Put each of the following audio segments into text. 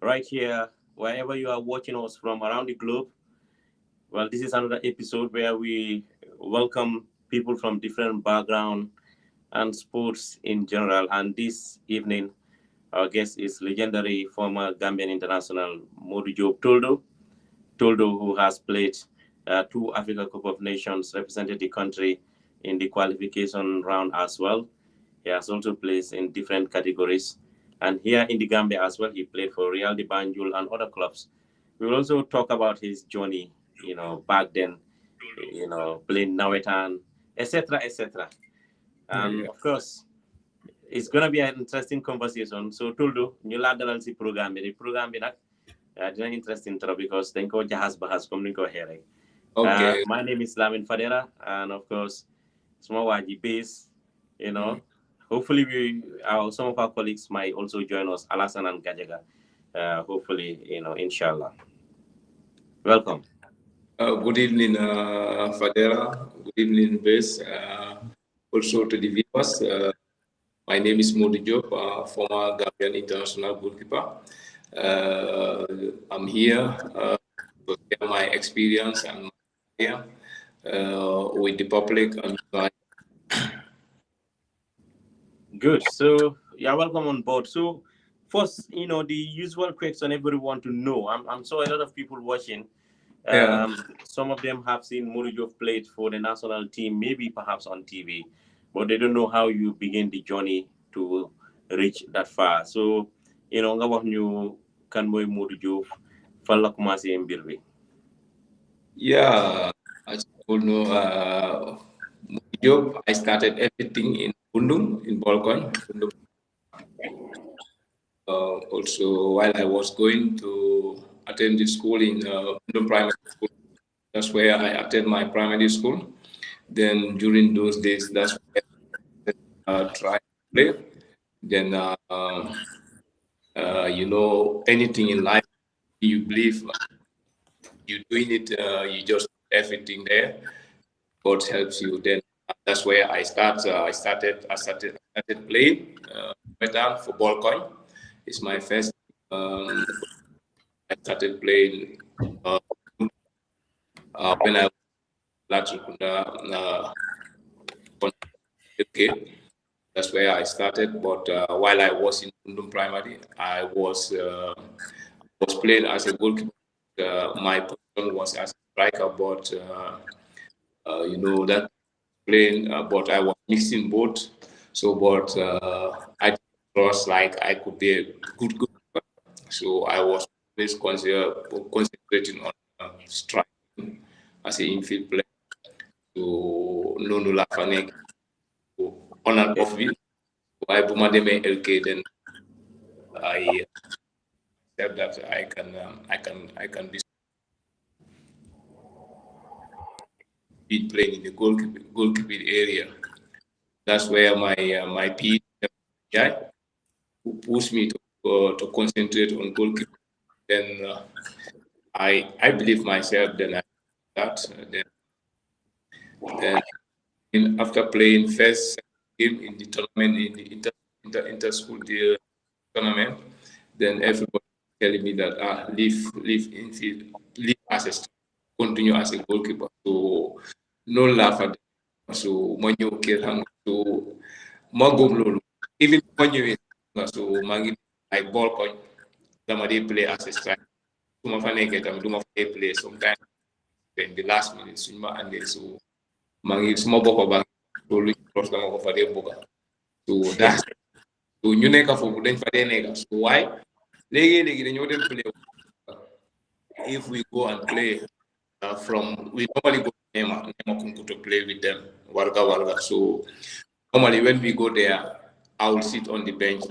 right here, wherever you are watching us from around the globe. Well, this is another episode where we welcome people from different background and sports in general. And this evening, our guest is legendary former Gambian international Modou Jobe Toldo. Toldo, who has played two Africa Cup of Nations, represented the country in the qualification round as well. He has also played in different categories. And here in the Gambia as well, he played for Real de Banjul and other clubs. We will also talk about his journey, back then, playing Nawetan, etc., etc. And Yeah. of course, it's gonna be an interesting conversation. So Toldo, ñu la dalal si programme bi. Programme bi nag dina interesting trop because dañ ko jahas bahas comme ni ñu ko waxee rek. Okay. My name is Lamin Fadera, and of course, small waji base, you Mhm. know. Hopefully, some of our colleagues might also join us, Alasan and Gajaga. Hopefully, inshallah. Welcome. Good evening, Fadera. Good evening, Bess. Also to the viewers. My name is Modou Jobe, former Gambian international goalkeeper. Uh, I'm here to share my experience and my career with the public and Good. So, yeah, welcome on board. So, first, the usual question everyone to know. I'm sure a lot of people watching. yeah. Some of them have seen Murillo played for the national team, maybe perhaps on TV, but they don't know how you begin the journey to reach that far. So, nga wax ñu kan mooy Modou Diouf fan la commencé mbir bi. Yeah, as you all know, my job, I started everything in Bundung, in Bolkon. Bundung. Also, while I was going to attend the school in Bundung Primary School, that's where I attend my primary school. Then during those days, that's where I tried to play. Then, anything in life, you believe you doing it, you just put everything there. God helps you. Then that's where I started playing metal football coin. It's my first. Um, I started playing uh, when I was okay. That's where I started. But while I was in Kundum Primary, I was playing as a goalkeeper. My position was as a striker, but that playing, but I was mixing both. So, but I was like I could be a good. So I was always concentrating on striking as an infield player. So no no la fanek on and Okay. off it. So I bumademe LK then I accept that I can be playing in the goalkeeping area. That's where my P guy who pushed me to concentrate on goalkeeping. Then I believe myself. Then I that then after playing first game in the tournament in the inter school tournament, then everybody telling me that leave infield, leave as a continue as a goalkeeper. So no laugh at them. So when you kill him, so magum lulu. Even when you so mangi like ball coin, somebody play as a striker. Suma fa nekk tamit duma fa play sometimes in the last minute suñu ma andee so maa ngi suma boppa ba loolu cross dama ko fa dee bëgga so that's so ñu nekk foofu dañ fa dee nekk so why léegi dañoo dem play if we go and play from we normally go to Nema Kunku to play with them Warga so normally when we go there I will sit on the bench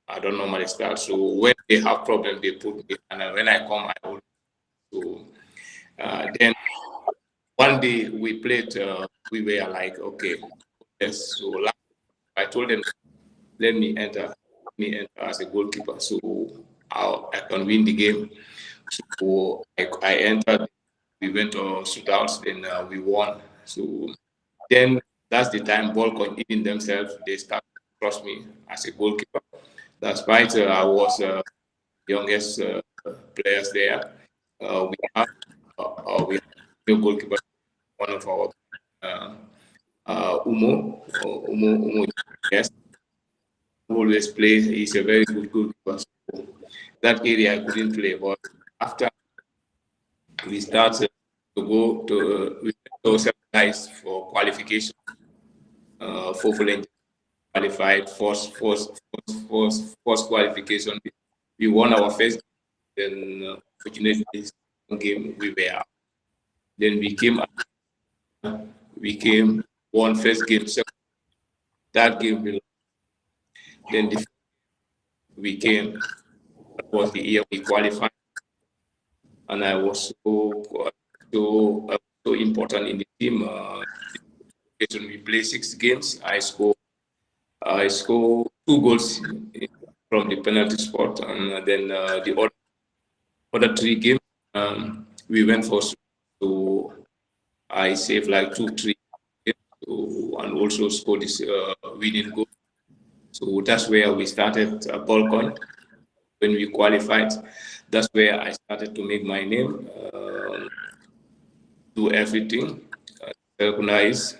I don't normally start so when they have problem they put me and when I come I will so then one day we played, we were like, okay, yes. So I told them, let me enter as a goalkeeper, so I can win the game. So I entered. We went to shootouts, then we won. So then that's the time ball eating themselves. They start to trust me as a goalkeeper. That's right. I was. youngest players there. We have new goalkeeper, one of our Umo, yes, always play. He's a very good goalkeeper. So that area I couldn't play, but after we started to go to we went to for qualification. For qualified first qualification. We won our first game, then fortunately game we were out. Then we came won first game, second that game we lost. Then we came, that was the year we qualified, and I was so important in the team. We play 6 games. I scored 2 goals from the penalty spot, and then the other 3 games we went for. So I saved like 2-3 and also scored this winning goal. So that's where we started Balkan. When we qualified, that's where I started to make my name, do everything, recognize.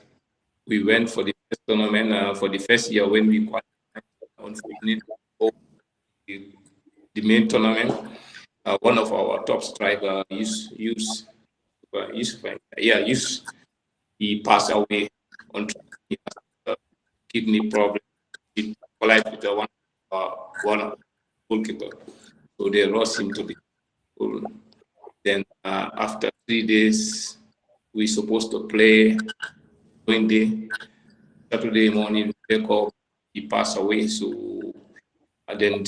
We went for the first tournament for the first year when we qualified. Unfortunately, the main tournament, one of our top strikers, he passed away on kidney problem. He collided with one goalkeeper, so they rushed him to the school. Then after 3 days, we supposed to play. Wednesday, Saturday morning, wake up, he passed away. So and then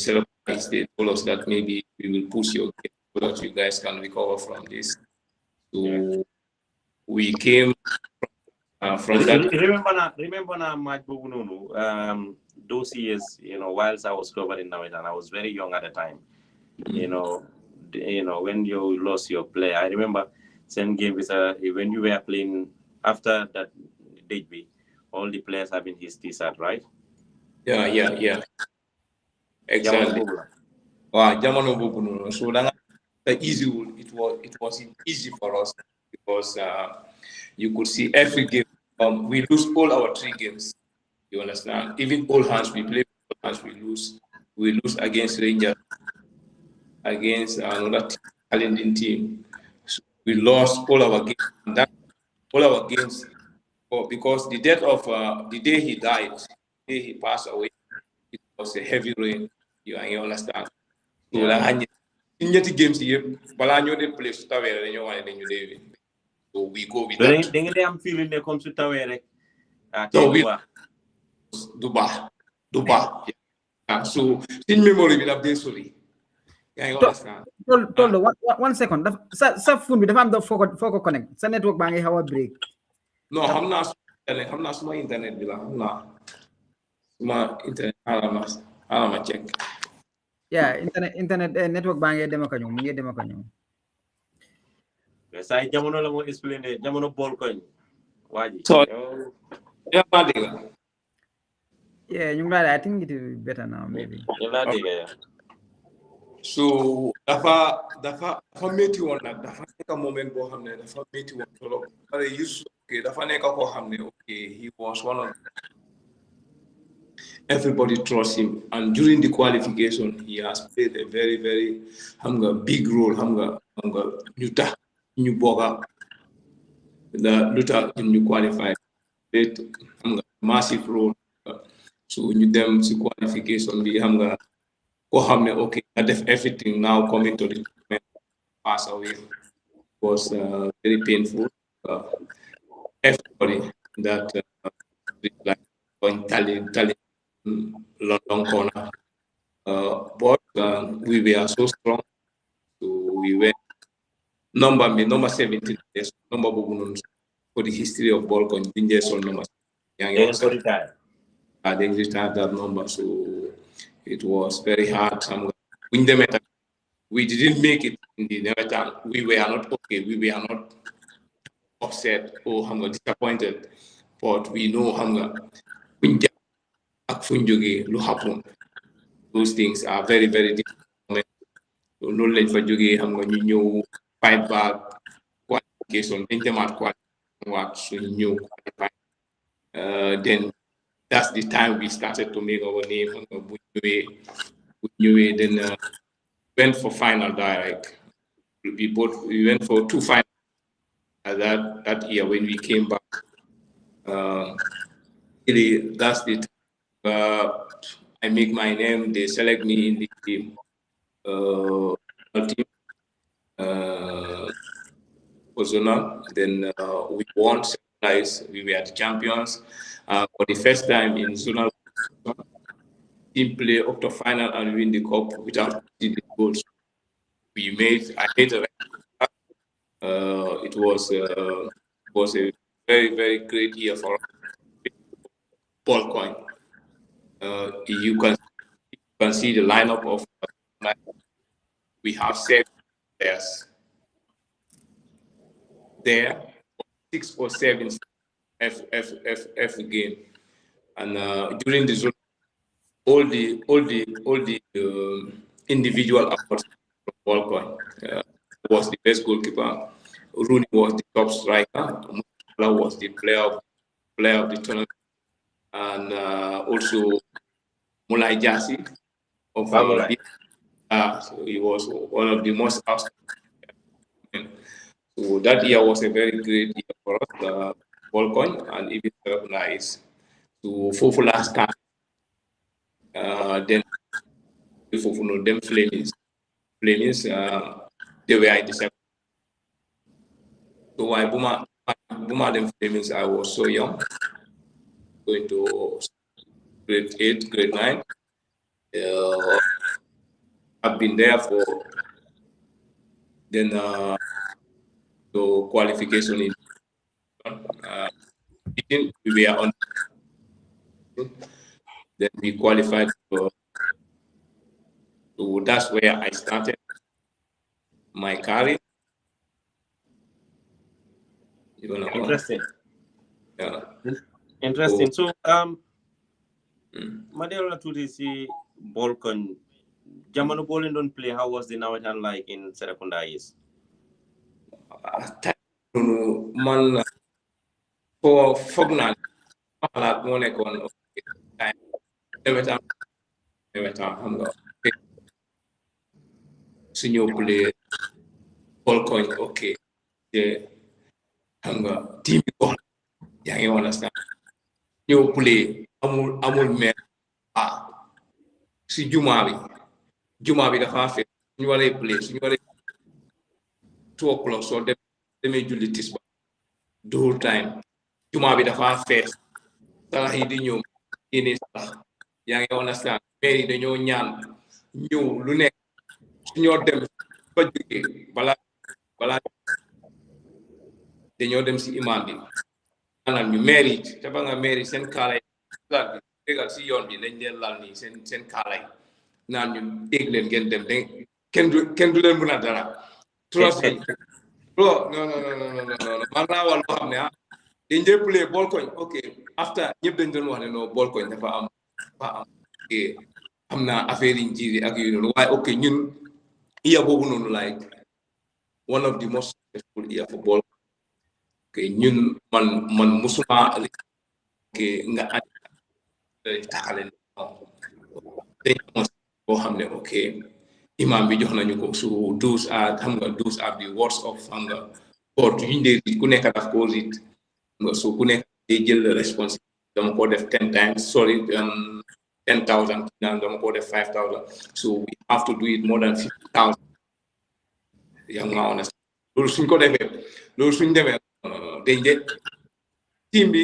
they told us that maybe we will push your game so that you guys can recover from this. So we came from that. Remember now, Mike Bubununu, those years, whilst I was covering now, and I was very young at the time, when you lost your player, I remember same game with when you were playing after that date, all the players having his T-shirt, right? Yeah. Exactly. Wow, Jamano Bubununu. So easy. It was easy for us because you could see every game. We lose all our 3 games. You understand? Even all hands we play, all hands we lose. We lose against Rangers, against another challenging team. So we lost all our games. And that all our games, because the day he died, the day he passed away, it was a heavy rain. You understand? So in the games here, Balanyo they play Stawere, and you want to do. So we go with that. Then I'm feeling they come to Tawere. So we Duba. So in memory we have this story. You understand? Toldo, 1 second. Sa phone bi dafa am foko connect. Sa network baa ngi xaw a break. No, I'm not my internet bi la. My internet alama check. Yeah, internet network baa ngi dem ak ñëw, mu ngi dem ak ñëw. Say jamono la mo explainer jamono bol koñ waji. So yeah, ñu ngi I think it is better now maybe. So dafa métti woon nag dafa nekk moment boo xam ne dafa métti woon trop. Dafa nekk koo xam ne he was one of everybody trusts him, and during the qualification he has played a very very big role. Ñu boga the luta ñu qualified played massive role. So ñu dem ci qualification bi ko xamne I def everything now coming to the pass away was very painful. Everybody that like going talent London corner, but we were so strong. So we went number 17 number for the history of ball con number. They retired that number, so it was very hard. We didn't make it in the never. We were not okay. We were not upset or disappointed, but we know those things are very very difficult. noonu lañ fa jógee xam nga ñu ñëw fight back qualification dañ demaat qualification suñu ñëw qualify then that's the time we started to make our name xam nga bu ñëwee then went for final direct. We went for 2 finals that year when we came back. Really, that's the time I make my name. They select me in the team. For zonal. Then we won second place. We were the champions for the first time in zonal. Team play up to final and win the cup without the goals. I made a it was a very, very great year for ball coin. You can see the lineup of we have 7 players there, 6 or 7 F game, and during the zone, all the individual awards from ball coin. Was the best goalkeeper. Rooney was the top striker. Mula was the player of the tournament, and also Mulai Jasi of so he was one of the most outstanding. So that year was a very great year for us, Volcon, and even recognized to for last time. Then for them Flemings, they were in the second. So I Buma them Flemings, I was so young, going to grade 8, grade 9. I've been there for then the qualification in we were on. Then we qualified for. So that's where I started my career. Interesting. Yeah. Interesting. So Madela to this Balkan Jamano Bolin don't play. How was the Nawatan like in Serakunda years? Man for Fognan like one on never time senior play Balkan okay yeah team yeah you understand you play amul mer si juma bi dafa fekk ñu waré play suñu waré 2 o'clock so demé julli tisba the whole time juma bi dafa fees salax yi di ñëw yéné salax yaa ngi understand mais yi dañoo ñaan ñëw lu nekk suñoo dem ba jógee bala dañoo dem si imam bi maanaam ñu maire yi te ba nga maire yi seen kaala yi tegal si yoon bi lañ leen lal nii seen kaala yi naan ñu dégg leen ngeen dem de kenn du leen mën a dara trust me bro non man naa wax loo xam ne dañ dee play ball coin ok after ñëpp dañ doon wax ne non ball coin dafa am na affaire yi jiiri ak yooyu noonu waaye ok ñun iya boobu noonu like one of the most successful year for ball ok ñun man musuma ok nga taxale boo xam ne ok imam bi jox nañu ko so those are the words of xam nga God yuñ dee ku nekk daf ko read nga so ku nekk day jël responsibility dama ko def 10 times sorry 10,000 dama ko def 5,000 so we have to do it more than 50,000 yaa nga honest loolu suñ ko defee loolu suñ demee dañ de team bi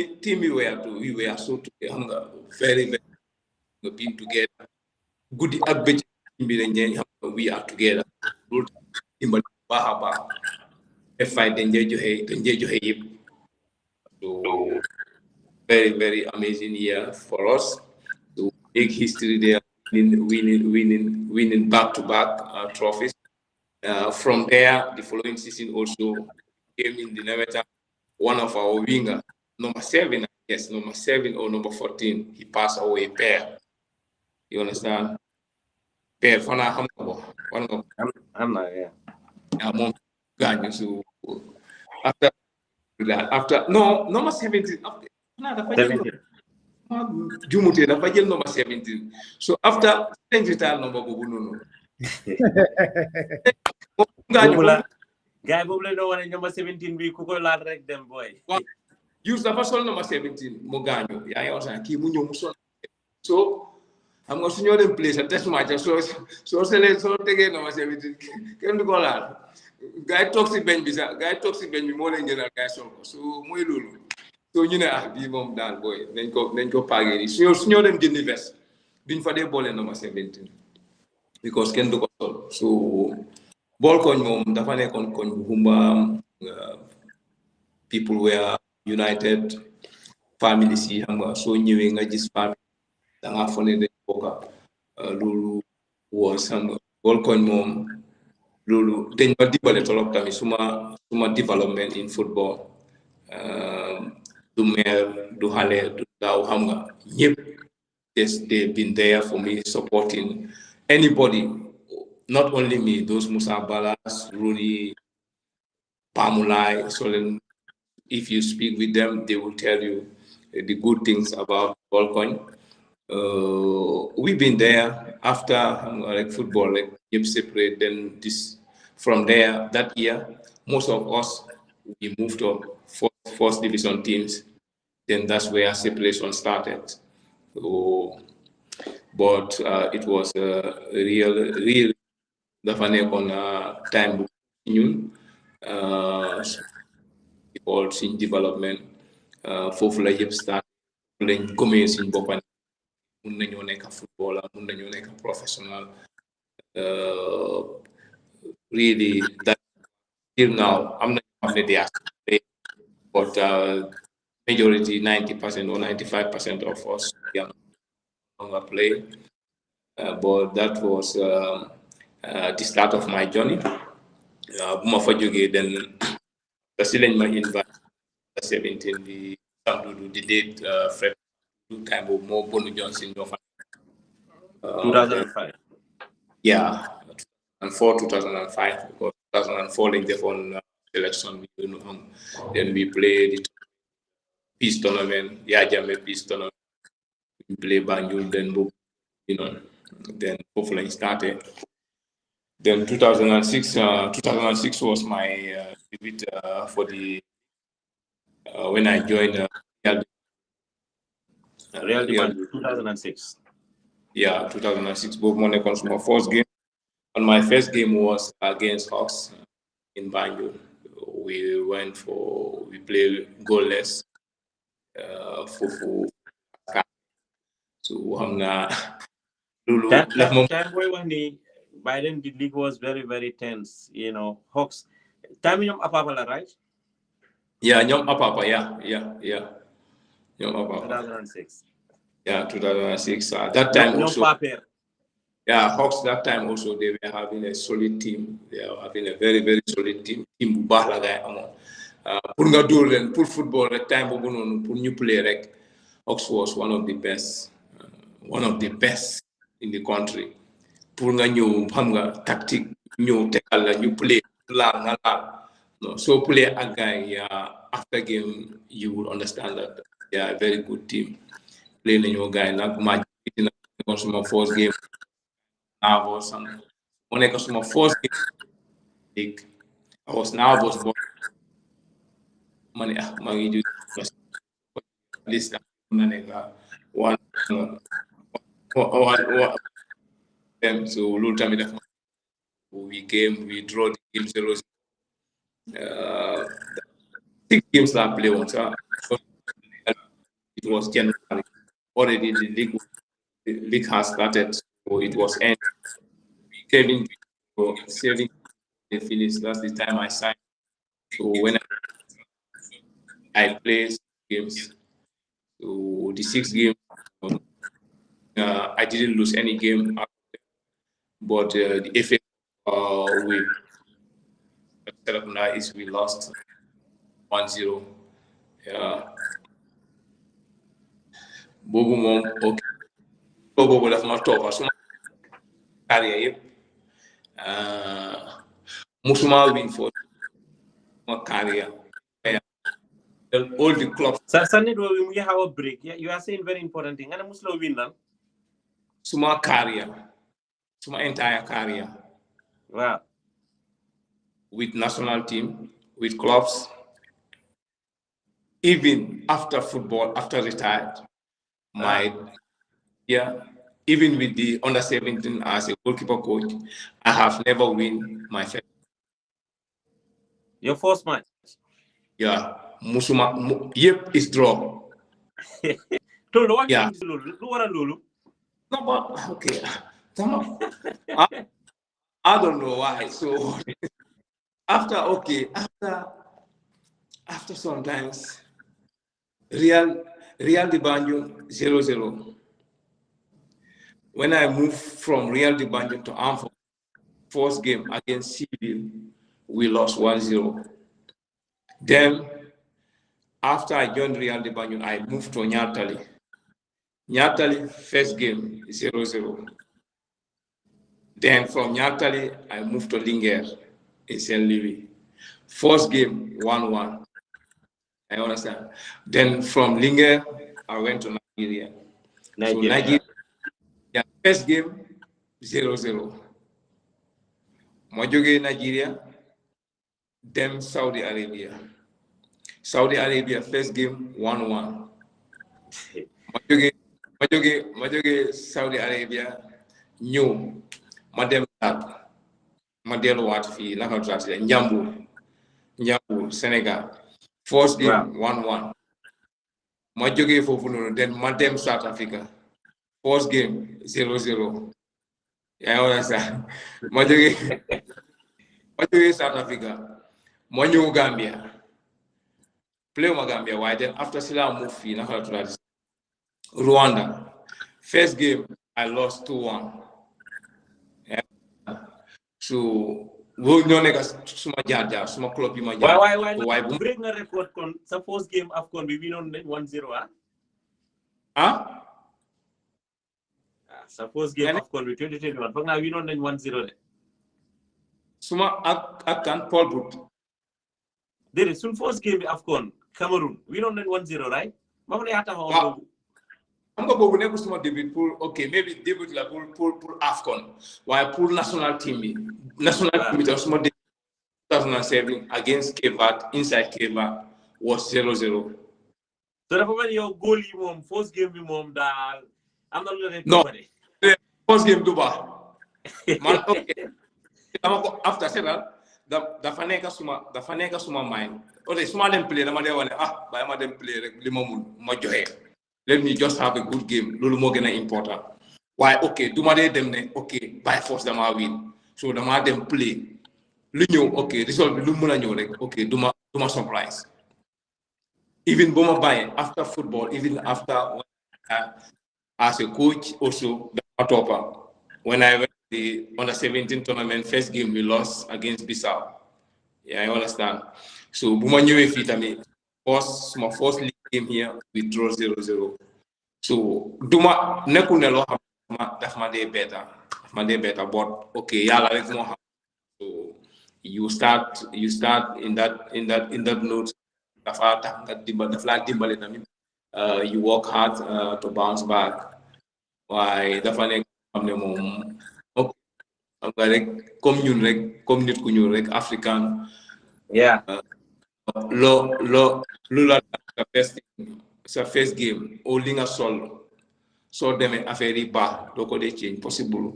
we were so xam nga very nga been together guddi ak bëccëg team bi dañ xam nga we are together loolu dimbal baax a baax fay dañ joxe yëpp so very very amazing year for us to make history there winning back-to-back trophies. From there, the following season also came in the Nevada, one of our winger, number 7 or number 14, he passed away, Pair. You understand? Pair, Fana Hamabo. One of I'm not, yeah. mom gaañu so after that after no number 17 after dafa jël 17. jumute dafa jël number 17 so after retire number boobu noonu gaañu Boobu la gars boobu la doon wane number 17 bi ku ko laal rek dem boy. Youth dafa sol number 17 mu gaañu yaa ngi wax kii mu ñëw mu sol so xam nga su ñoo dem play sa test match soo tegee number 17 kenn du ko laal gars yi toog si bench bi sax gars yi toog si bench bi moo leen gënal gars yi sol ko so mooy loolu so ñu ne bii moom daal booy nañ ko paagee nii su ñoo dem jëndi veste duñ fa dee boole number 17 because kenn du ko sol so bool koñ moom dafa nekkoon koñ bu humba people were united families yi xam nga soo ñëwee nga gis famille da nga fone dañ bokka loolu was xam nga bool koñ moom loolu dañ ma dimbale tolop tamit suma development in football du meer du xale du daaw xam nga ñëpp they've been there for me supporting anybody not only me those Musa Balas Rooney Pamulai Solen if you speak with them they will tell you the good things about Bolcoin. We've been there after like football, like you separate. Then this from there that year, most of us we moved to first division teams. Then that's where separation started. So, but it was real. Definitely on time new. All in development. Foofu la yëpp start lañ gomee suñ boppa mun nañoo nekk footballer mun nañoo nekk professional really that till now am na ñoo xam ne they are but majority 90% or 95% of us young longer play but that was the start of my journey bu ma fa jógee then si lañ ma invite 17 the date Fred time of more Modou Johnson 2005. Yeah, and for 2005 because 2004 like the phone election then we played the peace tournament Jame peace tournament we play Banjul then then hopefully started then 2006 was my debut for the when I joined Real Banjul 2006. Yeah, 2006. Both Money comes from my first game. And my first game was against Hawks in Banjul. We played goalless. So I'm not. Time when Biden the league was very very tense. You know, Hawks. Time in Apapala, right? Yeah, Nyom Apapa. Yeah. Nyom Apapa. 2006. Yeah, 2006. That time also. Yeah, Hawks that time also they were having a solid team. They are having a very very solid team. Team bu baax la gay amon. Pour nga dóor leen pour football rek time boobu noonu pour ñu play rek Hawks was one of the best in the country. Pour nga ñëw xam nga tactique ñëw tegal la ñu play laal nga laal. No, so play a guy after game you would understand that they are a very good team. Play nañoo guy nag match na suma first game. Nervous and when I got my first game, I was nervous, but money list one them so little time we draw the game 0. 6 games that play on so it was January already the league has started so it was end. Saving the finish. That's the time I signed. So when I play games, so the 6 games, I didn't lose any game, but the effect we set up now is we lost 1-0. Bobo mom okay. Bobo that's my top. So career musuma win for my career. All the clubs. Sunday we have a break. Yeah, you are saying very important thing. And muslo win lan. Suma career. Suma entire career. Wow. With national team, with clubs. Even after football, after retired, even with the under 17 as a goalkeeper coach, I have never win my first. Your first match? Yeah. Yep, is draw. Toldo, what Yeah. Lulu? No, but okay. I don't know why. So after sometimes Real de Banjul 0-0. When I moved from Real de Banjul to Anfield, first game against Seville, we lost 1-0. Then, after I joined Real de Banjul, I moved to Nyatali. Nyatali, first game, 0-0. Then from Nyatali, I moved to Linger in St. Louis. First game, 1-1. I understand. Then from Linger, I went to Nigeria. So Nigeria, yeah, first game, 0-0. Mojoge Nigeria, then Saudi Arabia. Saudi Arabia, first game, 1-1. Majoge Saudi Arabia, new. Madem Madelo Watfi, Njambu, Senegal. First game, 1-1. Majoge Fofuno, then Madem South Africa. First game, 0-0. Yeah, I understand. Majoge South Africa. Monyo Gambia. Play Gambia. Why then after Sila Mufi, Rwanda. First game, I lost 2-1. Yeah. So we don't make suma jaja, suma club yi ma jaar. Why break na record kon sa first game AFCON bi win on 1-0 ah? Sa first game AFCON bi 2021 foog na win on 1-0 de. Suma ak kan Paul Bout. Dede sun first game bi AFCON Cameroon win on 1-0 right? Ma fa ya taxaw bobu. Am nga bobu nekku suma début pour maybe début la pour AFCON. Waaye pour national team bi. National team bi suma début 2007 against Kevat inside Kevat was 0-0. So dafa mel yow goal yi mom first game bi mom daal am na lu leen no bare. First game du baax. Man dama ko after several dafa nekk suma mind. Suma dem play dama de wane bàyyi ma dem play rek li ma mun ma joxe. Let me just have a good game. Loolu moo gën a important. Waaye duma dee dem ne by force dama win. So dama dem play. Lu ñëw result bi lu mën a ñëw rek duma surprise. Even boma bàyyi after football, even after as a coach also dama toppa. When I went to the under 17 tournament, first game we lost against Bissau. Yeah, I understand. So buma ñëwee fii tamit my first league game here we draw 0-0. So duma nekkul ne loo xam daf ma dee better but yàlla rek moo xam. So you start in that note dafa tax nga daf laa dimbale tamit you work hard to bounce back. Waaye dafa nekk xam ne moom xam nga rek comme ñun rek comme nit ku ñuul rek africain. Yeah. Lu la sa first game o li nga sol soo demee affaire yi baax doo ko dee change possible.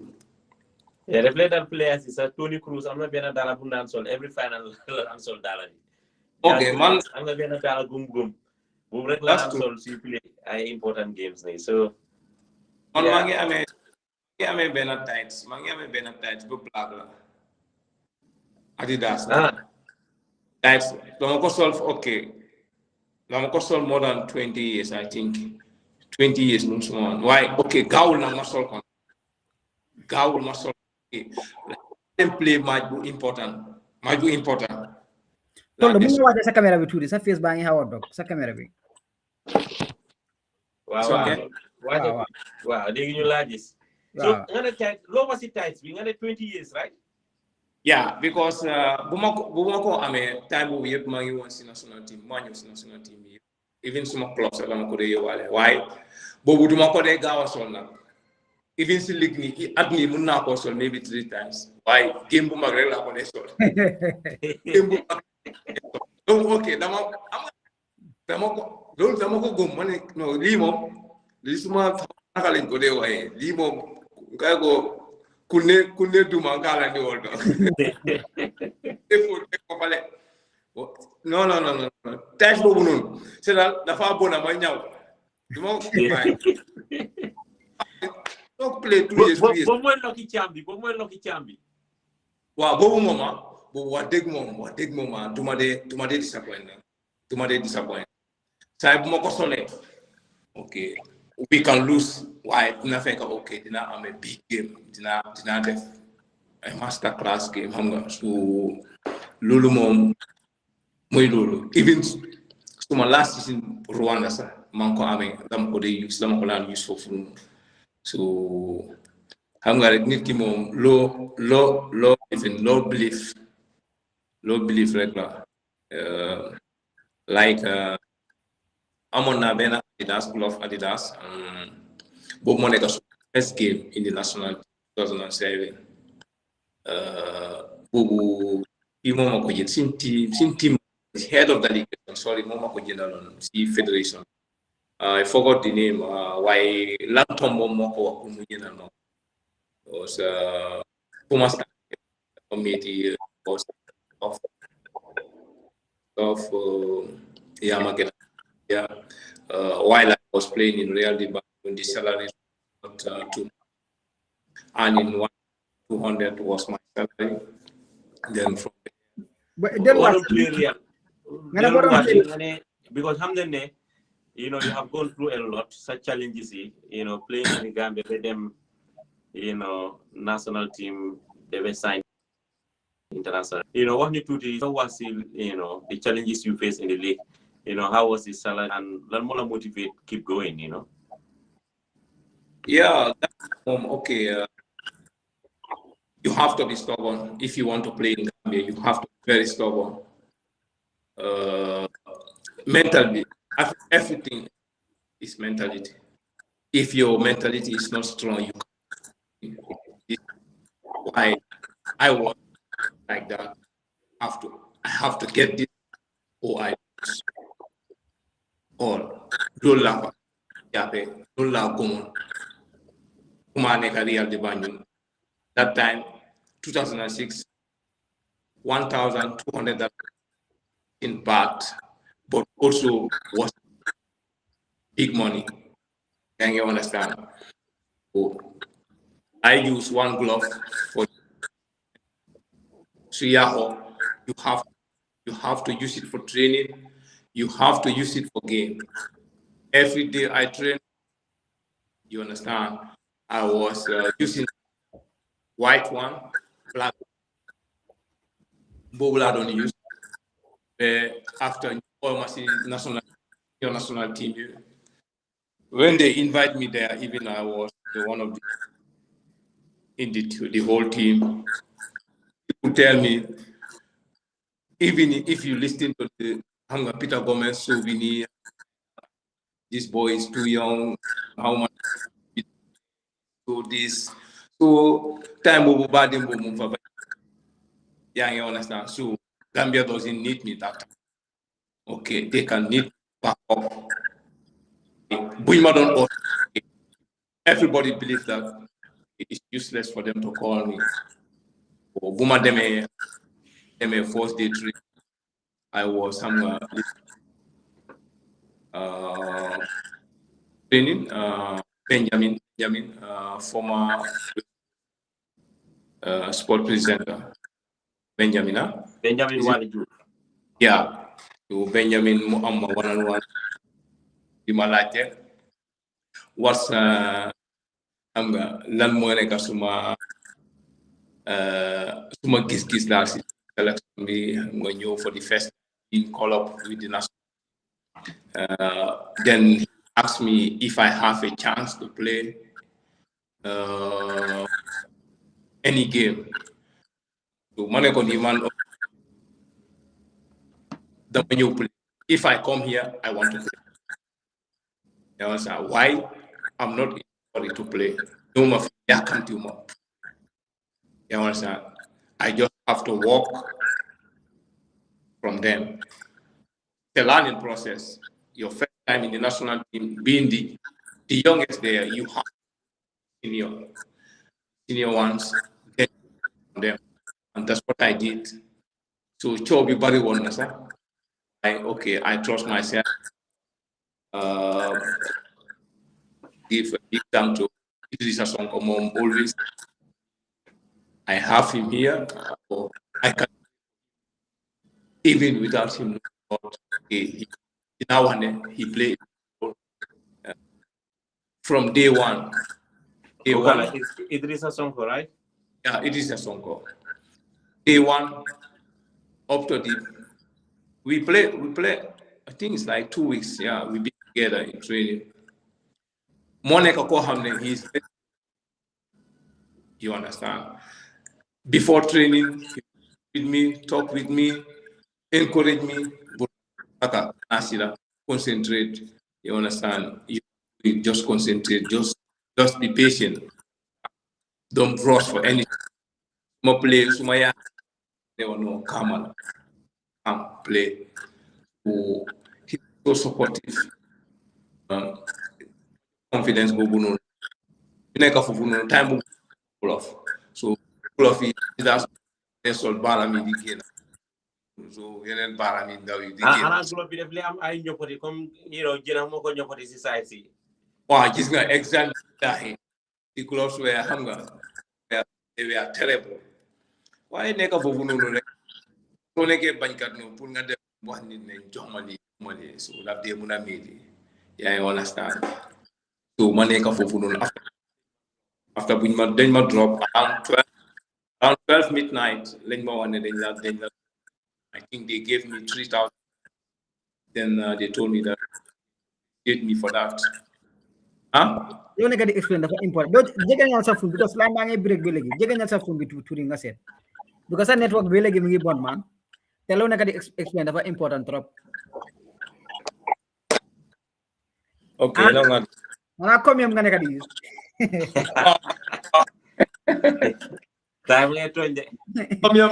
Yeah, the player players is Tony Cruz. I'm not being a dollar bunda sol every final and sol dollar. Man. I'm not being a dollar gum. We regular sol so you play important games now. So man mangi ame benn tights bu black la. Adidas. Tights. Dama ko sol dama ko sol more than 20 years I think. 20 years moom suma woon waaye gaawul na ma sol ko. Gaawul ma sol dem play match bu important. Toldo mu ngi waatee sa caméra bi tuuti sa face baa ngi xaw a dog sa caméra bi. Waaw léegi ñu laa gis. So nga ne tight loo ma si tights bi nga ne 20 years right? Yeah, because bumako ame time bu yep ma ngi won si national team ma ñew si national team yi even suma club sa dama ko de yewale why bobu duma ko de gawa sol nak even si league ni at mi mun na ko sol maybe 3 times why game bu mag rek la ko de sol game bu mag donc ok dama ko loolu dama ko gom ma ne non lii moom lii suma naka lañ ko dee waaye lii moom nga ko ku ne duma nga la di wol do ko fale non tâche boobu noonu c'est daal dafa bona ma ñaw duma ko may donc play 2 years bo mooy lokki chambi waaw boobu moom boobu wax dëgg moom duma dee disappoint saa bu ma ko solee ok we can lose waaye dina fekk ok dina am a big game dina def a master class game xam nga su loolu moom mooy loolu even suma last season Rwanda sax maa ngi ko amee dama ko daan use foofu noonu so xam nga rek nit ki moom loo believe rek la like amoon naa benn Adidas boobu moo nekk first game in the national 2007 boobu kii moom ma ko jël sin team head of the league sorry moom ma ko jëndaloon si federation I forgot the name waaye lantom moom moo ko wax pour mu jëndal ma was Thomas committee of Yamagena. Yeah, while I was playing in Real de when the salary was not too much, and in 200 was my salary. Then from because you know you have gone through a lot, such challenges. You know, playing in Gambia, let them, you know, national team, they were signed international. You know, what you do, how was you know the challenges you face in the league? You know, how was the salary and learn more motivate, keep going, you know? Yeah, okay. You have to be stubborn if you want to play in Gambia. You have to be very stubborn. Mentally, everything is mentality. If your mentality is not strong, I was like that. I have to get this or I lose. Or lola yape lola gomon kumane Real de Banjul that time 2006 1,200 in baht but also was big money. Can you understand? So I use one glove for Suyaho. You have to use it for training. You have to use it for game. Every day I train. You understand? I was using white one, black. Bowl I don't use. After national team, when they invite me there, even I was one of the in the whole team. People tell me, even if you listen to the Peter Gomez souvenir, this boy is too young. How much do this? So time over bad move. Yeah, you understand. So Gambia doesn't need me that time. Okay, they can need back up. Everybody believes that it's useless for them to call me. Buma Deme first day trip. I was somewhere training Benjamin, former sport presenter. Benjamin Walidu. Yeah. So Benjamin Muhammad one-on-one. Malate. What's lan mo nek suma gis la ci selection bi nga ñew for the first in call up with the national then he asked me if I have a chance to play any game. So mané ko ni man dama ñëw play. If I come here, I want to play. You understand? Why? I'm not in a hurry to play. No more yakantiuma. You understand? I just have to walk from them. The learning process. Your first time in the national team, being the youngest there, you have senior ones, then them. And that's what I did. So Chobi Bari won, I trust myself. Give a big thank to Idrissa Sonko mom always. I have him here. I can even without him. He played from day one. Day one. Idrissa Sonko, right? Yeah, Idrissa Sonko. Day one up to we play. I think it's like 2 weeks. Yeah, we been together in training. Monica Kohamne, you understand. Before training, he with me, talk with me, encourage me, concentrate. You understand? You just concentrate, just be patient. Don't rush for anything. More play, Sumaya, no, come play. Oh, he's so supportive. Confidence go no. Time full of. So full of it. That's all barami di so yeneen baaraam yi ndaw yi di génn. Ana club bi def li am ay ñoppati comme jëna moo ko ñoppati si saa si. Waaw gis nga exactly di clubs where xam nga they were terrible. Waaye nekk foofu noonu rek soo nekkee bañkat noonu pour nga def wax nit ne jox ma lii so daf dee mun a métti yaa ngi understand so ma nekk foofu noonu after buñ ma dañ ma drop around 12 midnight lañ ma wax ne dañ la I think they gave me 3,000. Then they told me that they paid me for that. Huh? You want to explain the important. But jega nyal sa phone because line bang break belegi. Jega nyal sa phone bi turing nga set. Because sa network belegi mi ngi bon man. Te lo neka di explain dafa important trop. Okay, no nga. Nga kom yam nga neka di use. Time ngay tooñ de. Comme yow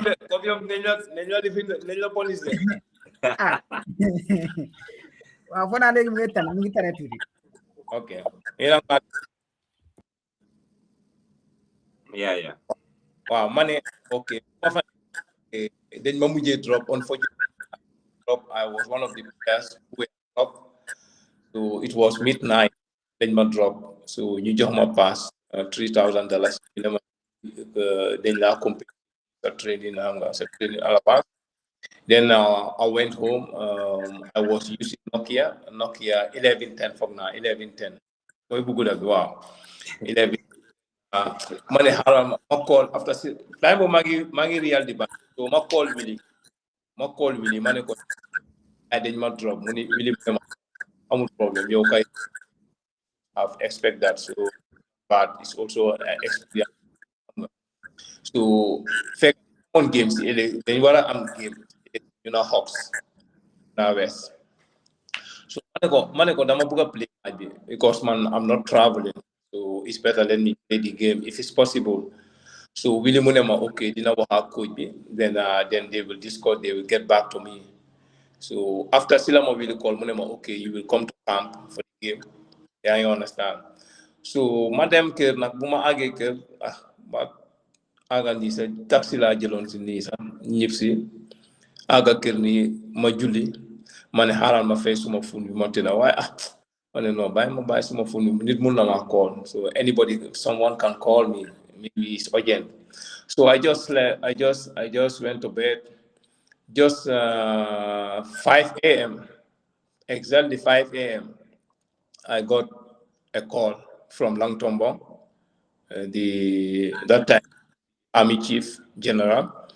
nañ la police de. Waaw fo naa léegi mu ngi tane tuuti. Okay. Yeah. Wow, money. Okay. Then ma mujjee drop. Unfortunately, I was one of the players who were drop. So it was midnight. Then ma drop. So ñu jox ma pass $3,000. Then la company training Alabama. Then I went home. I was using Nokia 1110 for now 1110. So good as wow. 11. Money haram. I call after time magi real the bank. So I call Willie. Money call. I did not drop money. Willie, no problem. You okay? I've expect that. So, but it's also experience. So, on games, then you are game, Hawks, now West. So, Maneko, I'm going to play because I'm not traveling. So, it's better let me play the game if it's possible. So, William Munema, okay, you know how could be. Then they will discuss, they will get back to me. So, after Silamo will call Munema, okay, you will come to camp for the game. Yeah, you understand. So, Madam Kerr, Nakbuma Age Kerr, but aga ni sa taxi la jëlon ci ni sa ñepp ci aga kër ni ma julli mané haral ma fay suma fund bi monté na way mané no bay suma fund nit mun na ma call so someone can call me maybe it's urgent so I just went to bed just 5 a.m. exactly 5 a.m. I got a call from Langtombo that time Army Chief General.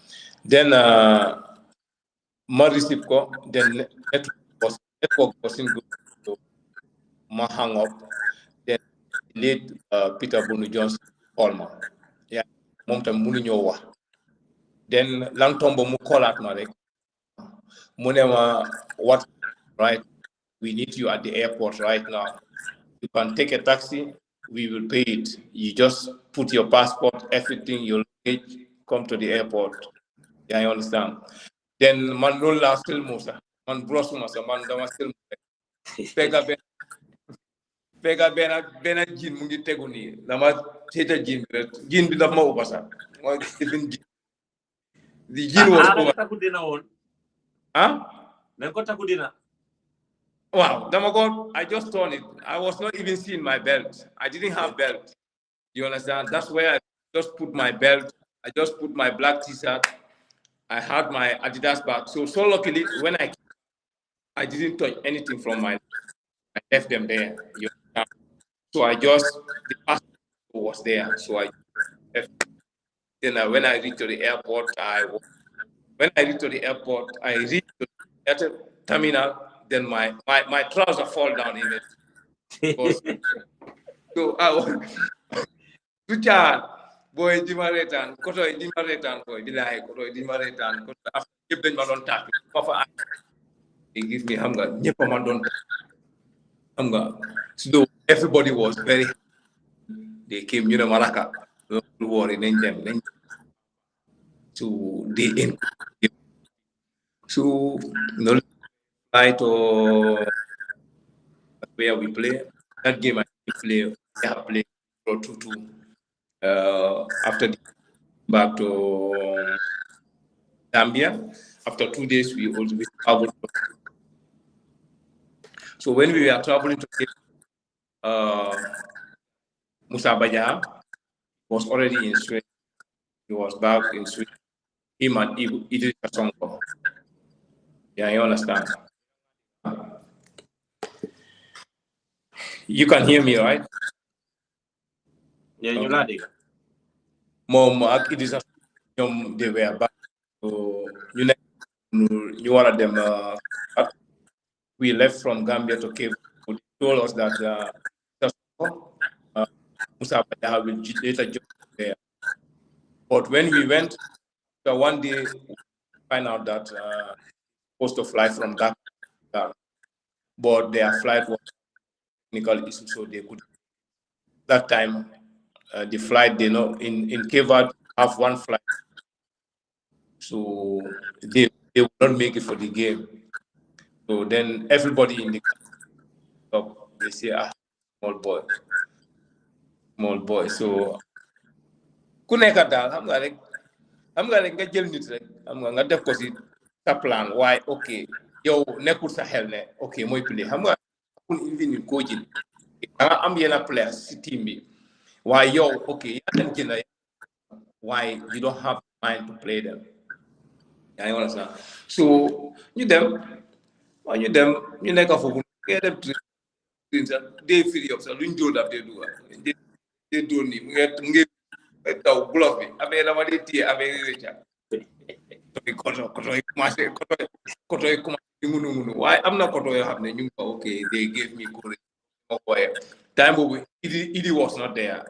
Then ma receive ko. Then network was in good. So ma hang up. Then late Peter Bono Johnson call ma. Yeah, mom tam munu ñoo wax. Then Lang Tombo mu call out Marek. Munema, what right? We need you at the airport right now. You can take a taxi, we will pay it. You just put your passport, everything, your luggage, come to the airport. Yeah, I understand. Then man rolla still musa. Man brosu masa man dama still pega bena jin mu ngi tegu ni dama teta jin bi daf ma ubasa. Mo defin jin. The jin was over. Huh? Wow, Damagon, I just turned it. I was not even seeing my belt. I didn't have belt. You understand? That's where I just put my belt. I just put my black t-shirt. I had my Adidas bag. So luckily, when I didn't touch anything from I left them there. You understand? So the passport was there. So I left. Then when I reached to the airport, I reached to the terminal. Then my trousers fall down even. So I was boy dimaretan koto dimaretan boy bilahi koto dimaretan koto after yeb dañ ma don tap fa they give me hamga ñepp ma don hamga so everybody was very they came you know malaka don't worry nañ dem to the end so no flight or where we play that game I play for 2-2 after the back to Zambia. After 2 days, we traveled. So when we were traveling to Musa Baja was already in Sweden. He was back in Sweden. Him and Idris Kasongo. Yeah, you understand? You can hear me, right? Yeah, you got it. Mom, Idris Kasongo, they were back. So, you one of them. We left from Gambia to Cape. They told us that Musa Baja will later join there. But when we went, one day we find out that supposed to fly from Dakar, but their flight was technical issue, so they could. That time, the flight they know in Cape Verde have one flight, so they would not make it for the game. So then everybody in the club they say, small boy. So ku nekk daal xam nga rek nga jël nit rek xam nga def ko si sa plan waaye ok yow nekkul sa xel ne ok mooy play xam nga kun even koo jël danga am yenn players si team bi waaye yow ok yaa leen jël waaye you don't have mind to play them yaa ngi understand so ñu dem ñu nekk foofu ngeen dem train sax day free up sax luñ dóor daf dee dugal dee dóor nii mu ngi taw bloc bi affaire dama di téye affaire rëcca koto yi commencé di ngunu waaye am na koto yoo xam ne ñu ngi ko ok they gave me courage ma koye time boobu Idi was not there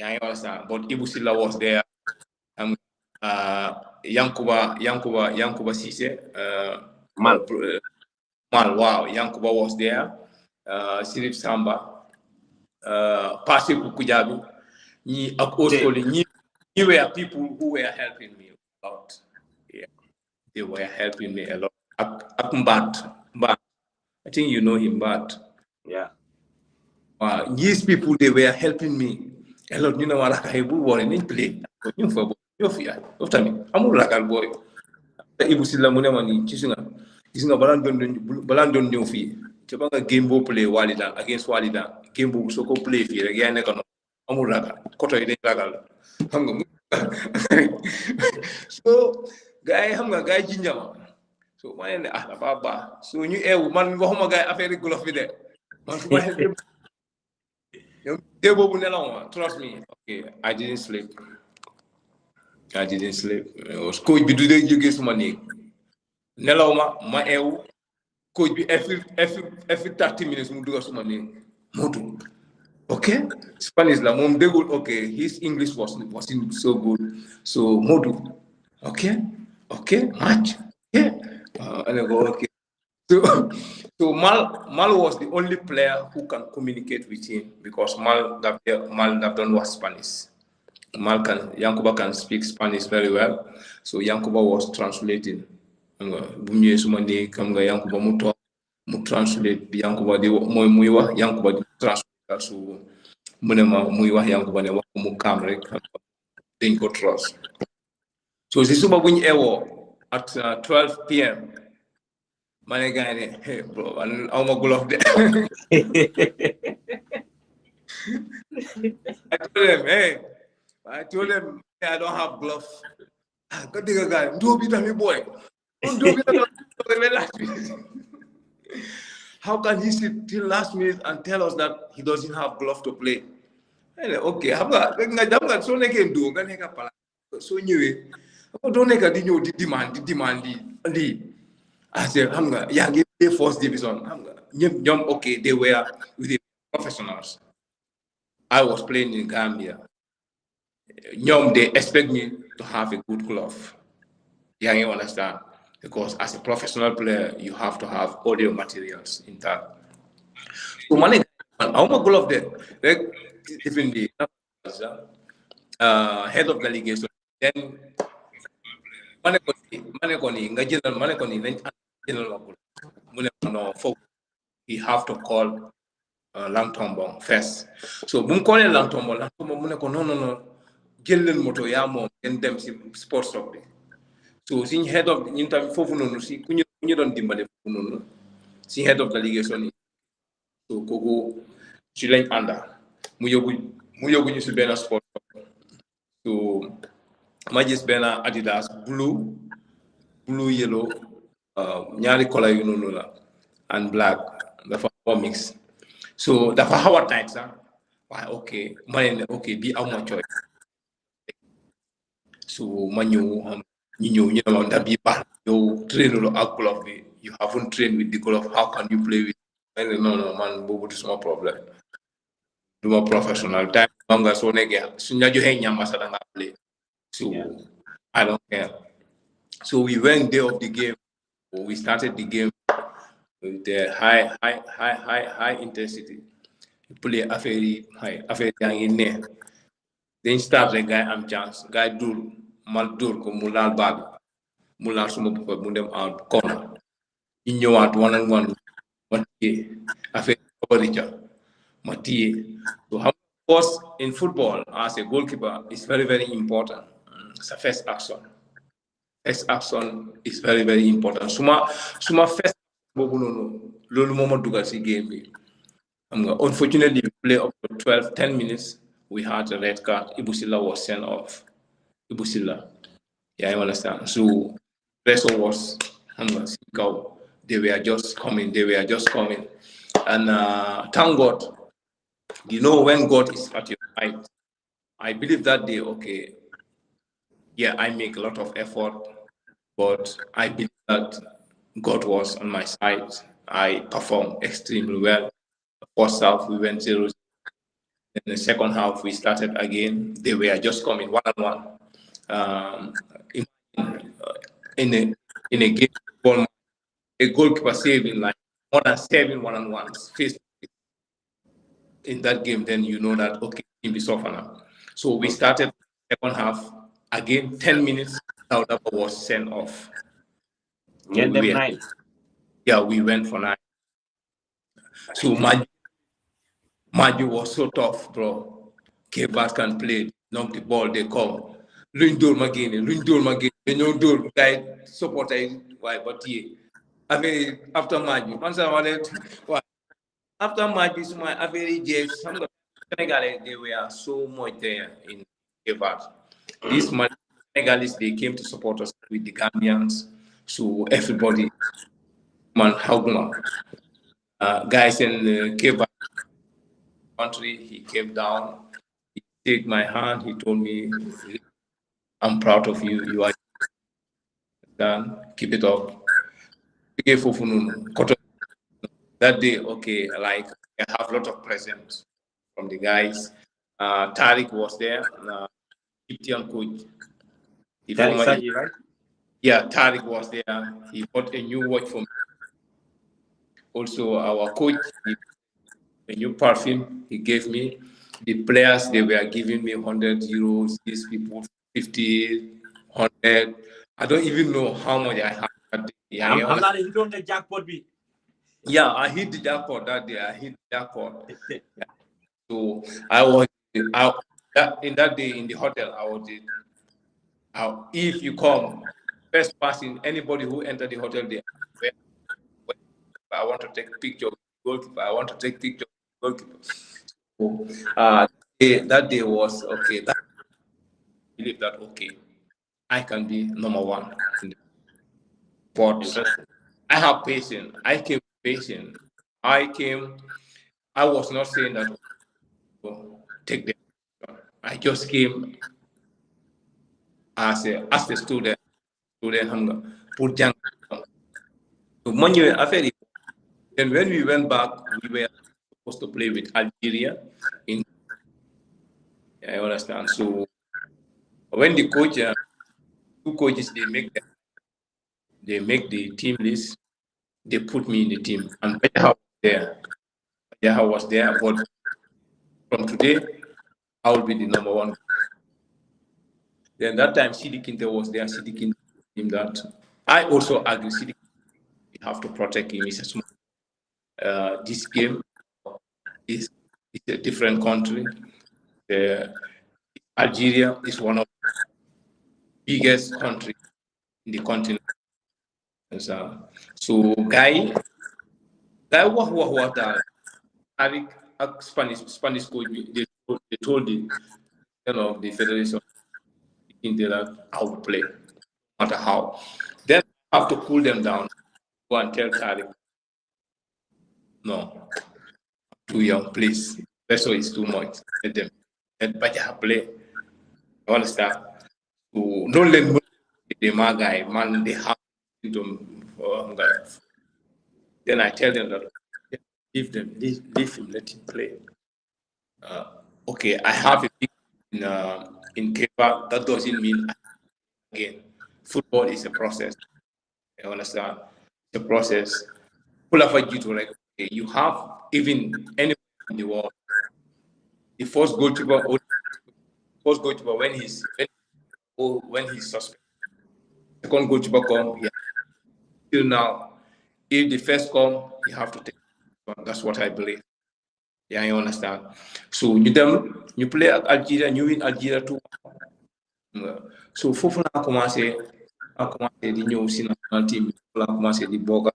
yaa ngi understand but Ibu Silla was there am Yankuba Cissé Mal wow Yankuba was there Sirif Samba Passé Kujabi ñi ak also ñi were people who were helping me a lot. Yeah, they were helping me a lot. Ak Mbat, I think you know him, Mbat. Yeah. These people they were helping me a lot. You know what? I would worry in play. You for you fear. After me, I'm like a boy. Ibu sila mo naman ni kisunga balandon new fee. Chabanga game bo play Walida against Walida. Game bo so ko play fee again. Amul ragal koto yi dañ ragal xam nga so gars yi xam nga gars yi jinjama so ma ne dafa baax so ñu eewu man waxuma gars yi affaire golof bi de man su ma xel boobu nelaw ma trust me okay I didn't sleep coach bi du dee jógee suma néeg nelaw ma eewu coach bi every 30 minutes mu dugal suma néeg Modou okay, Spanish la mom degul okay. His English wasn't so good. So Modou, Okay, match. Yeah. And I go, okay. So Mal was the only player who can communicate with him because Mal Davdon was Spanish. Yankuba can speak Spanish very well. So Yankuba was translating. Bunye sumandi kam nga Yankuba mu translate bi Yankuba di moy muy wax Yankuba di translate so munema muy wax Yankuba ne wax mu kam rek dañ ko trust. So si suba buñ ewo at 12 p.m. Mane guy hey bro, I'm a glove there. I told them, hey, I don't have gloves. Good guy, do be me boy. Don't do last minute. How can he sit till last minute and tell us that he doesn't have glove to play? Okay, hamga so neke do nga neka pala so ñëwé do neka di ñëw di demand di I said hamga ya ngi first division hamga ñom okay they were with the professionals. I was playing in Gambia. They expect me to have a good glove. Yeah, you understand? Because as a professional player, you have to have all your materials intact. So, I'm a glove there. Like, even the head of delegation, then he have to call Langtombong first. So, bum calling Langtombong no. Jël leen moto yaa moom ngeen dem si sport shop bi so suñ head of ñun tamit foofu noonu si ku ñu doon dimbale foofu noonu si head of delegation yi so kooku si lañ ànda mu yóbbu ñu si benn sport shop so ma gis benn Adidas blue yellow ñaari cola yu noonu la and black dafa xaw a mix so dafa xaw a tight sax waaye ok ma ne ok bii aw ma choice so you train a glove you haven't trained with the glove how can you play with no man bobu du sama problem duma professional time nga so nege suñu joxe ñamba sa nga play so I don't care so we went day of the game we started the game with the high intensity play affaire yang ne then start the guy am chance guy dur mal dur ko mu laal bag mu laal suma bopp mu dem out corner ñu ñëwaat one on one ma téye affaire coverage ma téye so how course in football as a goalkeeper is very very important it's a first action is very very important suma first boobu noonu loolu moo ma dugal si game bi unfortunately we play up to 10 minutes we had a red card. Ibusila was sent off. Ibusila. Yeah, I understand. So, Preso was, they were just coming. And thank God, when God is at your side, I believe that day, okay, yeah, I make a lot of effort, but I believe that God was on my side. I performed extremely well. The first half, we went 0-0. In the second half, we started again. They were just coming one-on-one. In a game, a goalkeeper saving like more than 7 one-on-ones face in that game. Then you know that okay, team is off now. So we started second half again. 10 minutes. Toldo was sent off. So we went for 9. So Maju was so tough, bro. Kevat can play, knock the ball, they come. Lundor Magini, they know door guy supporter why, but yeah. I mean, after Maju, once I wanted, after Maju, my average yes, some of the Senegalese, they were so much there in Kevat. This Senegalese, they came to support us with the Gambians, so everybody, man, how guys in Kevat country, he came down, he took my hand, he told me, I'm proud of you, you are done, keep it up. That day, okay, like I have a lot of presents from the guys. Tariq was there, Egyptian coach. The Tariq former, Saji, right? yeah, Tariq was there. He bought a new watch for me. Also, our coach, a new perfume he gave me. The players, they were giving me 100 euros. These people, 50, 100. I don't even know how much I had that day. Yeah, I'm not even doing the jackpot be. yeah, I hit the jackpot that day. I hit the jackpot. Yeah. So I was in that day in the hotel. If you come, first person, anybody who entered the hotel there, where I want to take picture of the goalkeeper. I want to take picture of the goalkeeper. So, that day was okay. That I believe that okay, I can be number one. But I have patience. I came patient. I was not saying that take the. I just came as a student hunger. Put jang. So money affair. Then when we went back, we were supposed to play with Algeria. I understand. So when the coach, two coaches, they make the team list. They put me in the team, and Bajaha was there. Bajaha was there, but from today, I will be the number one. Then that time, Sidi Kinte was there. Sidi Kinte team that I also agree. Sidi, we have to protect him. He's a small. This game is a different country. Algeria is one of the biggest countries in the continent. So, guy, what Tariq, Spanish coach, they told the the federation that I will play, no matter how. Then I have to cool them down. Go and tell Tariq, no, too young, please. Pressure is too much. Let Baja play. You understand? So don't let the guy, man, they have to. Then I tell them that leave him, let him play. Okay, I have a big in Kepa. That doesn't mean again. Football is a process. You understand? It's a process. Pull up you to like okay, you have even anywhere in the world. The first goalkeeper when he's suspect. Second goalkeeper come, yeah. Till now, if the first come, you have to take. That's what I believe. Yeah, you understand. So you play at Algeria, you win Algeria too. So fofu na commencé di ñëw si national team la commencé di boga.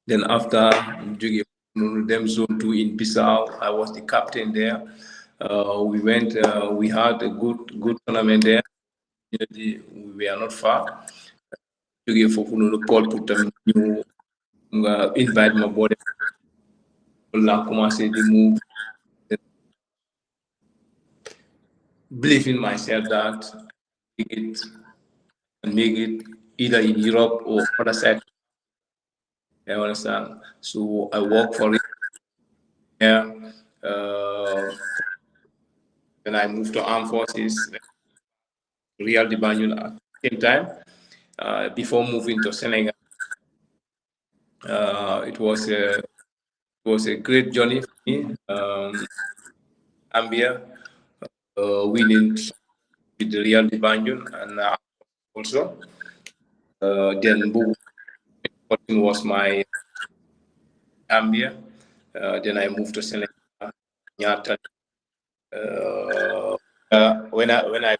Then after them zone 2 in Bissau, I was the captain there. We had a good tournament there. We were not far. Jógee fofu noonu call pour tamit ñu invite ma boo la commencé di move. Believe in myself that make it either in Europe or other side. You understand? So I work for it. Yeah. Then I moved to armed forces, Real de Banjul at the same time. Before moving to Senegal, it was a great journey for me. Gambia, winning with the Real de Banjul, and also then was my Gambia. Then I moved to Senegal. When I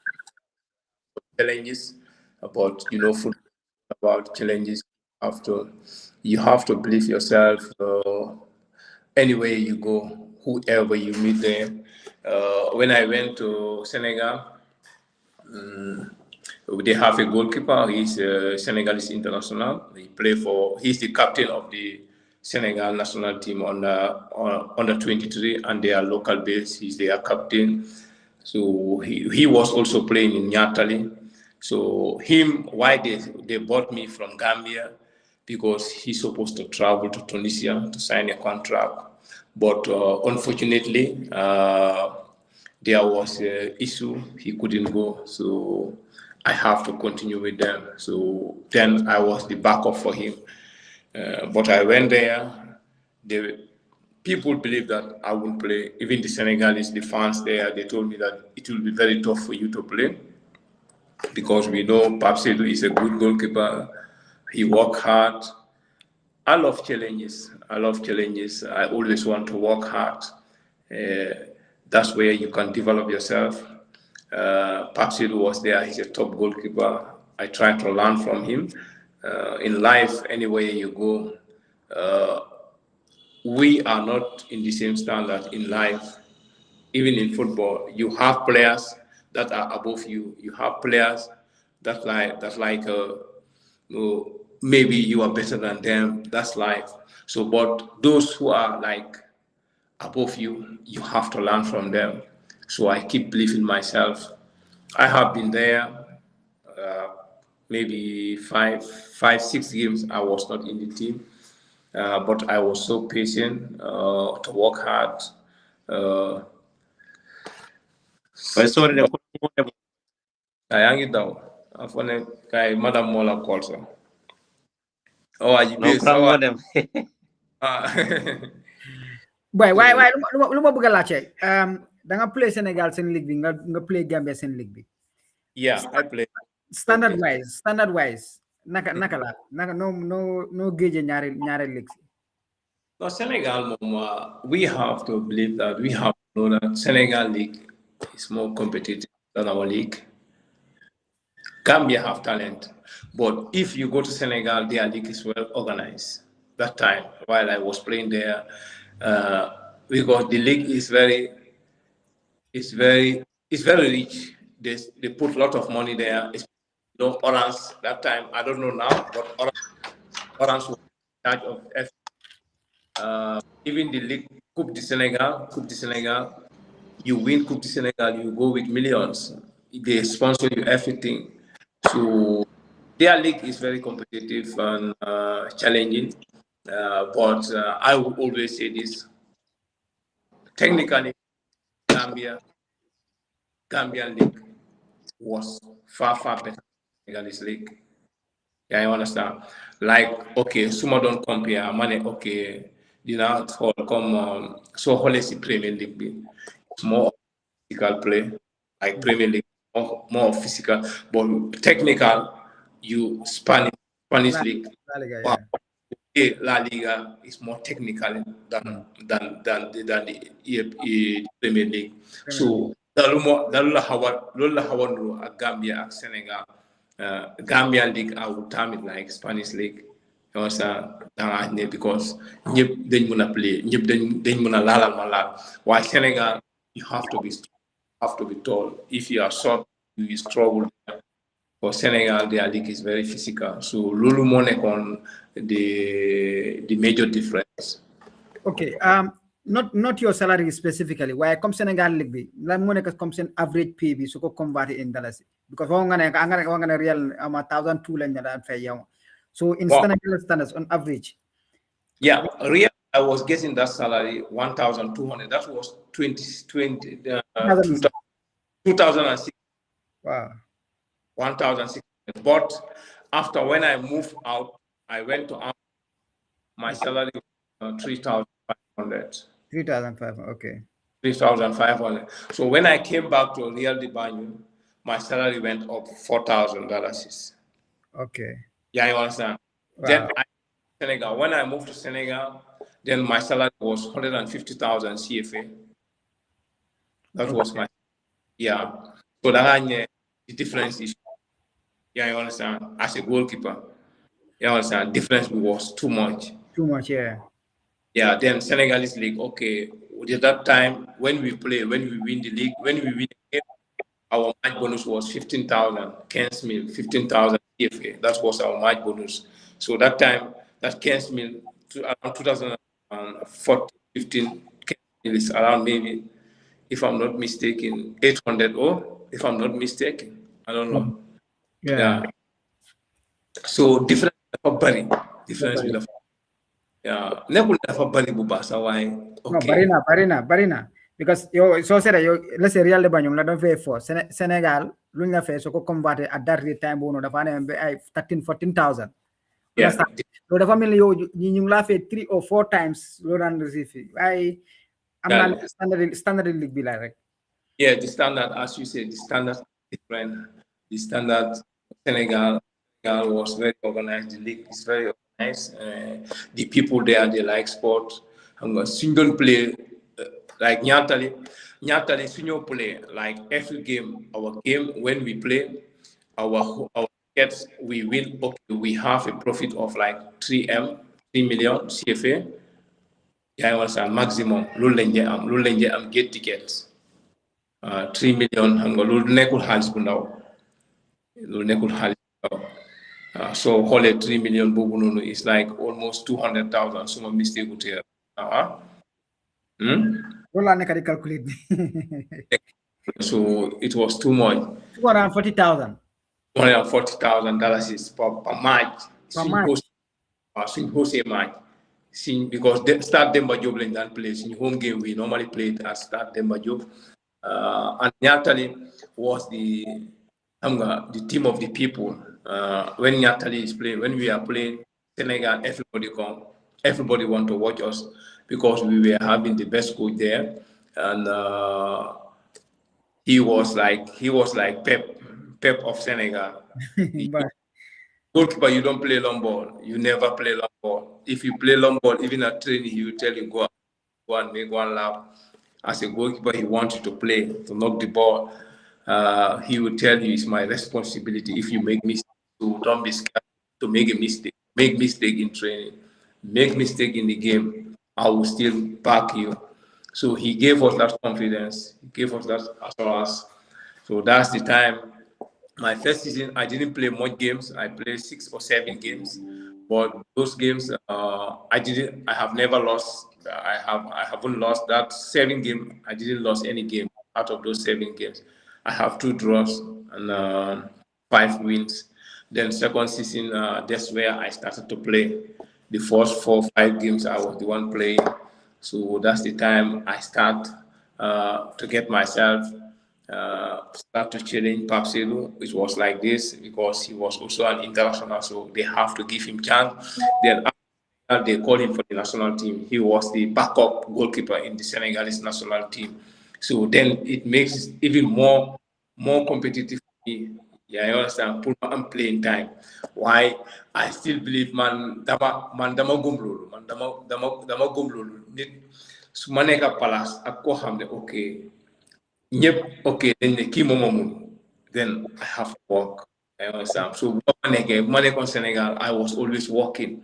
challenges about food, about challenges, you have to believe yourself. Anywhere you go, whoever you meet there. When I went to Senegal, they have a goalkeeper. He's a Senegalese international. He's the captain of the Senegal national team on under 23, and they are local base. He's their captain. So he was also playing in Nyatali. So why they bought me from Gambia, because he's supposed to travel to Tunisia to sign a contract. But unfortunately, there was an issue. He couldn't go. So I have to continue with them. So then I was the backup for him. But I went there. The people believe that I won't play. Even the Senegalese, the fans there, they told me that it will be very tough for you to play because we know Papsedo is a good goalkeeper. He work hard. I love challenges. I love challenges. I always want to work hard. That's where you can develop yourself. Papsido was there. He's a top goalkeeper. I try to learn from him. In life, anywhere you go, we are not in the same standard in life. Even in football, you have players that are above you. You have players that maybe you are better than them. That's life. So, but those who are like above you, you have to learn from them. So I keep believing myself. I have been there. Uh, Maybe five, 6 games. I was not in the team, but I was so patient to work hard. Uh, But sorry, the yaa ngi daw fo ne kay madame moo la call sax awaji no bés prank awa more them. ah Boy, so why lu ma bëgg a laajte da nga play Sénégal seen ligue bi nga play Gambia seen ligue bi. yeah I play Standard okay. wise naka la naka no géeje ñaari leagues. No, Senegal moom we have to believe that we have to know that Senegal league is more competitive than our league. Gambia have talent, but if you go to Senegal, their league is well organized. That time, while I was playing there, because the league is very rich. They put a lot of money there. Orange that time I don't know now, but Orange was in charge of even the league Coupe du Senegal. You win Coupe du Senegal, you go with millions. They sponsor you everything. So their league is very competitive and challenging. But I would always say this: technically, Gambian league was far better than Senegalese league. Yeah, I understand. Like, okay, Suma don't compare. Money, okay, for come so Holesi Premier League it's more physical play, like Premier League, more physical, but technical. You Spanish league. La Liga, Wow. yeah. Okay, La Liga is more technical than the Premier League. So loolu la Gambia ak Sénégal. Gambian league I would term it like Spanish league. You understand? Because ñëpp dañ mën a play, ñëpp dañ mën a laalal ma laal. While Senegal, you have to be tall. If you are short, you struggle. For Senegal, their league is very physical. So Lulu on the major difference. Okay. Not your salary specifically. Why come Senegal league bi? Lan mo nekk comme sen average pay bi su ko convert in dollars. Because nga ne real 1,200 lañ na daan fay yow. So in Senegal standards on average. Yeah, real I was getting that salary 1,200. That was 2006. Wow. 1,600. But after when I moved out, I went to my salary was 3,500. 3,500. Okay. 3,500. So when I came back to Real de Banyu, my salary went up $4,000. Okay. Yeah, you understand? Wow. Then Senegal. When I moved to Senegal, then my salary was 150,000 CFA. That was my So the difference is, yeah, you understand? As a goalkeeper, you understand? Difference was too much. Too much, yeah. Yeah. Then Senegalese league. Okay, at that time when we win the league, when we win the game, our match bonus was 15,000, 15,000 CFA. That was our match bonus. So that time, that around 2014, 15, is around maybe, if I'm not mistaken, 800 or if I'm not mistaken, I don't know. Yeah. So different bari, difference with yeah. Nekul dafa bari bu baax sa waaye. Okay. No, bari na. because yo so say yo let's say Real de Banjul la don fay for Senegal luñ la fay so ko converter at that rate time bo no dafa ne ay 13-14,000. Yeah. So dafa mel yo ñu la fay 3 or 4 times lo dan receive ay am na standard league bi la rek. Yeah, the standard, as you said, the standard is different. The standard Senegal was very organized. The league is very organized. The people there, they like sport. Single play, like Nyatali senior play, like every game, our game, when we play, our tickets, we win, okay, we have a profit of like 3 million CFA. Yeah, was a maximum. Lulenge am get tickets. 3 million xam nga loolu nekkul xaalis bu ndaw loolu nekkul xaalis bu ndaw so xoolee 3 million boobu noonu is like almost 200,000 suma mistake gu teel loolu laa nekk di calculate so it was too much. $240,000 $140,000 per match. Suñ hosee match because start Demba Jobe lañ daan play suñ home game we normally played at start Demba Jobe. And Nyatali was the team of the people. When Nyatali is playing, when we are playing Senegal, everybody want to watch us because we were having the best coach there, and he was like Pep of Senegal. Goalkeeper, you don't play long ball. You never play long ball. If you play long ball, even at training, he will tell you go and make one lap. As a goalkeeper, he wants you to play, to knock the ball. He will tell you it's my responsibility. If you make mistakes, to don't be scared to make a mistake. Make mistake in training. Make mistake in the game. I will still back you. So he gave us that confidence. He gave us that assurance. So that's the time. My first season, I didn't play much games. I played 6 or 7 games. But those games, I have never lost. I haven't lost that 7 games. I didn't lose any game out of those 7 games. I have 2 draws and 5 wins. Then second season, that's where I started to play. The first 4-5 games, I was the one playing. So that's the time I start to get myself, start to challenge Papselu. It was like this because he was also an international, so they have to give him chance. Then after they called him for the national team. He was the backup goalkeeper in the Senegalese national team. So then it makes it even more competitive for me. Yeah, I understand. Put on playing time. Why? I still believe man dama gumlulu. Man dama gumlulu. Su ma nekk palace ak koo xam ne okay. Yep, okay, then the key moment. Then I have to work. I understand. So when on Senegal, I was always working.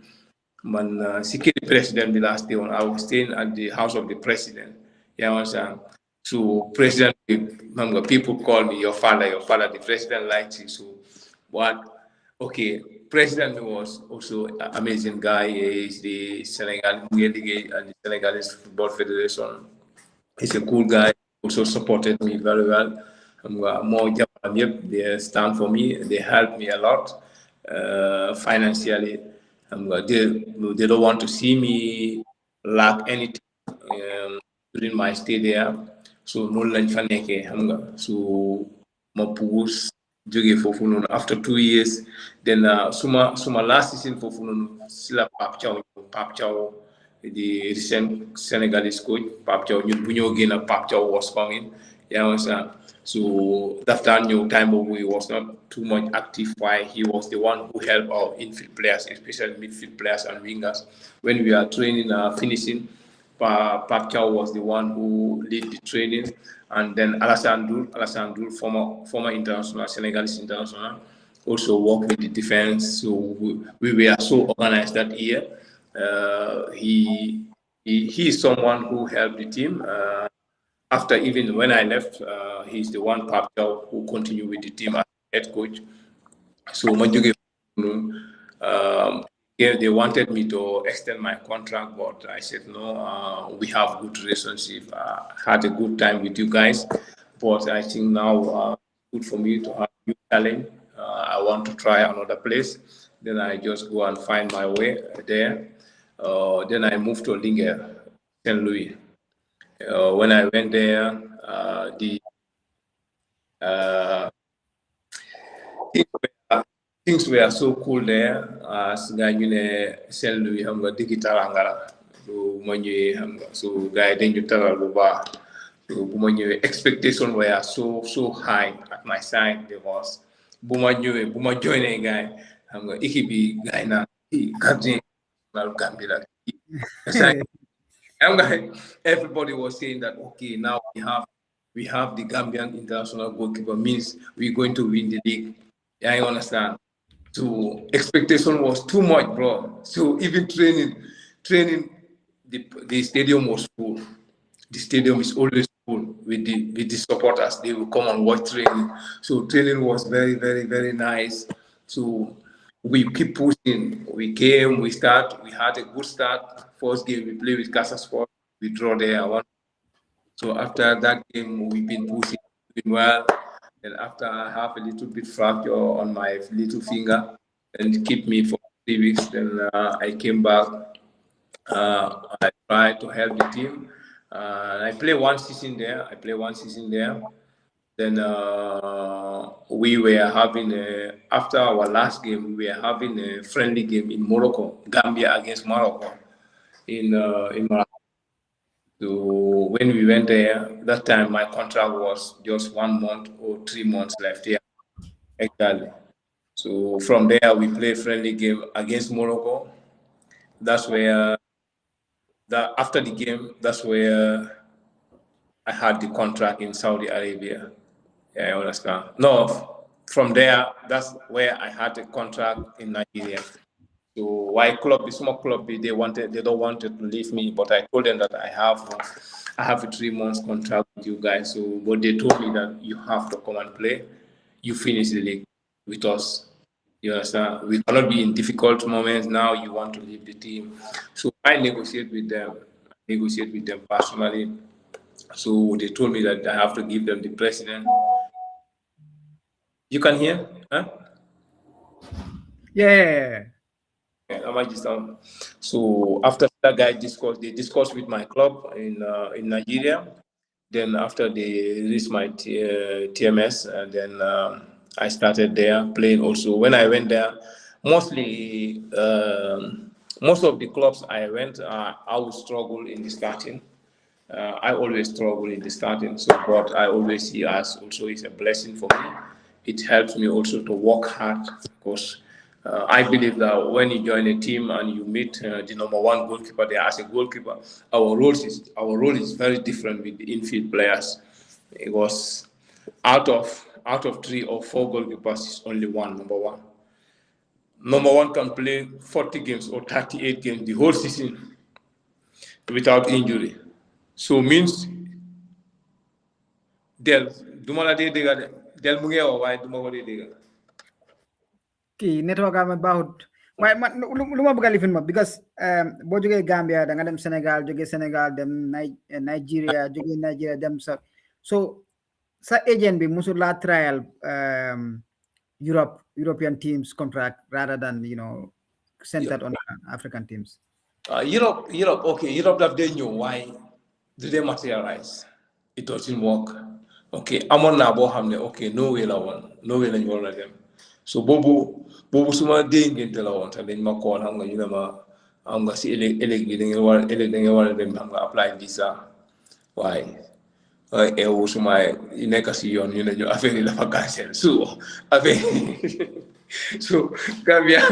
Man, security president the last day when I was staying at the house of the president. You understand? So president, people call me your father, the president likes you. So what? Okay, president was also an amazing guy. He's the Senegal and the Senegalese Football Federation. He's a cool guy. Also supported me very well. More they stand for me. They help me a lot financially. They don't want to see me lack anything during my stay there. So no lañ fa nekkee xam nga so ma puus jógee foofu noonu after 2 years then suma last season foofu noonu si la Pape Thiaw the recent Senegalese coach Pape Thiaw ñun bu ñoo génn Pape Thiaw was coming. So that time he was not too much active. Why? He was the one who helped our infield players, especially midfield players and wingers. When we are training, finishing, Pape Thiaw was the one who led the training. And then Alassane Doul, former international, Senegalese international, also worked with the defense. So we were so organized that year. He is someone who helped the team. After even when I left, he's the one Pape Thiaw who continued with the team as head coach. So they wanted me to extend my contract, but I said no. We have good relationship. Had a good time with you guys, but I think now good for me to have new challenge. I want to try another place. Then I just go and find my way there. Then I moved to Linguère, Saint Louis. When I went there, the things were so cool there. As guy you know, sell we have a digital angara. So when you so guy then you tell about. So when you expectation were so high at my side because buma join guy. I'm going ikibi guy na captain Gambia. Everybody was saying that okay, now we have the Gambian international goalkeeper means we're going to win the league. Yeah, I understand. So expectation was too much, bro. So even training, the stadium was full. The stadium is always full with the supporters. They will come and watch training. So training was very, very, very nice. So we keep pushing. We came, we had a good start. First game we played with Casa Sport. We draw there. So after that game, we've been pushing, doing well. And after I have a little bit fracture on my little finger and keep me for 3 weeks, then I came back. I tried to help the team. I played one season there. Then we were having after our last game, we were having a friendly game in Morocco, Gambia against Morocco, in Morocco. So when we went there, that time my contract was just 1 month or 3 months left. Yeah, exactly. So from there we played friendly game against Morocco. That's where after the game, that's where I had the contract in Saudi Arabia. Yeah, I understand. No, from there, that's where I had a contract in Nigeria. So why club, the small club, they don't want to leave me, but I told them that I have a 3 months contract with you guys. So, but they told me that you have to come and play. You finish the league with us. You understand? We cannot be in difficult moments. Now you want to leave the team. So I negotiate with them. Personally. So they told me that I have to give them the president. You can hear? Huh? Yeah. So after that guy they discussed with my club in Nigeria. Then after they released my TMS, and then I started there playing also. When I went there, mostly most of the clubs I went, I would struggle in the starting. I always struggle in the starting, so but I always see as also is a blessing for me. It helps me also to work hard because I believe that when you join a team and you meet the number one goalkeeper there as a goalkeeper, our role is very different with the infield players. It was out of 3 or 4 goalkeepers, is only one number one. Number one can play 40 games or 38 games the whole season without injury. So means del duma la dee dégga de del mu ngi wax waaye duma ko dee dégga. Kii network am about waaye man lu ma bëgg a lifin ma because boo jógee Gambia da nga dem Sénégal jógee Sénégal dem Nigeria jógee Nigeria dem so sa agent bi musul laa trial European teams contract rather than centered on African teams. Europe okay, Europe daf dee ñëw waaye du dee materialize. It doesn't work. Okay, amoon naa boo xam ne okay Norway la woon Norway lañu waroon a dem so boobu suma dee ngénte la woon te dañ ma kool xam nga ñu ne ma am nga si ëllëg bi da ngeen war a dem xam nga apply visa waaye eewu suma nekk si yoon ñu ne ñu affaire yi dafa cancel so affaire so Gambia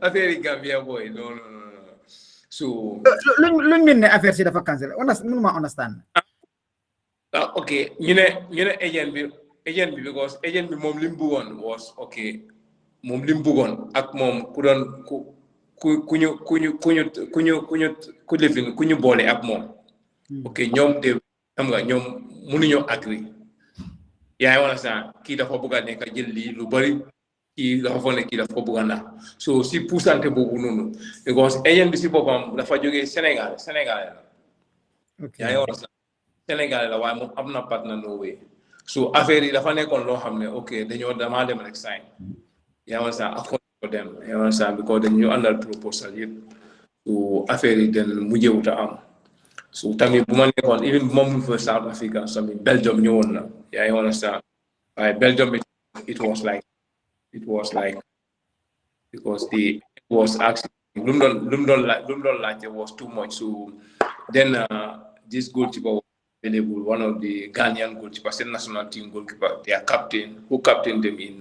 affaire yi Gambia boy non so luñ min ne affaire si dafa cancel mënuma understand. Okay, you know agent bi because agent bi moom li mu bëggoon was okay moom li mu bëggoon ak moom ku lifin ku ñu boole ak moom. Okay, ñoom de xam nga ñoom mënuñoo agree. yaa ngi understand kii dafa bëgg a nekk jël lii lu bari kii dafa foog ne kii dafa ko bëgg a nax so si poussante boobu noonu because agent bi si boppam dafa jógee Sénégal la. yaa ngi understand Sénégal la waaye moom am na partner Norway so affaire yi dafa nekkoon loo xam ne ok damaa dem rek sign yaa ngi understand ak ko dem yaa ngi understand because dañu àndal proposal yëpp so affaire yi den mujjewut a am So tamit bu ma nekkoon even bu ma move for South Africa tamit Belgium ñëwoon na. Yeah, you understand? Belgium it was like because it was actually London like it was too much. So then this goalkeeper was available, one of the Ghanaian goalkeepers, the national team goalkeeper, their captain, who captained them in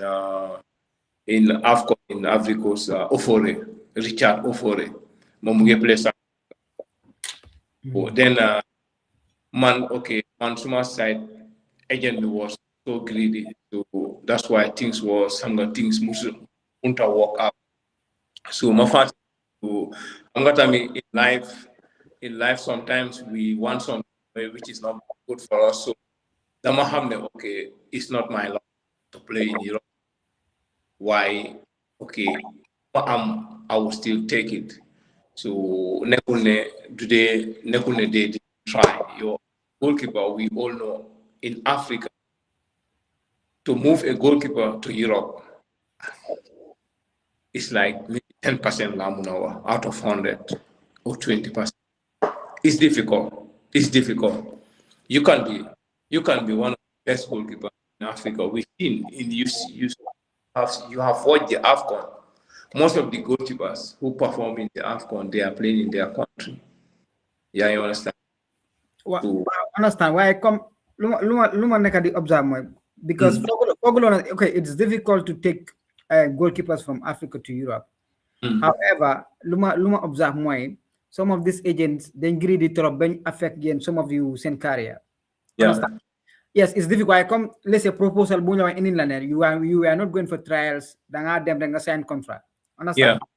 AFCON in Ivory Coast, Ofore, Richard Ofore. Momuge plays. Then man Suma side agent was so greedy. So that's why things must work out. So my fact, I'm gonna me in life sometimes we want something which is not good for us. So okay, it's not my luck to play in Europe. Why? Okay, I will still take it. So nekune they try. Your goalkeeper, we all know in Africa to move a goalkeeper to Europe, it's like maybe 10% Lamunawa out of 100 or 20%. It's difficult. It's difficult. You can be one of the best goalkeepers in Africa. We've seen you have watched the AFCON. Most of the goalkeepers who perform in the AFCON, they are playing in their country. Yeah, you understand? Well, I understand why I come luma neka di observe mo because okay, it's difficult to take goalkeepers from Africa to Europe. However, luma observe mo some of these agents they greedy to affect again some of you send career. Understand? Yes, it's difficult. I come, let's say proposal bunyo in inland. You are not going for trials, then sign contract. Understand? Yeah.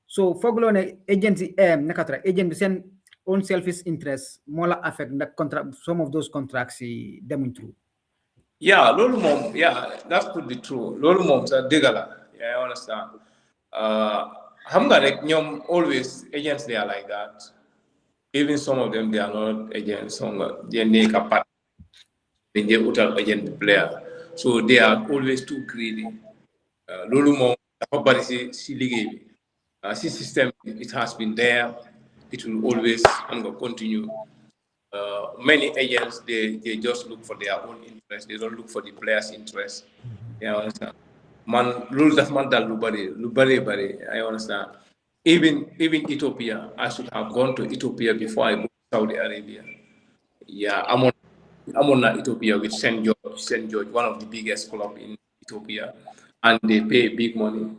So fogulo ne agency nakatra agent send own selfish interest more affect the contract some of those contracts them through. Yeah, lolu mom, yeah, that could be true. Lolu mom sa digala. Yeah, I understand. Hamga rek nyom always agents they are like that. Even some of them they are not agents, they make a part in the utal agent player. So they are always too greedy. Lolu mom everybody see ligue. System it has been there. It will always continue. Many agents they just look for their own interest. They don't look for the player's interest. You understand? Man, rules of man that lubari. I understand. Even Ethiopia, I should have gone to Ethiopia before I go to Saudi Arabia. Yeah, I'm on Ethiopia with St. George, one of the biggest club in Ethiopia, and they pay big money.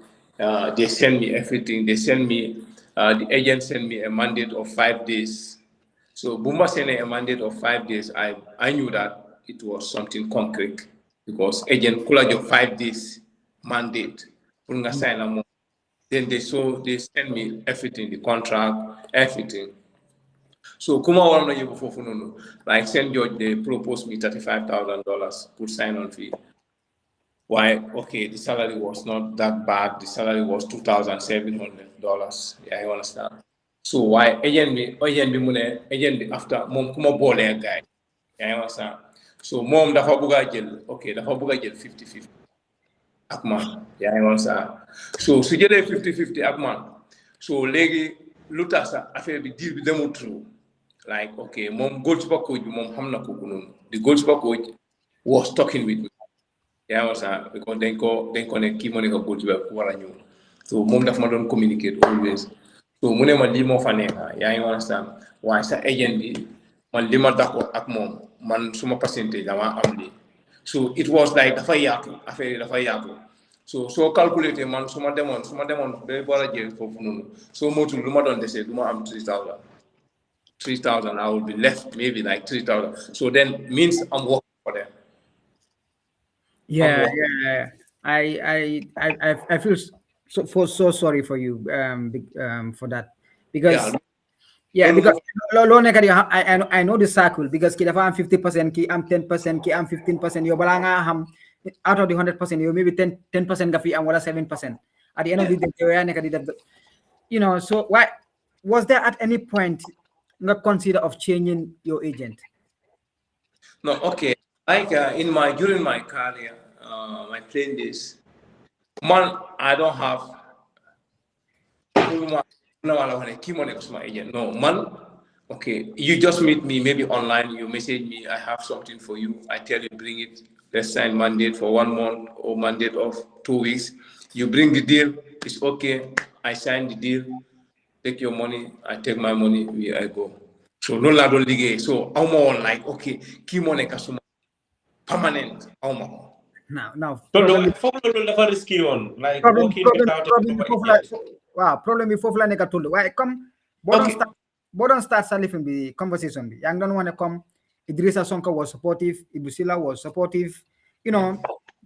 They send me everything. They send me the agent sent me a mandate of 5 days. So Bumba sent a mandate of 5 days. I knew that it was something concrete because agent could have 5 days mandate. Then they send me everything, the contract, everything. So Kuma Warna Yubu like St. George, they proposed me $35,000 for sign-on fee. Why? Okay, the salary was not that bad. The salary was $2,700. Yeah, you understand. So why agent me after mom kuma bole guy. Yeah, you understand. So mom dafa buga jël, okay, dafa buga jël 50-50 ak man. Yeah, you understand. So su jëlé 50-50 ak man. So légui lutax sa affaire bi deal bi demu true. Like, okay, mom goalkeeper coach, mom hamna ko kunun. The goalkeeper coach was talking with me. Yeah, because then connect key money goalkeeper wala ñu. So mom daf ma don communicate always. So mune ma li mo fa nekk. Yeah, you understand. Why sa agent bi man li ma d'accord ak mom man suma percentage dama am li. So it was like dafa yaatu affaire dafa yaatu. So calculate man suma demon be wara jël fofu nonu. So motul luma don déssé duma am 3,000 I will be left maybe like 3,000. So then means I'm working for them. Yeah. I feel so sorry for you for that because because I know the circle because ki dafa am 50%, ki am 10%, ki am 15%, yo bala nga ham out of the 100%, you maybe 10% nga fi am wala 7%. At the end of the day, you know, so why was there at any point not consider of changing your agent? No, okay. Like during my career, my playing days, man, I don't have no man, okay, you just meet me maybe online, you message me, I have something for you, I tell you bring it, let's sign mandate for 1 month or mandate of 2 weeks. You bring the deal, it's okay, I sign the deal, take your money, I take my money, I go. So no la don't ligue. So I'm more like okay, key money customer permanent. Now So problem do for the risky one, like problem working problem without problem nobody foofu la here. waaw problème bi foofu la nekk Toldo waaye comme Okay. boo doon start sa lifin bi conversation bi yaa ngi doon wane comme Idrissa Sonko was supportive, Ibu Sila was supportive, you know,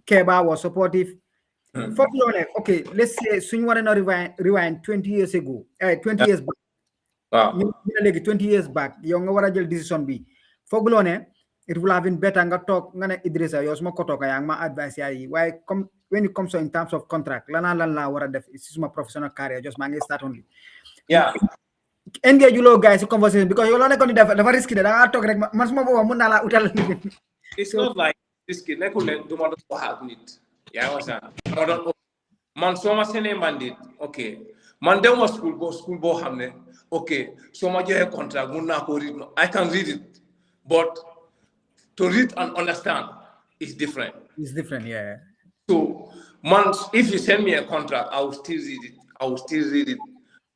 Keba was supportive. Foofu loo ne okay, let's say suñu waree na rewind 20 years ago 20 years back. Wow. ñu ne léegi 20 years back yow nga war a jël décision bi fooguloo ne it would have been better nga toog nga ne Idrissa yow suma ko toog yaa ngi ma advice yaa yi waaye comme when it comes to in terms of contract lan laa war a def si suma professional career just maa ngi start only Yeah. engage loo guys si conversation because yow loo nekkoon di def dafa risky de da ngaa toog rek man suma booba mun naa laa utal It's not like risky. Nekkul ne du ma doon wax ak nit. Yaa ngi wax ma doon man soo ma seenee mandate okay man dem ma school boo xam ne okay soo ma joxee contract mun naa ko read I can read it but to read and understand is different. It's different, yeah. So, man, if you send me a contract, I will still read it. I will still read it.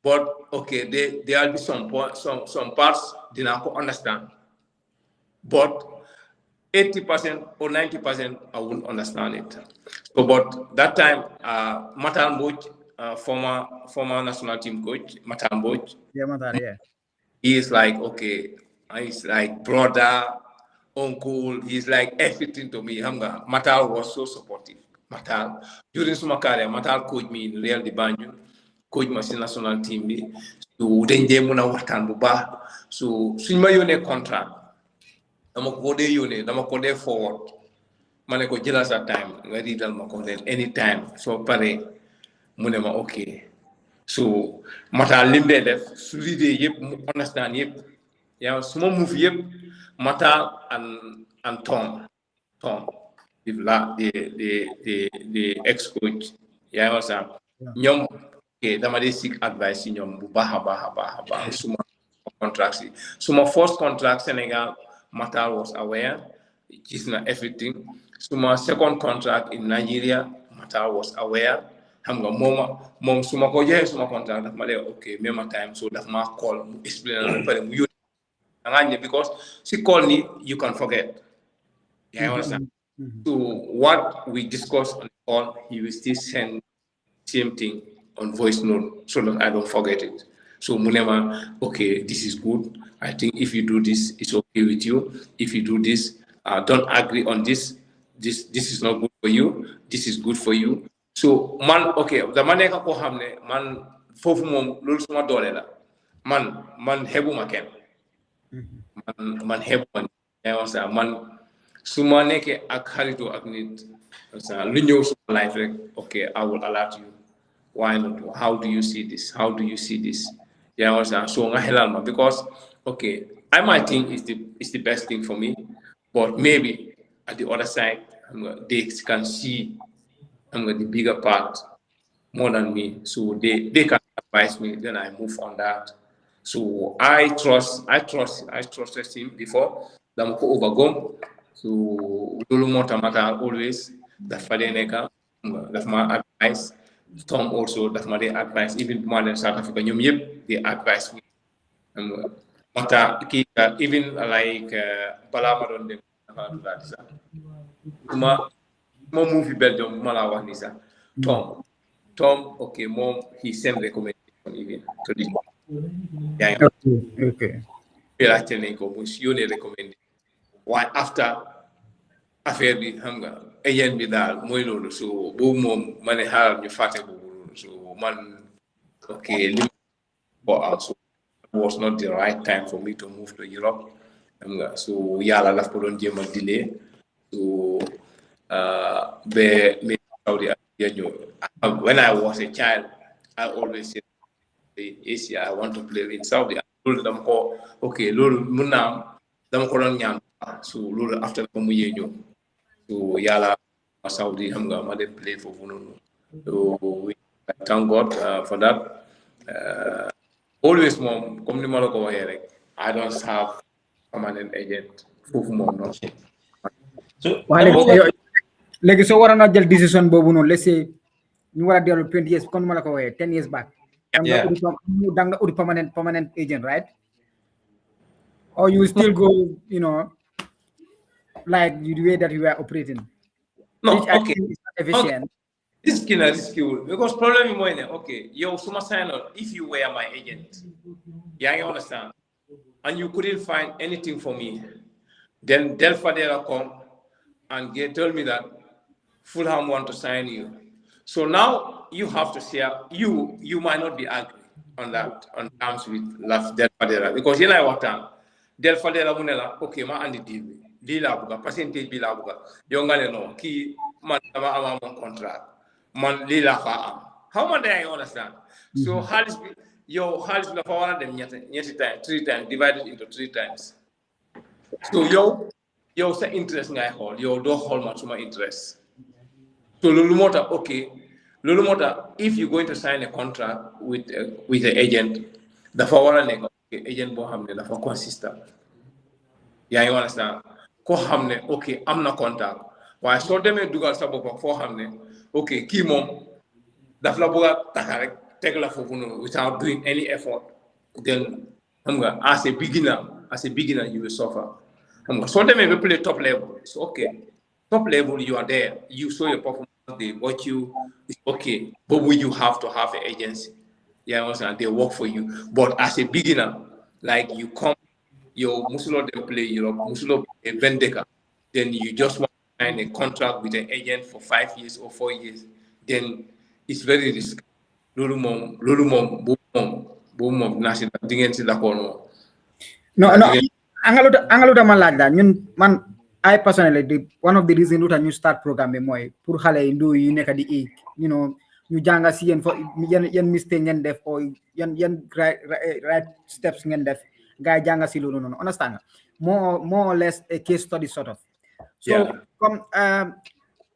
But okay, there will be some parts that I can understand. But 80% or 90%, I won't understand it. So, but that time, Matan Boch, former national team coach, Matan Boch. Yeah, Matan, yeah. He is like, okay, he's like brother, uncle, he's like everything to me. Matal was so supportive. Matal, during my career, Matal coached me in Real de Banjo, coached my national team. So then they muna watan buba. So suñma yone contract. Dama ko de yone, dama ko de forward. Mané ko jëla sa time, nga ridal mako anytime. So pare mune ma okay. So Matal limbe def su lidé yépp mu understand yépp. Yeah, small move yep, Mata and Tom, the ex-coach. Yeah, was nyom okay, damade seek advice nyom bu baha suma contracts. So my first contract Senegal, Mata was aware, it's not everything. So my second contract in Nigeria, Mata was aware. Hamga mom suma ko je suma contract that male okay, me time so that ma call explain because she called me, you can forget. Yeah, I understand. So what we discussed on the call, he will still send same thing on voice note so that I don't forget it. So Munema, okay, this is good. I think if you do this, it's okay with you. If you do this, don't agree on this. This is not good for you. This is good for you. So man, okay, the man ko hamne man fofu mom lolu suma dole la. Man hebu maken. Man hebon sa man suma neke ak xaritu ak nit sa lu ñew suma life rek okay I will allow you why not how do you see this yeah so nga helal ma because okay I might think it's the best thing for me but maybe at the other side they can see the bigger part more than me so they can advise me then I move on that. So I trusted him before. Dama ko overcome. So lulu mota always that fadeneka that my advice. Tom also that my advice. Even more than South Africa, they advise me. Mata even like Balamadon dem that. Uma movie Belgium Malawa Nisa. Tom okay mom he sent recommendation even to the yeah. Okay. Why after affair bi xam nga agent bi daal mooy loolu so boobu moom ma ne xaaral ñu fàtte boobu so man okay li so was not the right time for me to move to Europe xam nga so yàlla daf ko doon jéem a delay so be Saudi Arabia ñëw when I was a child I always said Asia I want to play in Saudi loolu dama ko okay loolu mun naa dama ko doon ñaan so loolu after ko mu yee ñëw so yàlla Saudi xam nga ma dem play foofu noonu so we thank God for that always moom comme ni ma la ko waxee rek I don't have permanent agent. Foofu moom non. So léegi soo waroon a jël décision boobu noonu let's say ñu war a dellu 20 years comme nu ma la ko waxee 10 years back. Yeah. da nga uti permanent agent, right? Or you still go, you know, like the way that you were operating. No, Which I okay. think is not efficient. Risky because problem is more okay. Yo, suma sign on. If you were my agent, yeah, you understand, and you couldn't find anything for me, then Del Fadera come and tell me that Fulham want to sign you. So now you have to share. You might not be angry on that on terms with Del Fadera because you know what time Del Fadera munela okay ma andi deal la buga percentage bi la buga yo ngale no ki man dama am mon contract man li la fa am how man they understand. So halis bi la fa wara dem ñetti time 3 times divided into 3 times. So yo sa interest ngay xool yow doo xool man suma interest. So loolu moo tax okay loolu moo tax if you're going to sign a contract with an agent dafa war a nekk okay agent boo xam ne dafa consistent. yaa ngi understand koo xam ne okay am na contact waaye soo demee dugal sa bopp foo xam ne okay kii moom daf la bëgg a taka rek teg la foofu noonu without doing any effort, then xam nga as a beginner you will suffer. So they may play top level. It's okay. Top level, you are there. You show your performance. They watch you. It's okay. But when you have to have an agency, you understand? They work for you. But as a beginner, like you come, your Musulo then play Europe, Musulo Vendeka, then you just want to sign a contract with an agent for 5 years or 4 years, then it's very risky. Lulumom, boom, national, dingen si la kono. No. Angaluta man like that. Man, I personally, one of the reasons that you start programming moy pour xalé yi ndu yi nekk di you know ñu janga ci yeen for yeen mistake ngeen def or yeen right steps ngeen def gaay janga ci lolu non understand more or less a case study sort of. So comme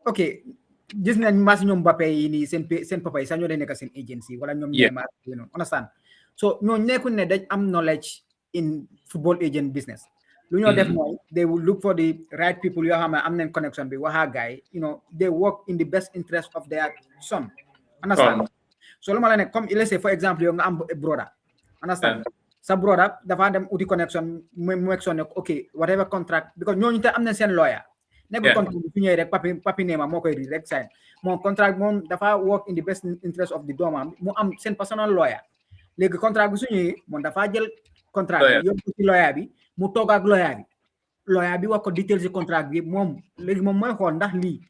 okay, gis nañ mas ñom Mbappé yi ni sen papa yi sa ñoo day nekk sen agency wala ñom Neymar you know understand. So ñoo nekku ne dañ am knowledge in football agent business. Lu ñoo def mooy they will look for the right people yoo xam ne am nañ connection bi waxa gaay you know they work in the best interest of their son. Understand? So lu ma la ne comme let's say for example yow nga am brother. Understand? Sa brother dafa dem uti connection mu exon ne okay whatever contract because ñooñu te am nañ seen lawyer. Nekkul contract bi su ñëwee rek papi Neema moo koy rek sign moom contract moom dafa work in the best interest of the doomam mu am seen personal lawyer. Léegi contract bi su ñëwee moom dafa jël contract bi yóbbu ci lawyer bi mu toog ak lawyer bi wax ko details ci contract bi moom léegi moom mooy xool ndax lii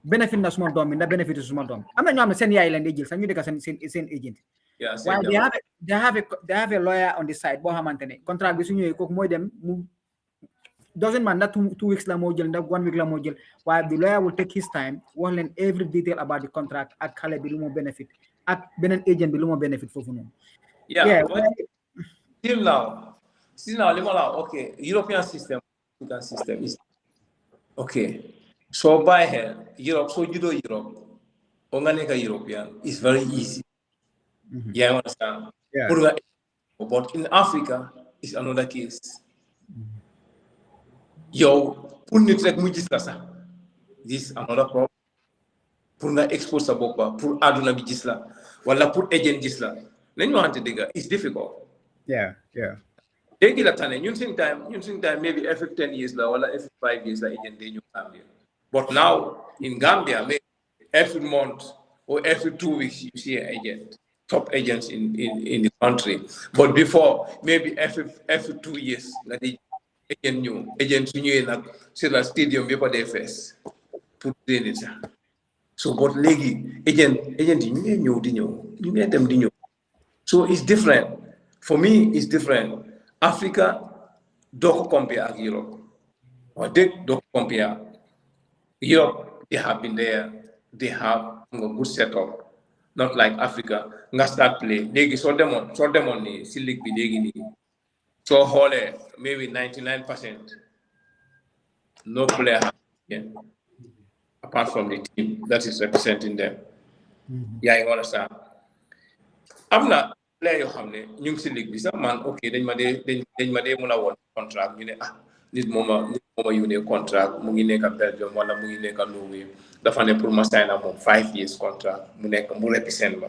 bénéfice na suma doom bi ndax bénéfice suma doom am na ñoo xam ne seen yaay leen di jël sax ñu dëkk seen agent waaye they have a lawyer on the side boo xamante ne contract bi su ñëwee kooku mooy dem mu doesn't man ndax 2 weeks la moo jël ndax 1 week la moo jël waaye the lawyer will take his time wax leen every detail about the contract ak xale bi lu moo benefit ak beneen agent bi lu moo benefit foofu noonu. Still now, okay, European system is okay. So by here, Europe, so you do Europe, Onganeka European is very easy. Yeah, I understand. Yeah. But in Africa, it's another case. Yo, put like mujisla. This is another problem. Pour nga expose sa bopa, pour aduna bi gisla, wala pour agent gisla. Then you want to dig it's difficult. Yeah. They get a ton. Using time maybe every 10 years or every 5 years agent they new Gambia. But now in Gambia, maybe every month or every 2 weeks you see an agent, top agents in the country. But before maybe every 2 years, like the agents new in a stadium before they face. Put in it. So but legi agent you get them new. So it's different. For me, it's different. Africa, don't compare with Europe. Or they don't compare. Europe, they have been there. They have a good setup. Not like Africa. Nga start play. They saw them on the Silik Bidegini. So whole maybe 99%. No player again. Apart from the team that is representing them. Yeah, you understand. I'm not player yoo xam ne ñu ngi si ligue bi sax man ok dañ ma dee mun a woon contract ñu ne nit mooma yónnee contract mu ngi nekk Belgium wala mu ngi nekk Norway dafa ne pour ma sign moom 5 years contract mu represent ma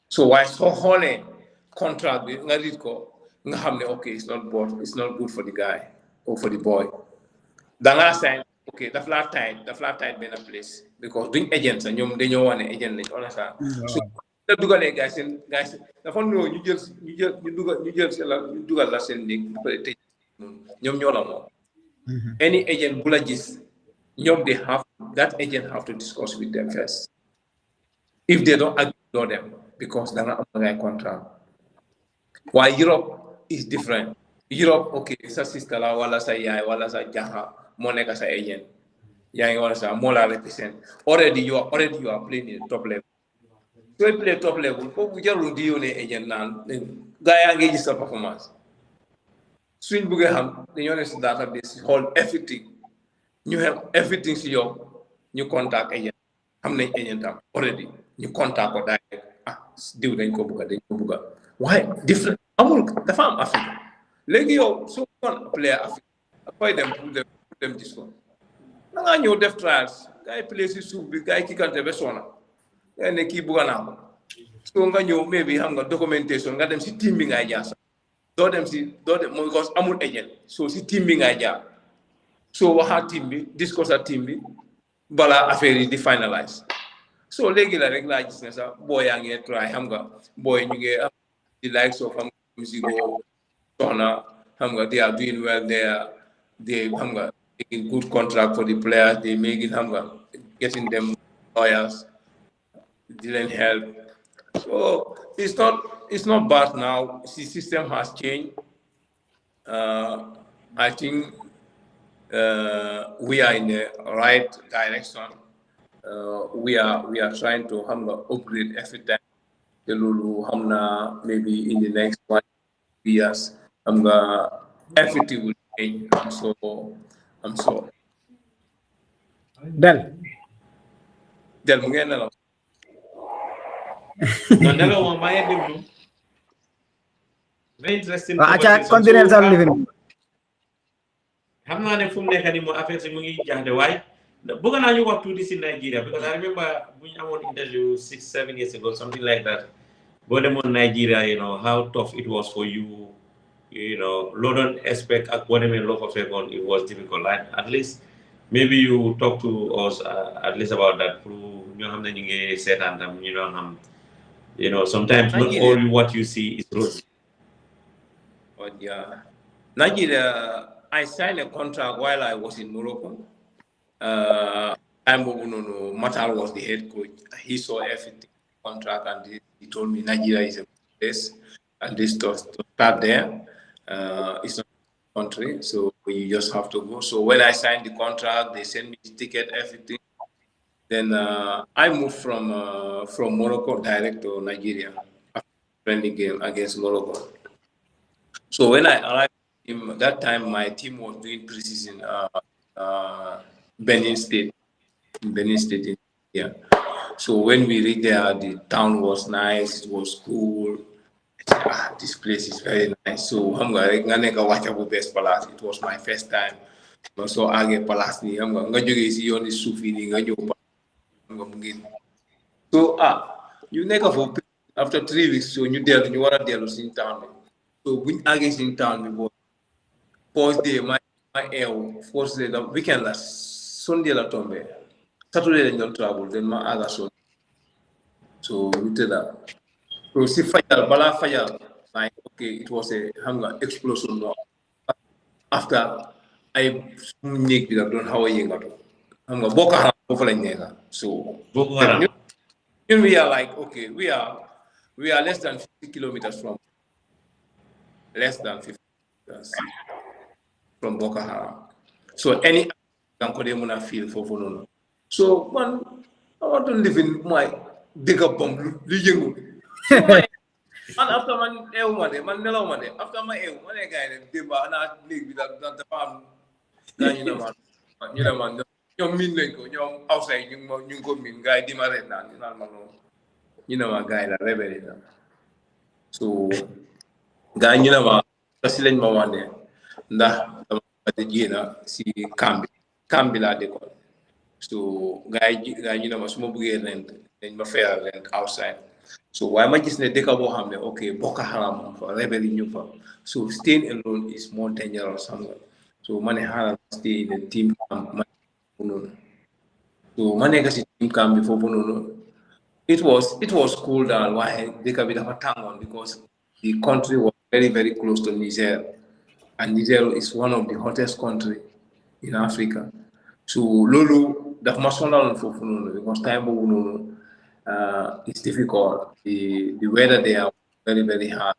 so waaye soo xoolee contract bi nga read ko nga xam ne ok it's not good for the guy or for the boy da ngaa sign ok daf laa tight benn place because duñ agent sax ñoom dañoo wane agent lañ understand so da dugalee gars dafa noo ñu dugal la seen néeg ba pare tëj ñoom ñoo la moom any agent bu la gis ñoom that agent have to discuss with them first if they don't agree with them because da nga am ngay contract waaye Europe is different Europe ok sa sister la wala sa yaay wala sa jaxa moo nekk sa agent yaa ngi wala sa moo la represent already you are playing in the top level so you play top level foofu jarul di yónnee agent naan gaa yaa ngi gis sa performance suñ bëggee xam dañoo ne si database xool everything ñu have everything si yow ñu contact agent xam nañ agent am already ñu contact ko direct diw dañ ko bëgga waaye different amul dafa am Afrique léegi yow soo kon player Afrique dafay dem pour dem gis ko da ngaa ñëw def trials gaa yi play si suuf bi gaa yi kikkante ba soona gaa ne kii bëgga naa ko soo nga ñëw mais bi xam nga documentation nga dem si team bi ngay jaar sax doo dem mooy because amul agent so si team bi ngay jaar soo waxaa team bi discuss ak team bi balaa affaire yi di finalize so léegi la rek laa gis ne sax booy yaa ngi try xam nga booy ñu ngi am di like so xam nga musique soxna xam nga they are doing well they xam nga making good contract for the players they making xam nga getting them lawyers di leen help so it's not bad now the system has changed I think we are in the right direction we are trying to upgrade every time maybe in the next 1 years everything will change. I'm so Del mu ngeen nelaw non nelaw moom maa ngi déglu very interesting acha continue sa living xam naa ne fu mu nekk nii moom affaire si mu ngi jaxde waaye bëgg naa ñu wax tuuti si Nigeria because I remember bu ñu amoon interview 6-7 years ago something like that boo demoon Nigeria how tough it was for you loo doon expect ak boo demee loo fa fekkoon it was difficult at least maybe you talk to us at least about that pour ñoo xam ne ñu ngi seetaan tam ñu doon xam sometimes not all what you see is rosy. But yeah, Nigeria, I signed a contract while I was in Morocco. Matar was the head coach. He saw everything contract and he told me Nigeria is a place and this to start there. It's not a country, so you just have to go. So when I signed the contract, they sent me the ticket, everything. Then I moved from Morocco direct to Nigeria after friendly game against Morocco. So when I arrived, that time my team was doing preseason Benin State in India. So when we reached there, the town was nice, it was cool. I said, this place is very nice. So I'm going to watch the best palace. It was my first time. So I get palace. I'm going to see on the Sufi. So you never for after 3 weeks, so you want to deal in town. So when I get in town, we first day my first day the weekend last Sunday la tombe. Saturday they don't travel, then my other son. So we did that. So see fire, bala fire, like okay, it was a hunger explosion. After I make it, I don't know how I got. Hunger Boko Haram so Boko Haram. We are like okay, we are less than 50 kilometers from Boko Haram. So any can feel for no. So man, I want to live in my bigger bomb. And after man after my guy Demba and I live with the farm. Man. Ñoom miin nañ ko ñoom outside ñu ko miin gars yi di ma reet naan ñu naan ma noonu ñu ne ma gars yi la rebelle na So gaa ñu ne ma si lañ ma wax ne ndax dama di génn si camp bi laa dëkkoon. So gaa ñu ne ma su ma bëggee rent dañ ma fayal rent outside. So waaye ma gis ne dëkk boo xam ne ok Boko Haram mu fa rebel yi ñu fa so staying alone is more dangerous xam nga so ma ne xaaral stay in a team camp ma noonu so ma nekk si team camp bi foofu noonu it was cool daal waaye dëkk bi dafa tàngoon because the country was very very close to Niger and Niger is one of the hottest country in Africa so loolu dafa ma sonaloon foofu noonu because time boobu noonu it's difficult. The weather there very, very hard.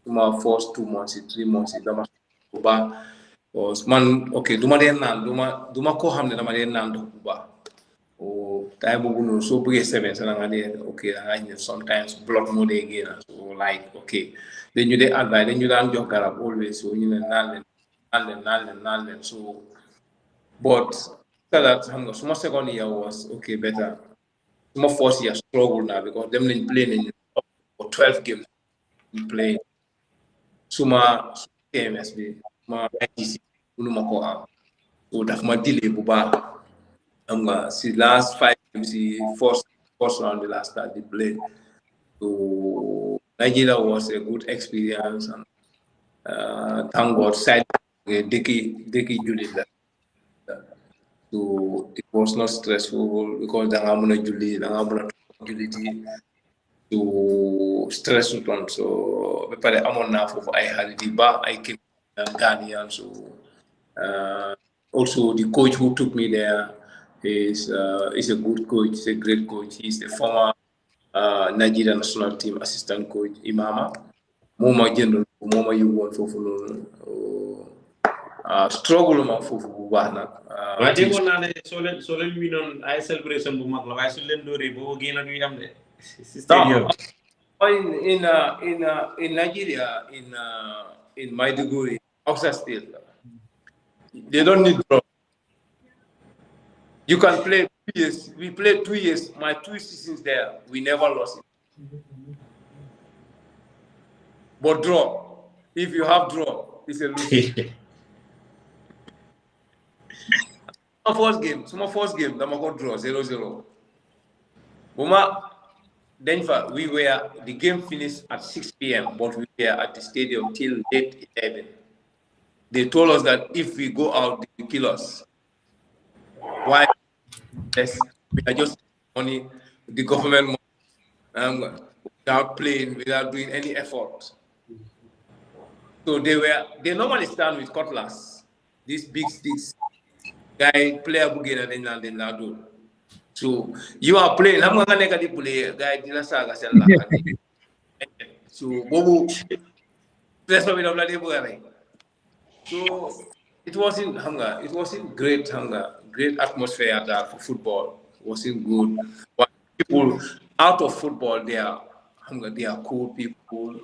My first 2 months, 3 months, was man okay, duma ko hamne dama den nan do kuba. Oh, time bugu so buge 7 sana ngade okay, I sometimes block more day again. So like okay. Then you dey advise, then you dan job garab always so you know nalen. So but after that, so my second year was okay better. My first year struggle now because them didn't play in for 12 games play. So my KMSB, my ITC, ko am. So that's my delay buba. See last 5 games, the first round the last start they played. So Nigeria was a good experience and thank God side Deki Julie that. So it was not stressful because the Ramona Julie, to stress on so but I'm on now for I had the bar I came Ghanaian so also the coach who took me there is a good coach, he's a great coach. He's the former Nigerian national team assistant coach Imama Moma General Moma you want for struggle ma fofu bu baax nak wa déggoon naa ne soo leen winoon ay celebration bu mag la waaye su leen dóoree boo génn du am de si stadium in Nigeria in Maiduguri Oxa State they don't need draw. You can play 2 years. We played 2 years. My 2 seasons there, we never lost it. But draw, if you have draw, it's a lose. My first game, I'm going to draw 0-0. Denver, the game finished at 6 p.m., but we were at the stadium till late 11. They told us that if we go out, they will kill us. Why? Yes, we are just money, the government money, without playing, without doing any effort. So they normally stand with cutlass, these big sticks. Guy player bugena then do. So you are playing. I'm gonna negative play. Guy dina saga sell. So bobu that's why we don't let it. So it wasn't great great atmosphere there for football. It wasn't good. But people out of football they are cool people.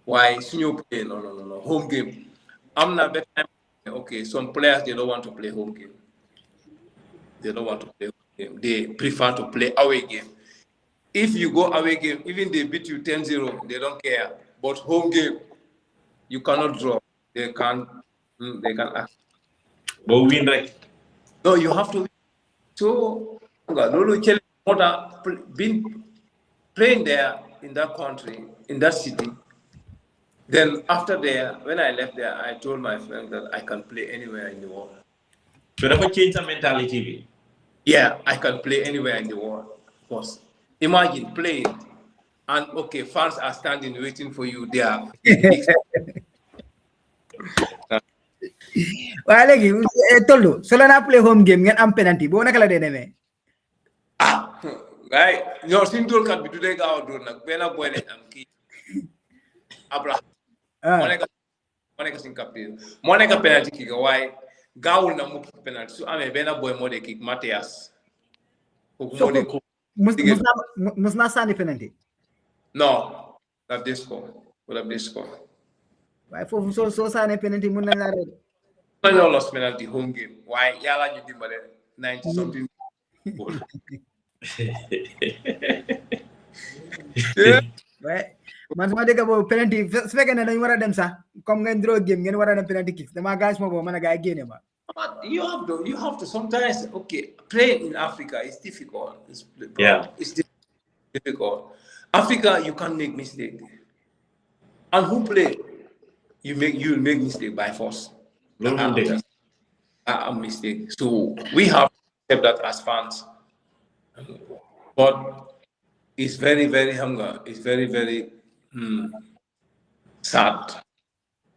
Why senior play? No. Home game. I'm not better. Okay, some players they don't want to play home game. They don't want to play home game. They prefer to play away game. If you go away game, even they beat you 10-0, they don't care. But home game, you cannot draw. They can act. But win right. No, you have to win. So Lolo been playing there in that country, in that city. Then after there, when I left there, I told my friend that I can play anywhere in the world. So that would change the mentality. Yeah, I can play anywhere in the world. Of course. Imagine playing, and okay, fans are standing waiting for you there. Well, Toldo, so let's play home game. Get am penalty. Bo nakala de deme. Right? No, single can be today. Go do nak. Bena boy le am ki. Abraham. Moneka sin kapil. Moneka penalty kick. Why? Gaul na mo penalty. So ame bena boy mo de kick Matias. Musna sani penalty. No, that this score. What have this score? Why for so sani penalty mun na re. No lost penalty home game. Why? Yala you did 90 something. Yeah. man sama dégg boobu penalty su fekkee ne dañu war a dem sax comme ngeen draw game ngeen war a dem penalty kick dama gaañ ma boobu man a gaay génne ma. But you have to sometimes, okay, playing in Africa is difficult. It's difficult. Africa, you can't make mistake. And who play? You'll make mistake by force. A mistake. So we have to accept that as fans. But it's very, very hunger. It's very, very sad.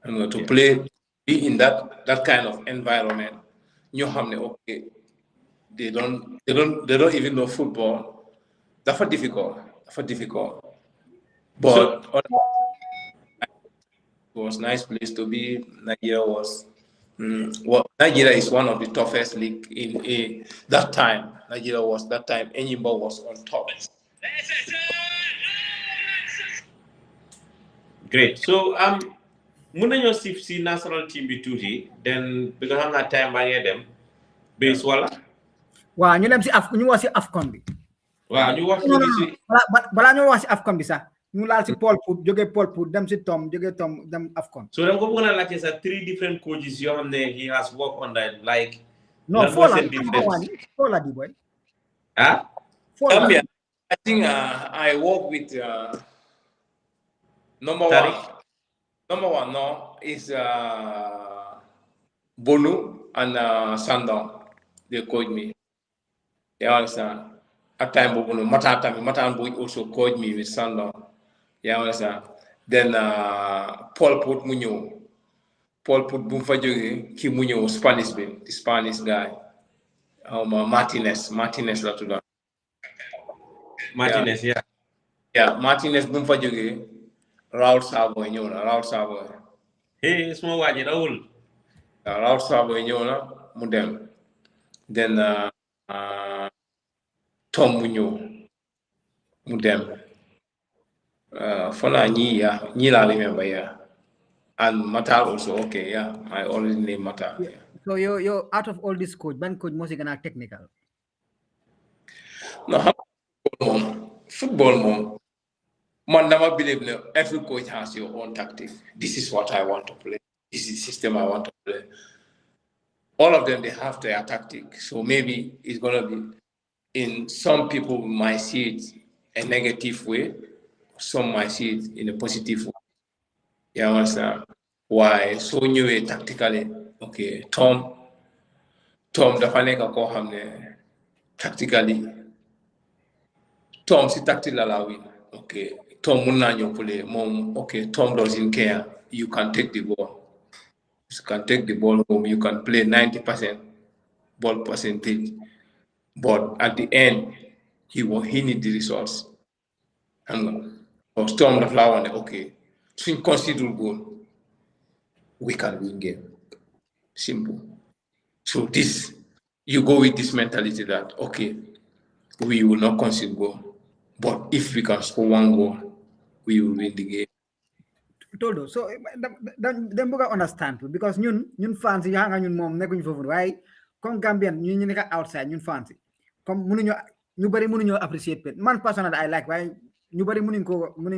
To play, be in that kind of environment. You have okay. They don't even know football. That's difficult. But it was a nice place to be. Nigeria is one of the toughest league in that time. Nigeria was that time. Enyimba was on top. Great. So mun nañoo sif si national team bi tuuti then because xam naa time baa ngee dem base wala waaw ñu dem si ñu wax si AFCON bi waaw ñu wax si balaa ñu wax si AFCON bi sax ñu laal si Paul Pout jógee Paul Pout dem si Tom jógee Tom dem AFCON. So dama ko bëgg a laajte sax 3 different coaches yoo xam ne he has worked on that like no four la di boy Gambia, I think I work with number one no is Bonu and Sandon. They coach me. You understand? At time Bonu, Matan Boy also coach me with Sandon. You understand? Then Paul Put Munyo. Paul Put Bumfajogi, Ki Munyo, the Spanish guy. Martinez la tuda. Martinez, yeah. Yeah, Martinez Bumfajogi. Raul Sabo ñëw na Raul Sabo suma waaji Raul Sabo ñëw na mu dem then Tom mu ñëw mu dem fona ñi la remember and Matar also okay I always name Matar. So you out of all this coach ban coach moo si gën a technical? No, football moom man dama believe that every coach has your own tactic. This is what I want to play. This is the system I want to play. All of them, they have their tactic. So maybe it's going to be, in some people might see it a negative way. Some might see it in a positive way. You understand? Why? So new tactically. Okay, Tom dafa nekk koo xam ne tactically. Tom si tactical la win. Okay. Tom Munanyo play, mom, okay, Tom doesn't care. You can take the ball. You can take the ball home. You can play 90% ball percentage. But at the end, he need the results. And Tom the flower, okay, swing consider goal. We can win game. Simple. So this, you go with this mentality that, okay, we will not concede goal. But if we can score one goal, we will win the game. Toldo, so them bëgg understand because ñun fans yi nga ñun moom nekkuñu foofu waaye comme Gambian ñu nekk outside ñun fans yi comme ñu bari mënuñoo appreciate it. Man personally I like waaye ñu bari mënuñ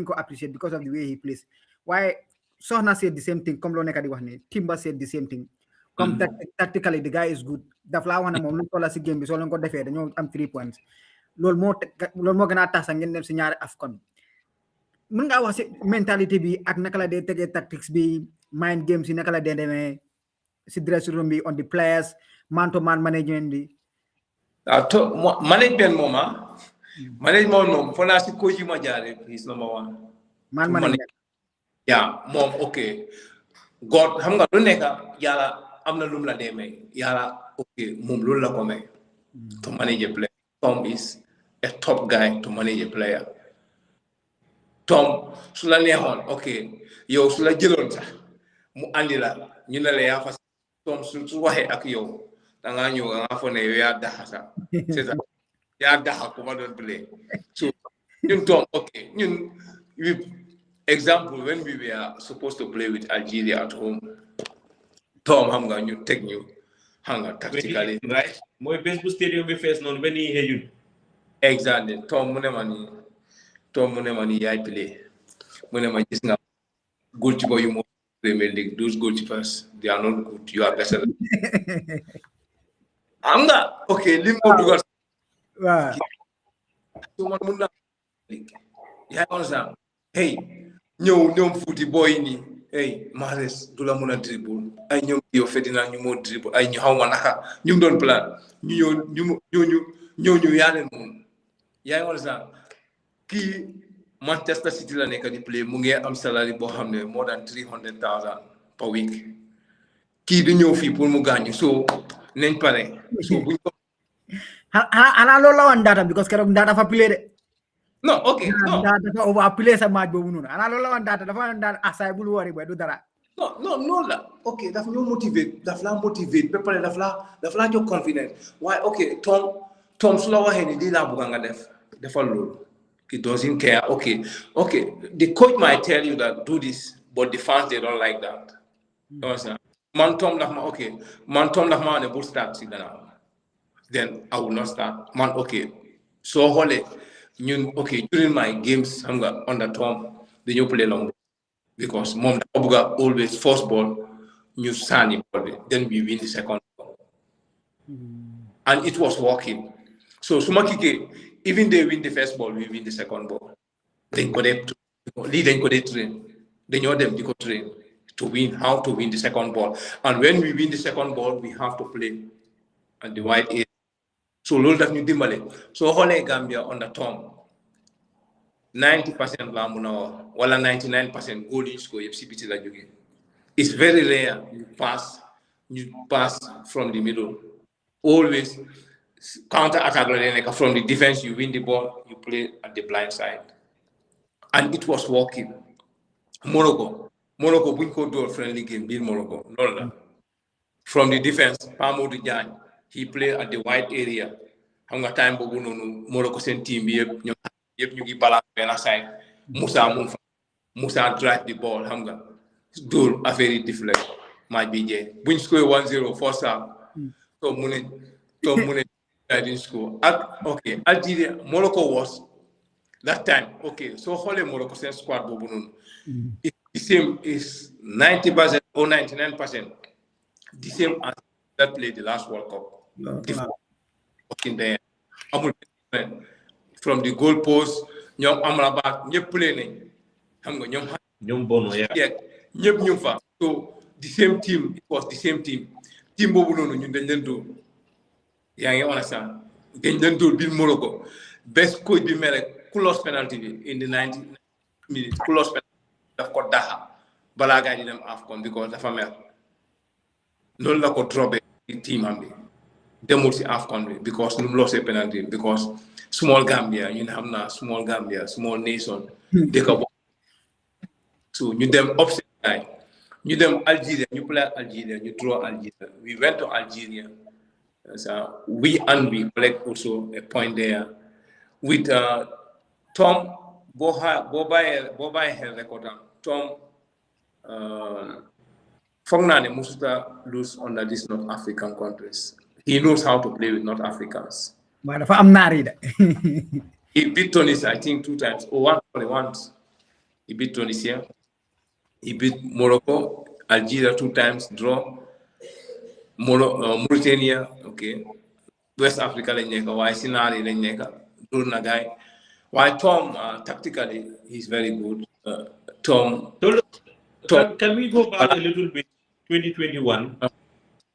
ko appreciate because of the way he plays. Waaye Soxna said the same thing comme loo nekk di wax ni Timba said the same thing. Comme tactically the guy is good. Daf laa wax ne moom lu tolla si game bi soo leen ko defee dañoo am 3 points. Loolu moo gën a tax sax ngeen dem si ñaari AFCON. Mën nga wax si mentalité bi ak naka la dee tegee tactics bi mind games yi naka la dee demee si dressing room bi on the players man to man management bi. Management moom foo naa si coach yi ma jaare is number one. Management. Yeah, moom okay. God xam nga lu nekk yàlla am na lum la demee yàlla okay moom loolu la ko may to manage a player. Tom is a top guy to manage a player. Tom su la neexoon ok yow su la jëloon sax mu andi la ñu ne la yaa fas Tom su waxee ak yow da ngaa ñëw nga foog ne yow yaa daxa sax c'est ça yaa daxa ku ma doon play so ñun Tom ok ñun example when we were supposed to play with Algeria at home Tom xam nga ñu teg ñu xam nga tactically right mooy bés bu stadium bi fees noonu benn yi xëyul exactly Tom mu ne ma ni yaay play when am I just now goalkeeper you more Premier League? Those goalkeepers, they are not good. You are better. I'm not okay. Limbo do got Wow. someone mun league. Yeah, understand. Hey, ñoom footy boy ni. Hey, Mahrez du la mun a dribble. Ay ñoom Rio Ferdinand ñu moo dribble. Ay ñu xaw ma naka ñu doon plan. Ñooñu yaa leen moom. Yaa understand. Kii Manchester City la nekk di play mu ngi am salary boo xam ne more than 300,000 per week. Kii du ñëw fii pour mu gaañu so nañ pare so buñ ko. Ana loolu la woon data because keroog data dafa play de. No, okay, no. Data dafa over play sa match boobu noonu. Ana loolu la woon data dafa woon data asay bul wari boy du dara. No la. Okay, daf ñoo motivate, daf la motivate, ba pare daf la jox confidence. Why? Okay, Tom su la waxee ni lii laa bëgg nga def defal loolu. He doesn't care. Okay. The coach might tell you that do this, but the fans they don't like that. You understand? Man Tom daf ma ne bul start si gannaaw. Then I will not start. Man, okay. So hole during my games I'm under Tom, then you play long because mom Obuga always first ball, you sunny ball, then we win the second ball. And it was working. So Sumakike, even they win the first ball, we win the second ball. Then go train. Then you them to train to win, how to win the second ball. And when we win the second ball, we have to play at the wide area. So loolu daf ñu dimbale soo xoolee Gambia on the Tom 90% la mun a wax wala 99% goal yi score yëpp si biti la jógee. It's very rare you pass from the middle. Always counter attack la nekk from the defense you win the ball you play at the blind side and it was working. Morocco buñ ko door friendly game biir Morocco loolu la from the defense Pa Modou Jobe he played at the wide area. Xam nga time boobu noonu Morocco seen team bi yëpp ñu ngi balance benn side. Musa drive the ball xam nga dóor affaire yi deflect match bi jeex buñ score 1-0 first half. So mu ne I didn't score. Okay, Algeria Morocco was that time. Okay, so xoolee Morocco seen squad boobu noonu. It's the same is 90% or 99% the same as that played the last World Cup. In there, from the goalpost, ñoom Amrabat ñëpp play nañ xam nga ñoom Bono ñëpp ñu fa. So the same team, it was the same team boobu noonu ñun dañ leen dóor yaa ngi understand dañ leen dóor biir Morocco best coach bi mel rek ku lost penalty bi in the 90 minutes ku lost penalty daf ko daxa balaa gaa yi di dem AFCON because dafa mel loolu la ko drobé team am bi demul si AFCON bi because nu mu lost penalty because small Gambia ñu ne xam naa small Gambia small nation dëkk bo so ñu dem upset guy ñu dem Algeria ñu play Algeria ñu draw Algeria we went to Algeria so we collect also a point there with Tom boo bàyyee xel record am Tom foog naa ne musuta lose under these North African countries. He knows how to play with North Africans. But I'm married. He beat Tunisia, I think, 2 times. Once. He beat Tunisia. He beat Morocco, Algeria 2 times, draw. Mauritania, okay. West Africa, why Sinari, Nagai. Why Tom, tactically, he's very good. Tom. Can we go back a little bit? 2021.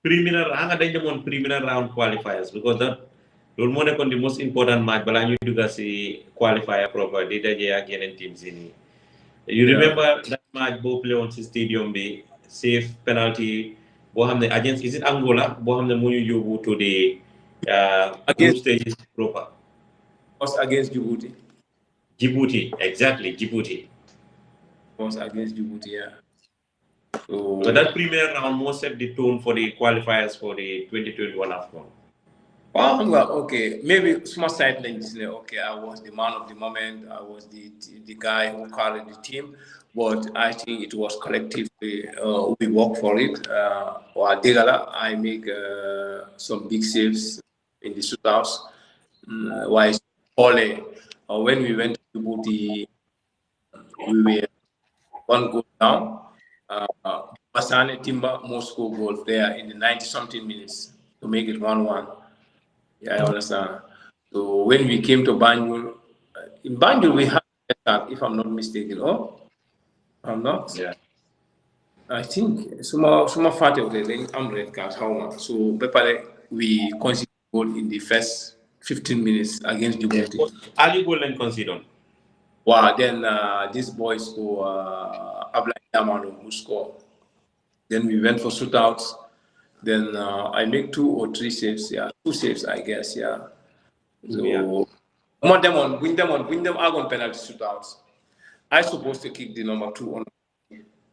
Preliminary round qualifiers because that will more on the most important match. But I knew you guys qualifier proper data again teams in. You remember that match both play on the stadium be safe penalty. Boham against is it Angola? Boham the Munu Jobe to the group stages proper. Was against Djibouti. Djibouti, exactly Djibouti. Was against Djibouti, yeah. So that premier round most set the tone for the qualifiers for the 2021 AFCON. Well, okay, maybe small side like this. Okay, I was the man of the moment. I was the guy who carried the team, but I think it was collectively we work for it. I make some big saves in the shootouts. While Ole, when we went to Djibouti, we were one goal down. Basane Timba Moscow goal there in the 90-something minutes to make it 1-1. Yeah, I understand. So when we came to Banjul, in Banjul we had a start, if I'm not mistaken. Oh, I'm not. Yeah. I think suma fate of the I'm red card how much. So Bepale we conceded goal in the first 15 minutes against Djibouti. Ali goal and conceded. Wow, then these boys who Abla Yamano who score. Then we went for shootouts. Then I make 2 or 3 saves. Yeah, 2 saves, I guess. Yeah. So win them are on penalty shootouts. I supposed to kick the number 2 on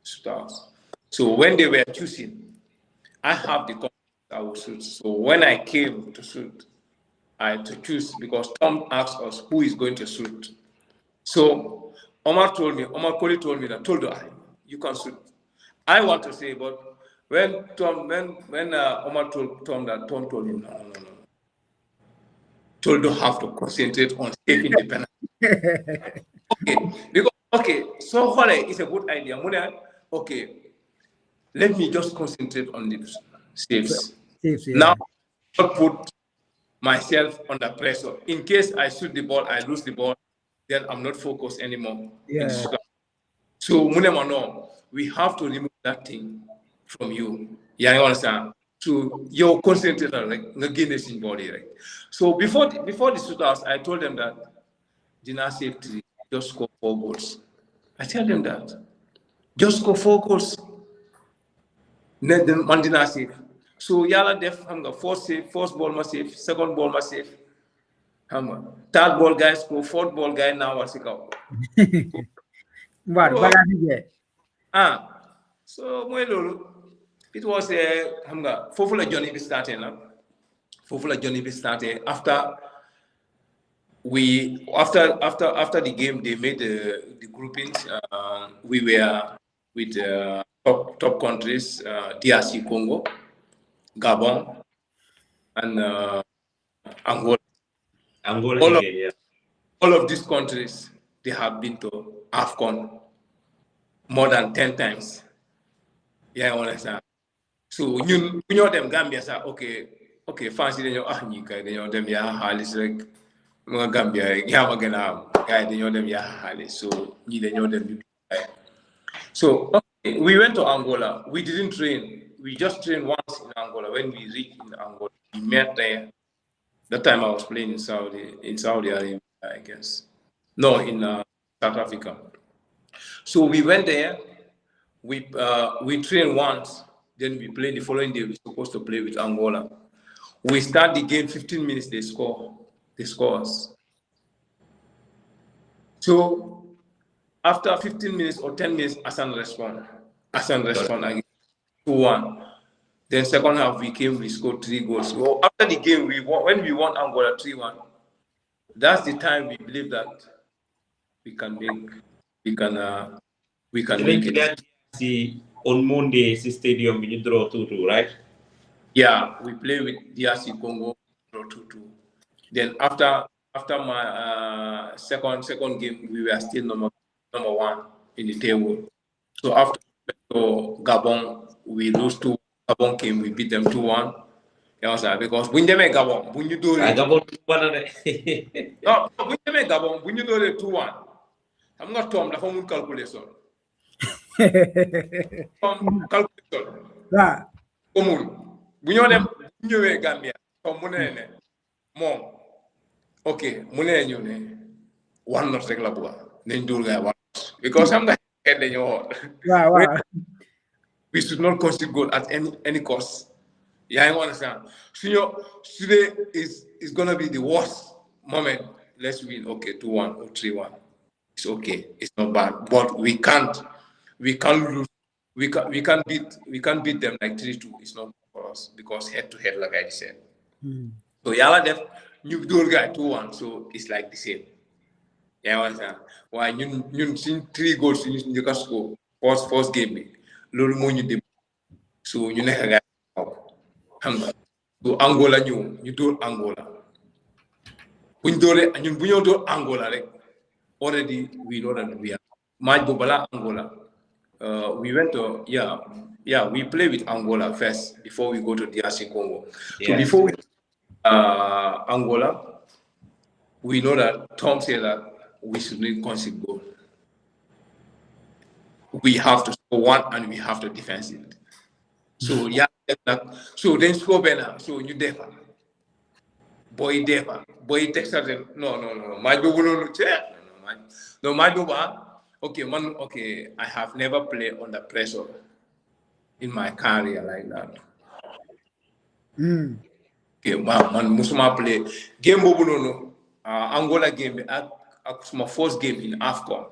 shootouts. So when they were choosing, I have the confidence I will shoot. So when I came to shoot, I had to choose because Tom asked us who is going to shoot. So Omar Koli told me that Toldo, you can shoot. I want to say, but when Omar told Tom that, Tom told him, no. Toldo have to concentrate on saving the penalty. So Hole is a good idea. Okay, let me just concentrate on the saves. Now, not put myself under pressure. In case I shoot the ball, I lose the ball, then I'm not focused anymore. Yeah. So, no, we have to remove that thing from you. Yeah, you understand? So, you're concentrated on against in body, right? So, before the shootouts, I told them that Dina safety just score 4 goals. I tell them that just score 4 goals. Then Mandina safe. So yala def first ball must save, second ball must save. Third ball guys score, fourth ball guy now was out. So it was Fofula Johnny be starting now. Fofula Johnny be starting after the game they made the groupings. We were with top countries, DRC Congo, Gabon, and Angola. All of these countries, they have been to AFCON more than 10 times. Yeah, I understand. So you know them Gambia say okay, fancy them you know them halis like Gambia gonna guy they know them halis. So you know them. So we went to Angola. We didn't train. We just trained once in Angola. When we reached in Angola, we met there. That time I was playing in Saudi Arabia, I guess. No, in South Africa. So we went there. We trained once. Then we played the following day. We're supposed to play with Angola. We start the game. 15 minutes. They score. They score us. So after 15 minutes or 10 minutes, Hassan respond again, 2-1. Then second half we scored 3 goals. So after the game, when we won Angola 3-1, that's the time we believe that we can make it. See on Monday, stadium we draw 2-2, right? Yeah, we play with DRC Congo, draw 2-2. Then after my second game, we were still number 1 in the table. So after Gabon, we lose to Gabon game, we beat them 2-1. Because when they make Gabon, when you do it, Gabon 2-1. I'm not Tom, the home calculation. Calculation. When you them, when you Gambia, Mom. Okay, one not regular. Then do one because I'm not getting your we should not concede goal at any cost. Yeah, I understand. So today is gonna be the worst moment. Let's win, okay, 2-1 or 3-1. It's okay. It's not bad, but we can't lose. We can't beat them like 3-2. It's not for us because head to head, like I said. So Yala def you do guy 2-1, so it's like the same. Yeah, I understand. Why you seen 3 goals in the score first game. Lolu mo ñu dem. So you nekk guy so Angola ñu do Angola. Buñ doole ñun Angola rek already we know that we are match bo bala Angola we went to we play with Angola first before we go to DRC Congo. So Yeah. before we Angola, we know that Tom said that we shouldn't concede goal. We have to score one and we have to defend it. So so then score better. So you defer. Boy text us. No. My do no check. No, my do okay, man, okay. I have never played under pressure in my career like that. Okay, man, musuma play game bobu no Angola game my first game in AFCON.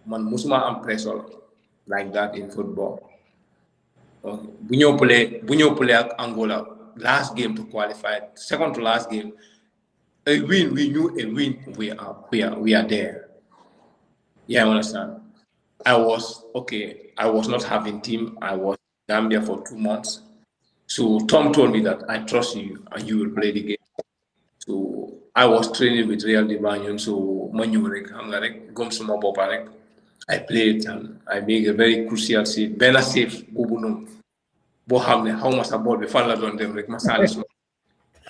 Man, musuma am pressure like that in football. Bunyo play at Angola last game to qualify, second to last game. A win, we knew a win. We are there. Yeah, I understand. I was not having team. I was in Gambia for 2 months. So Tom told me that I trust you and you will play the game. So I was training with Real Divanion. So I played and I made a very crucial save. Better save Bubunum. Bohamne, how much about the fan on them like Masalis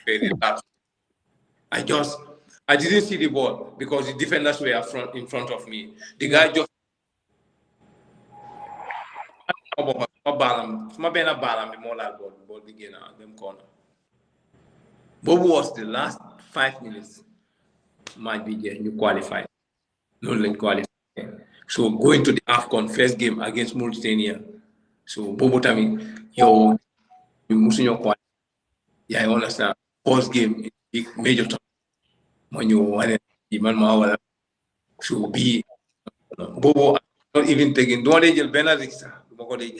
very last. I didn't see the ball because the defenders were in front of me. The guy just ball begin at them corner. Bobo was the last 5 minutes. Might be there, you qualify. No link qualify. So going to the AFCON first game against Mauritania. So Bobo Tami, you must qualify. Yeah, I understand. First game in major tournament. When you want to so be Bobo not even taking don't they Benedict Bobo they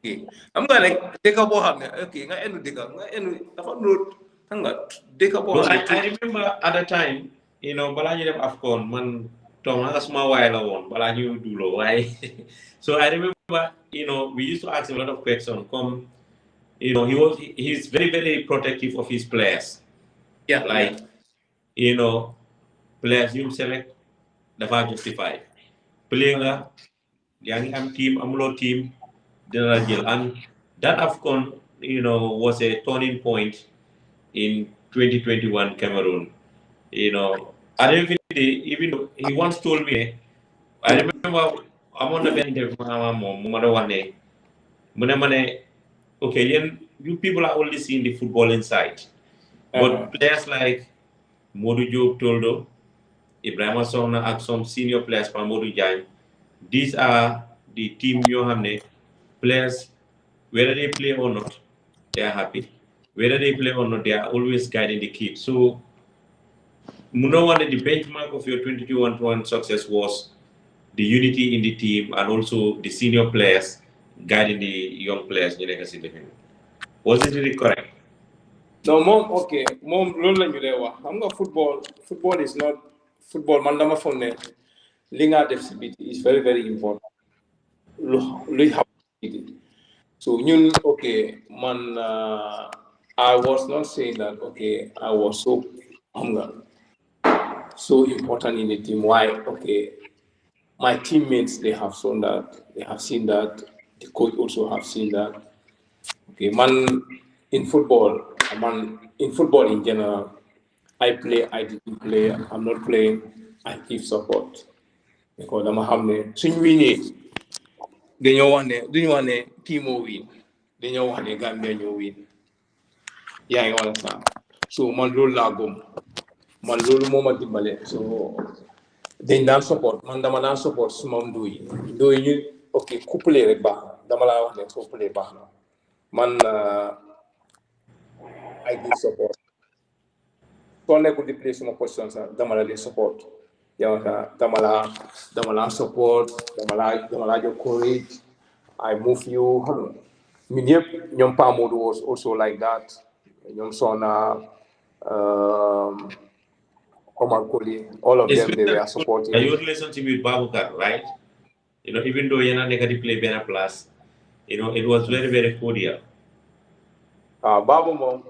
okay. I'm gonna like take a ball okay, nga enu deka nga enu dafa note hanga deka ball I remember at the time, bala ñu dem AFCON man Tom nga suma waay la woon bala ñu dulo waaye so I remember, we used to ask him a lot of questions come, he's very, very protective of his players. Yeah, like players you select dafa justify play nga yaa ngi am team amuloo team dina la jël and that AFCON was a turning point in 2021 Cameroon. At the end of the day, even though he once told me, I remember I'm on the bench with my mom, okay, you people are only seeing the football inside. But players like Modou Jobe, Toldo, Ibrahima Sona, and some senior players from Modou Jobe, these are the team you have players, whether they play or not, they are happy. Whether they play or not, they are always guiding the kids. So, the benchmark of your 2021 success was the unity in the team and also the senior players guiding the young players. Was it really correct? no, mom, okay. Mom, I'm not football is not football. Mandama phone. Linga flexibility is very, very important. So, okay, man, I was not saying that, okay, I was so important in the team. Why? Okay, my teammates, they have shown that, they have seen that, the coach also have seen that. Okay, in football in general, I play, I didn't play, I'm not playing, I give support. Because I'm a hamne. So you win, then you want the team will win. Then you want the Gambia you win. Yeah, you understand. So man lolu lagum. Man lolu moma dimbale. So then dan support. Man dama dan support sumam doyi. Doyi ñu okay, couple rek baax. Dama la wax ne couple baax na. Man I give support. So nekul di play suma position sa dama la support. Yeah, damala support, damala your courage. I move you. I mean, Nyom Pamodu was also like that. Nyom Sona, Omar Koli, all of them, they were supporting. Your relationship with Babukar, right? Even though you're not negative play better plus, it was very, very cordial. Babu mom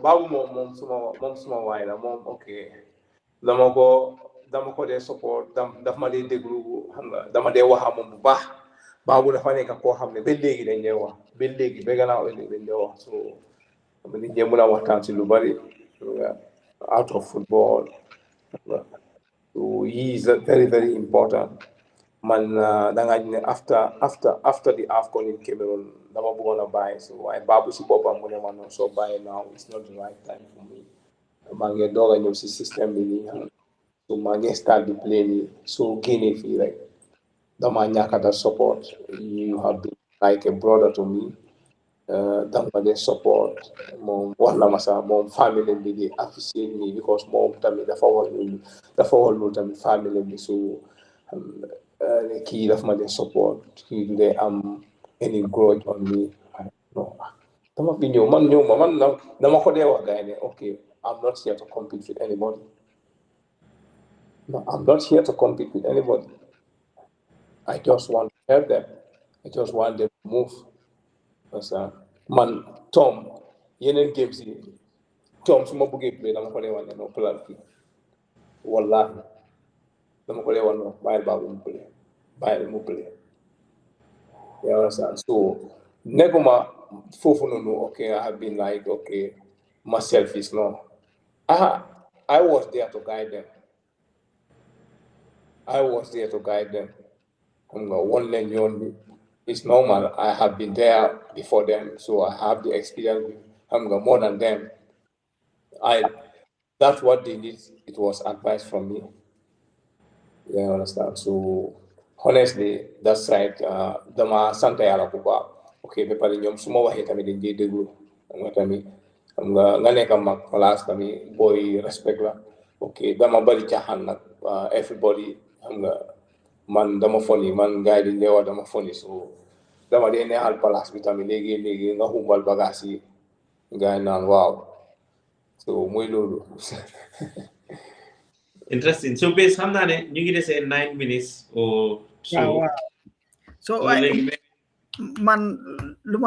suma waila mom okay. Lamoko dama ko dee support daf ma dee déglu xam nga dama dee wax ak moom bu baax baabu dafa nekk koo xam ne ba léegi dañ dee wax ba léegi ba gannaaw ëllëg dañ dee wax so xam nit ñi mën a waxtaan si lu bari out of football so he is very very important man da nga ne after the AFCON in Cameroon dama bëggoon a bàyyi so waaye baabu si boppam mu ne ma noonu soo bàyyi now it's not the right time for me maa ngi doog a ñëw si système bi nii so maa ngi start di play nii so génnee fii rek dama ñàkk a support you have been like a brother to me dama dee support moom wax na ma sax moom famille bi di appreciate me because moom tamit dafa wax loolu tamit famille bi so kii daf ma dee support kii du dee am any grudge on me no dama fi ñëw man dama ko dee wax gars yi ne okay I'm not here to compete with anybody. No, I'm not here to compete with anybody. I just want to help them. I just want them to move. Because, man, Tom, yeneen games yi Tom su ma bëggee play dama ko dee wax ne no plan fii wallahi dama ko dee wax no bàyyil baabu mu play you understand so nekkuma foofu noonu okay I have been like okay my selfish no I was there to guide them. One lane it's normal. I have been there before them, so I have the experience. More than them. That's what they need. It was advice from me. You understand? So honestly, that's right. Dama Santa Yala Kuba. Okay, people in Yom Sumo Hitami did the group. Nga nekk mag class tamit boy respect la ok dama bari caaxaan nag everybody xam nga man dama foni man gars yi di neewa dama foni so dama dee neexal place bi tamit léegi nga xumbal bagage yi gars yi naan waaw so mooy loolu interesting so bés xam naa ne ñu ngi desee 9 minutes or so man lu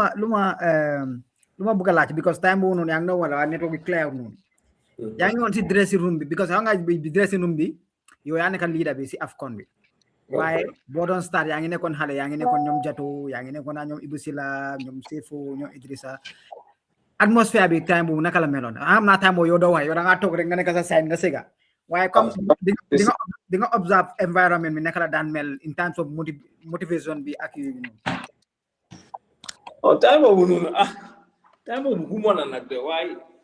ma bëgg a laaj because time boobu noonu yaa ngi doon wala network bi clear noonu yaa ngi woon si dressing room bi because xam nga bi dressing room bi yow yaa nekkoon leader bi si AFCON bi waaye boo doon start yaa ngi nekkoon xale yaa ngi nekkoon ñoom Jato yaa ngi nekkoon ñoom Ibou Sila ñoom Sefo ñoom Idrissa atmosphere bi time boobu naka la meloon xam naa time boobu yow doo wax yow da ngaa toog rek nga nekk sa side nga sëga waaye comme di nga observe environment bi naka la daan mel in terms of motivation bi ak yooyu noonu time boobu noonu time boobu bu mën a nag de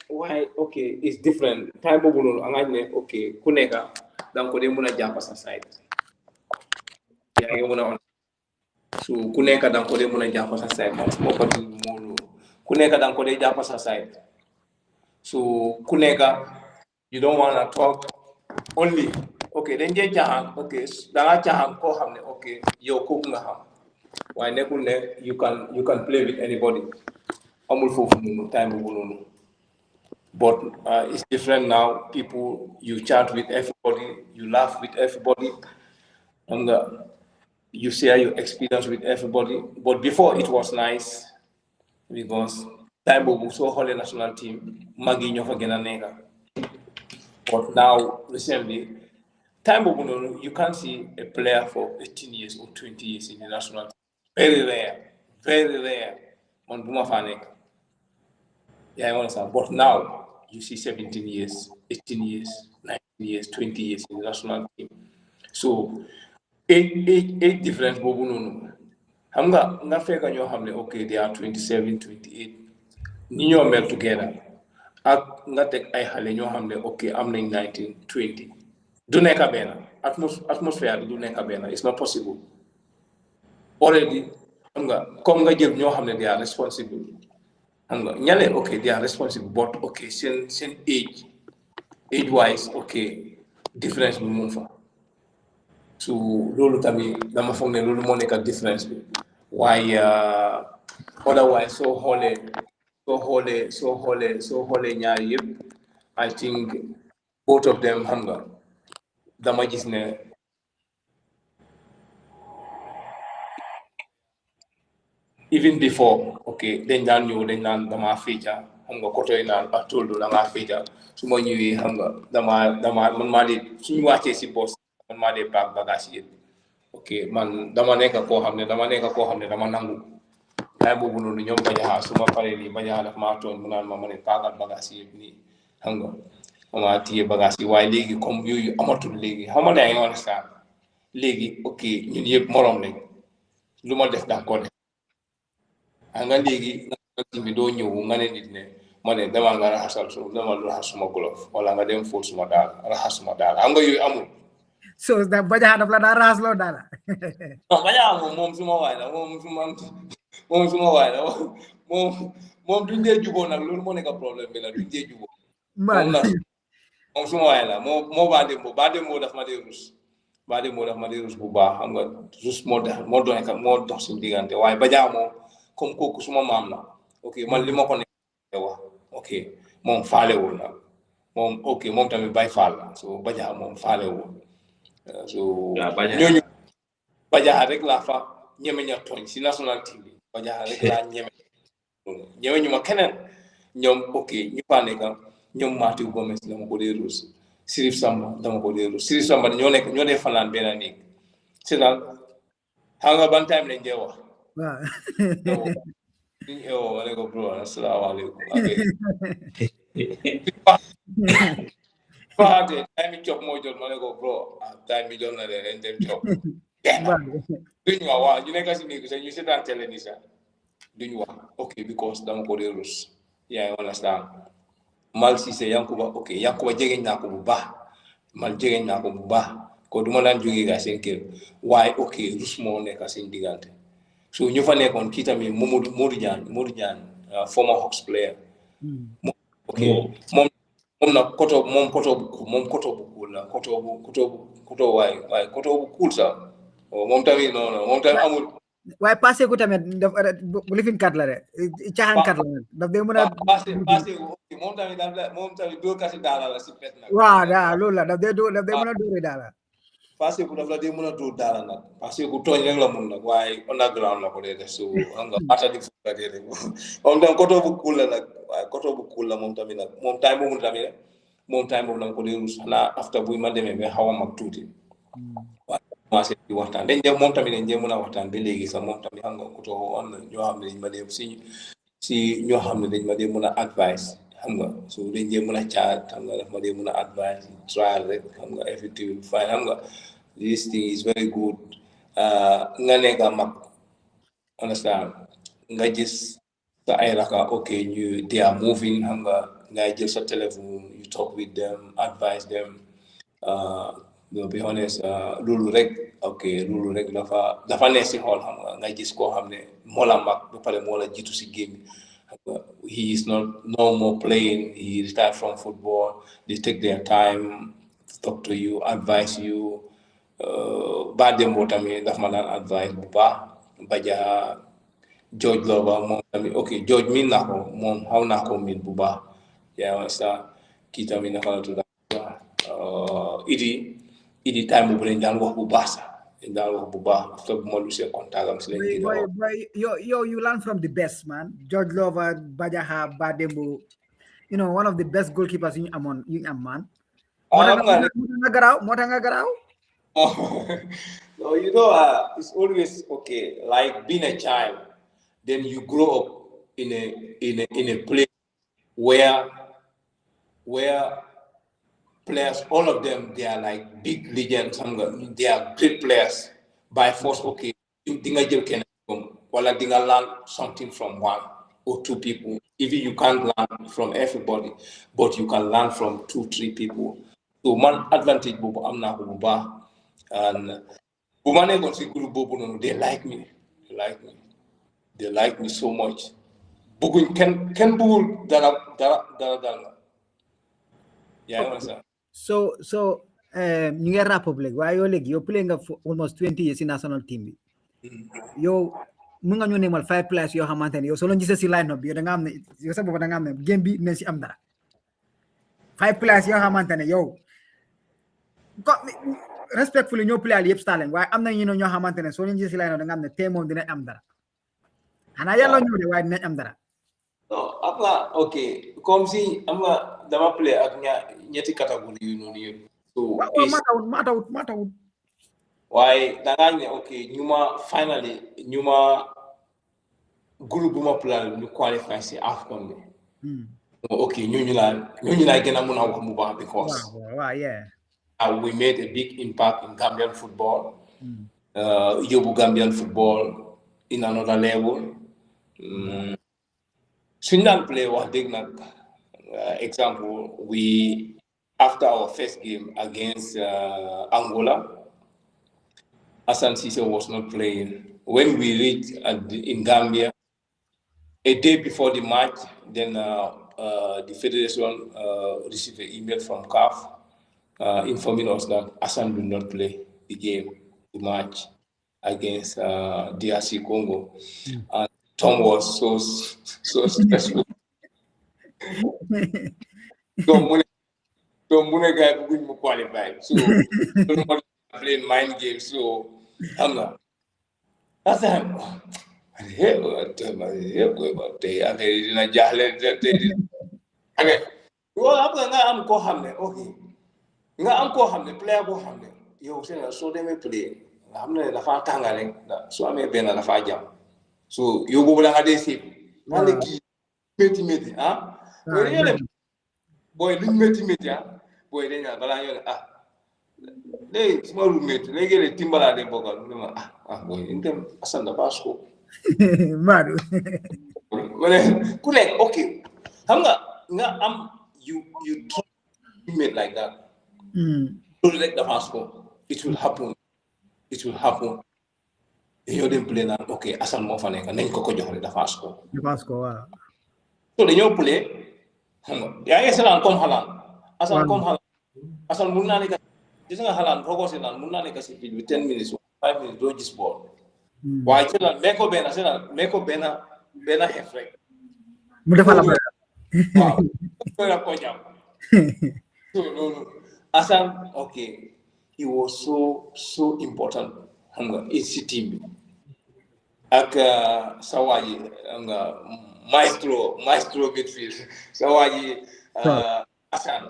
waaye ok it's different time boobu noonu nga ne ok ku nekk danga ko dee mën a jàpp sa side yaa ngi mën a on so ku nekk danga ko dee mën a jàpp sa side moo ko di moolu ku nekk danga ko dee jàpp sa side so ku nekk you don't want to talk only ok dañ jee caaxaan ok danga caaxaan koo xam ne ok yow kooku nga xam waaye nekkul ne you can play with anybody amul foofu noonu time boobu noonu but it's different now people you chat with everybody you laugh with everybody and you share your experience with everybody but before it was nice because time boobu soo xoolee national team mag yi ñoo fa gën a nekk but now recently time boobu noonu you can't see a player for 18 years or 20 years in the national team very rare on Buma Fanek. Yeah, I understand. But now you see 17 years, 18 years, 19 years, 20 years in the national team. So eight different bobu noonu. Nga fekk ñoo xam ne okay they are 27, 28. Ñi ñoo mel together. Ak nga teg ay xale ñoo xam ne okay am nañ 19, 20. Du nekk benn. Atmosphere du nekk benn. It's not possible. Already comme nga jël ñoo xam ne they are responsible ñale ok they are responsible but ok seen age wise ok difference bi mu fa so loolu tamit dama foog ne loolu moo nekk difference bi waaye otherwise soo xoolee ñaari yëpp I think both of them dama gis ne even before, okay, dañ naan dama feature, koto yi naan Toldo da ngaa feature. su ma ñëwee xam nga dama man maa di suñu wàccee si boss man maa di paak bagage yëpp ok man dama nekk koo xam ne dama nangu ay boobu noonu ñoom bañaxaa su ma paree nii bañaxaa daf maa tooñ mu naan ma ne paagal bagage yëpp nii xam nga ma téye bagage yi waaye léegi comme yooyu amatul léegi xam nga yaa ngi understand léegi ok ñun yëpp morom lañ lu ma def daa ko def nga léegi nga bi doo ñëw nga ne nit ne ma ne dama nga raxasal dama raxas suma glove wala nga dem fóot suma daal raxas suma daal xam nga yooyu amul so da bañaxaa daf la daa raxas loo daala non bañaxaa moom suma waay la moom suma waay la moom duñ dee juboo nag loolu moo nekk problème bi la duñ dee juboo moom suma waay la moo baa démboo daf ma dee rus bu baax xam nga rus moo dox suñu diggante waaye bajaa moom comme kooku suma maam la ok man li ma ko nekk wax ok moom faalewul na moom ok moom tamit bay faal la so bajaa moom faalewul so ñooñu bajaa rek laa fa ñeme ña tooñ si national team bi bajaa rek laa ñeme ñu ma keneen ñoom ok ñu fa nekk ñoom Matthew Gomez dama ko dee ruus Sirif Samba dama ko dee ruus Sirif Samba ñoo dee fanaan benn néeg c'est daal xam nga ban time lañ dee wax waaw ma ne ko bro asalaamaaleykum faate time yi cop moo jot ma ne ko bro time yi jot na de leen dem cop duñu wax waaw ñu nekk si néeg sax ñu seetaan télé ni sax duñu wax ok because dama ko dee ruus yaa ngi understand Mal Cissé Yankuba ok Yankuba jegeñ naa ko bu baax man jegeñ naa ko bu baax ko duma daan jógee gaa seen kër waaye ok rus moo nekk seen diggante so ñu fa nekkoon kii tamit Modou Diagne former Hawks player ok moom nag koto bu cool la koto waaye koto bu cool sax moom tamit non moom tamit amul waaye passé ku tamit bu lifin kat la de caaxaan kat la daf dee mën a passé moom tamit dóor kasi daala la si pet nag waaw daa loolu la daf dee mën a dóori daala passé ku daf la dee mën a dóor daala nag passé ku tooñ rek la mun nag waaye underground la ko dee def so xam nga mata di fu la dee def moom tamit koto bu cool la nag waaye koto bu cool la moom tamit nag moom time boobu nag ko dee rus xanaa after buy ma demee ba xaw a mag tuuti commencé di waxtaan moom tamit dañ mën a waxtaan ba léegi sax moom tamit xam nga koto am na ñoo xam ne dañ ma dee si ñoo xam ne dañ ma dee mën a advice xam nga so dañ dee mën a chat xam nga daf ma dee mën a advice trial rek xam nga everything fine xam nga this thing is very good nga nekk mag understand nga gis sa ay raka ok ñu they are moving xam nga ngay jël sa téléphone you talk with them advise them to be honest loolu rek dafa neex si xool xam nga gis koo xam ne moo la mag ba pare moo la jiitu si game he is no more playing he retired from football they take their time to talk to you advise you ba dembo tamit daf ma daan advice bu baax baja George Lover moom tamit ok George miin naa ko moom xaw naa ko miin bu baax yaa sa kii tamit naka la tudda idi time bu leen daan wax bu baax sax daal wax bu baax after bu ma lusee contact am si lañ you learn from the best man George Lover Bajaha Badembo you know one of the best goalkeepers yu ñu am man moo tax nga garaaw no you know it's always okay like being a child then you grow up in a place where players, all of them, they are like big legends. They are great players. By force, okay, dinga jël kenn wala dinga learn something from one or two people. Even you can't learn from everybody, but you can learn from 2-3 people. So man advantage boobu am naa ko bu baax and bu ma nekkoon si groupe boobu noonu they like me so much. Bëgguñ kenn bëggul dara yaa ngi so ñu ngi Republic waaye yow léegi yow play nga almost 20 years in national team bi yow mun nga ñu nemal 5 players yoo xamante ne yow soo leen gisee si line up bi yow da nga am ne yow sa bopp da nga am ne game bi dinañ si am dara 5 players yoo xamante ne yow respectfully ñoo player yëpp star lañ waaye am na ñoo xamante ne soo leen gisee si line up da nga am ne tey moom dinañ am dara xanaa yàlla ñëw de waaye dinañ am dara No, apa okay. Comme si ama dama play ak ñetti catégorie yu noonu yëpp. So matawut. waaye dangaa ne okay finally ñu ma groupe bu ma plan ñu qualify si AFCON bi. Okay, ñooñu laa gën a mun a wax mu baax because yeah. We made a big impact in Gambian football. Yóbbu Gambian football in another level. Suñ daan play wax dëgg nag example after our first game against Angola, Hassan Cisse was not playing. When we reached in Gambia, a day before the match, then the federation received an email from CAF informing us that Hassan will not play the match against DRC Congo. And Tom was so stressful. So Mune guy will qualify. So playing mind games. So I'm not. That's time. Dina jahle okay. Well, I'm ko xamne okay. Nga am ko xamne player bo xamne yow seen so demé play nga xamne dafa tanga rek so amé ben dafa jam. So yow bobu la nga dé ci man le ki méti ah. Boy luñ méti boy dañu bala ñu léegi suma roommate léegi le timbala de bokal mu ma boy intem Hassan dafa score Madu. ku nekk okay xam nga am you teammate like that. Don't let the fast go. It will happen. You dem play na okay Hassan mo fa nekk nañ ko jox rek dafa score. So dañoo play xam nga yaa ngi seetaan comme Haaland Hassan mun naa nekk gis nga Haaland foo ko seetaan mun naa nekk si field bi 10 minutes 5 minutes doo gis ball. Waaye seetaan mee ko benn xef rek mu defal la waaw ko jàpp. So loolu Hassan okay he was so important xam nga si team bi ak sa waa ji xam nga maestro midfield sa waa ji Hassan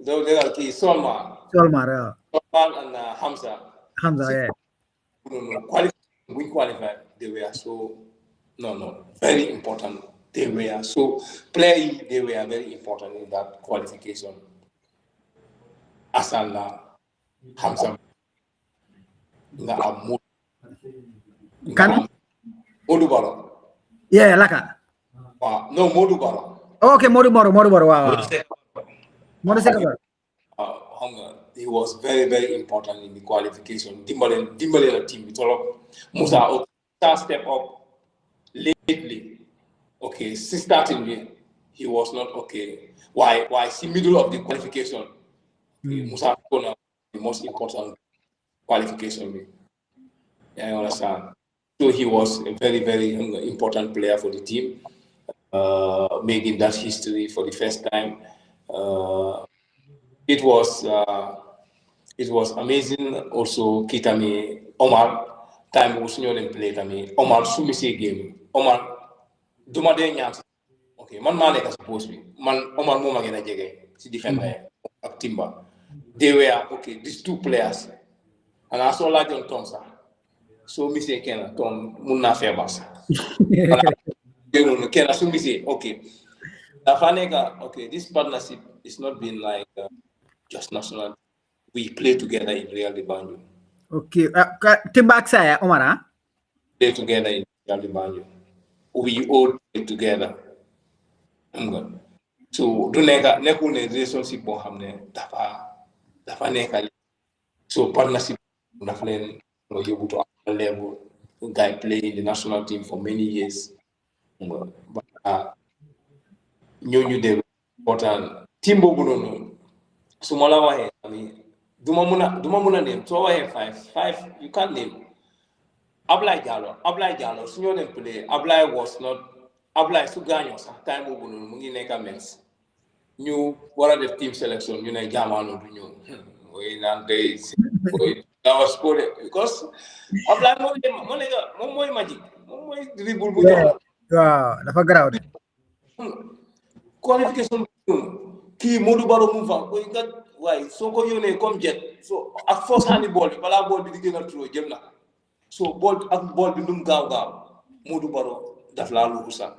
doo legal kii Solmar and Hamza yeah. Qualify they were so very important. They were so they were very important in that qualification. Hassan Hamza Modou Baro. Yeah, laka. No, Modou Baro. Okay, Modou Baro. Wow. Modou Sekaba. He was very, very important in the qualification. Dimbale team. Musa step up lately. Okay, since starting he was not okay. Why? See, middle of the qualification. Musa Kona, the most important qualification. Yeah, I understand. So he was a very, very important player for the team, making that history for the first time. It was amazing. Also, Kitami Omar time was not in play. Omar Sumisi game. Omar Dumade Nyans. Okay, man is supposed to be man. Omar Moma gena jege si defender ak Timba. They were okay. These two players, and I saw John Thompson. So me say Ken Tom Munna Febas. Ken so me say okay. Okay, this partnership is not been like just national. We play together in Real Banjo. Okay, Timbak saya Omar. Play together in Real Banjo. We all play together. So do neka nekune relationship bo xamne dafa nekal. So partnership dafa len no yobu to level. Guy played in the national team for many years. But ñooñu de important team boobu noonu su ma la waxee duma mun a name soo waxee five you can't name Ablaye Diallo su ñoo dem play Ablaye su gaañoo sax time boobu noonu mu ngi nekk Metz ñu war a def team selection ñu ne jaamaano du ñëw mooy naan tey that was good because Ablaye moom mooy magic moom mooy dribble bu jox waaw dafa garaaw de qualification kii Modou Baro mu fa koy nga waaye soo ko yónnee comme jet so ak force handi ball bi balaa ball bi di gën a trop jëm na so ball ak ball bi num gaaw Modou Baro daf laa luuxu sax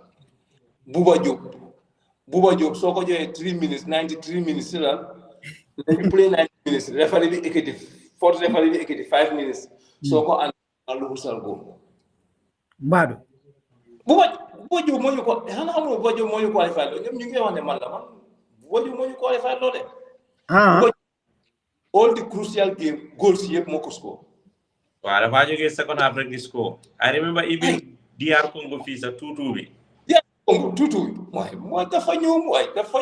Buba Diop soo ko joxee 3 minutes 93 minutes si la dañu play 90 minutes referee bi ekkati fourth referee bi ekkati 5 minutes soo ko ànd laa luuxu sal go Mbadu Buba Diop moo ñu ko xanaa xamul Buba Diop moo ñu qualifié loolu ñoom ñu ngi wax ne man la man Buba Diop moo ñu qualifié loolu de all the crucial game goals yëpp moo ko score waaw dafa jógee second half rek di score I remember even DR Congo fii sa 2-2 bi Congo tuuti mooy dafa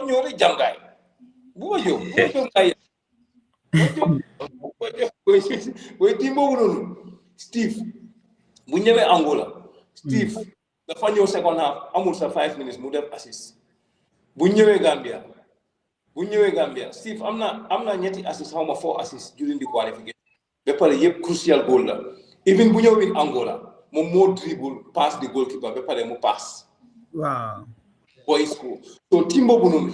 ñëw rek jàngaay Buba Diop mooy team boobu noonu Steve bu ñëwee Angola Steve dafa ñëw second half amul sa 5 minutes mu def assist bu ñëwee Gambia Steve am na ñetti assist xaw ma 4 assist during the qualification ba pare yëpp crucial goal la even bu ñëwee Angola moom moo dribble pass the goalkeeper ba pare mu pass waaw boys ko so team boobu noonu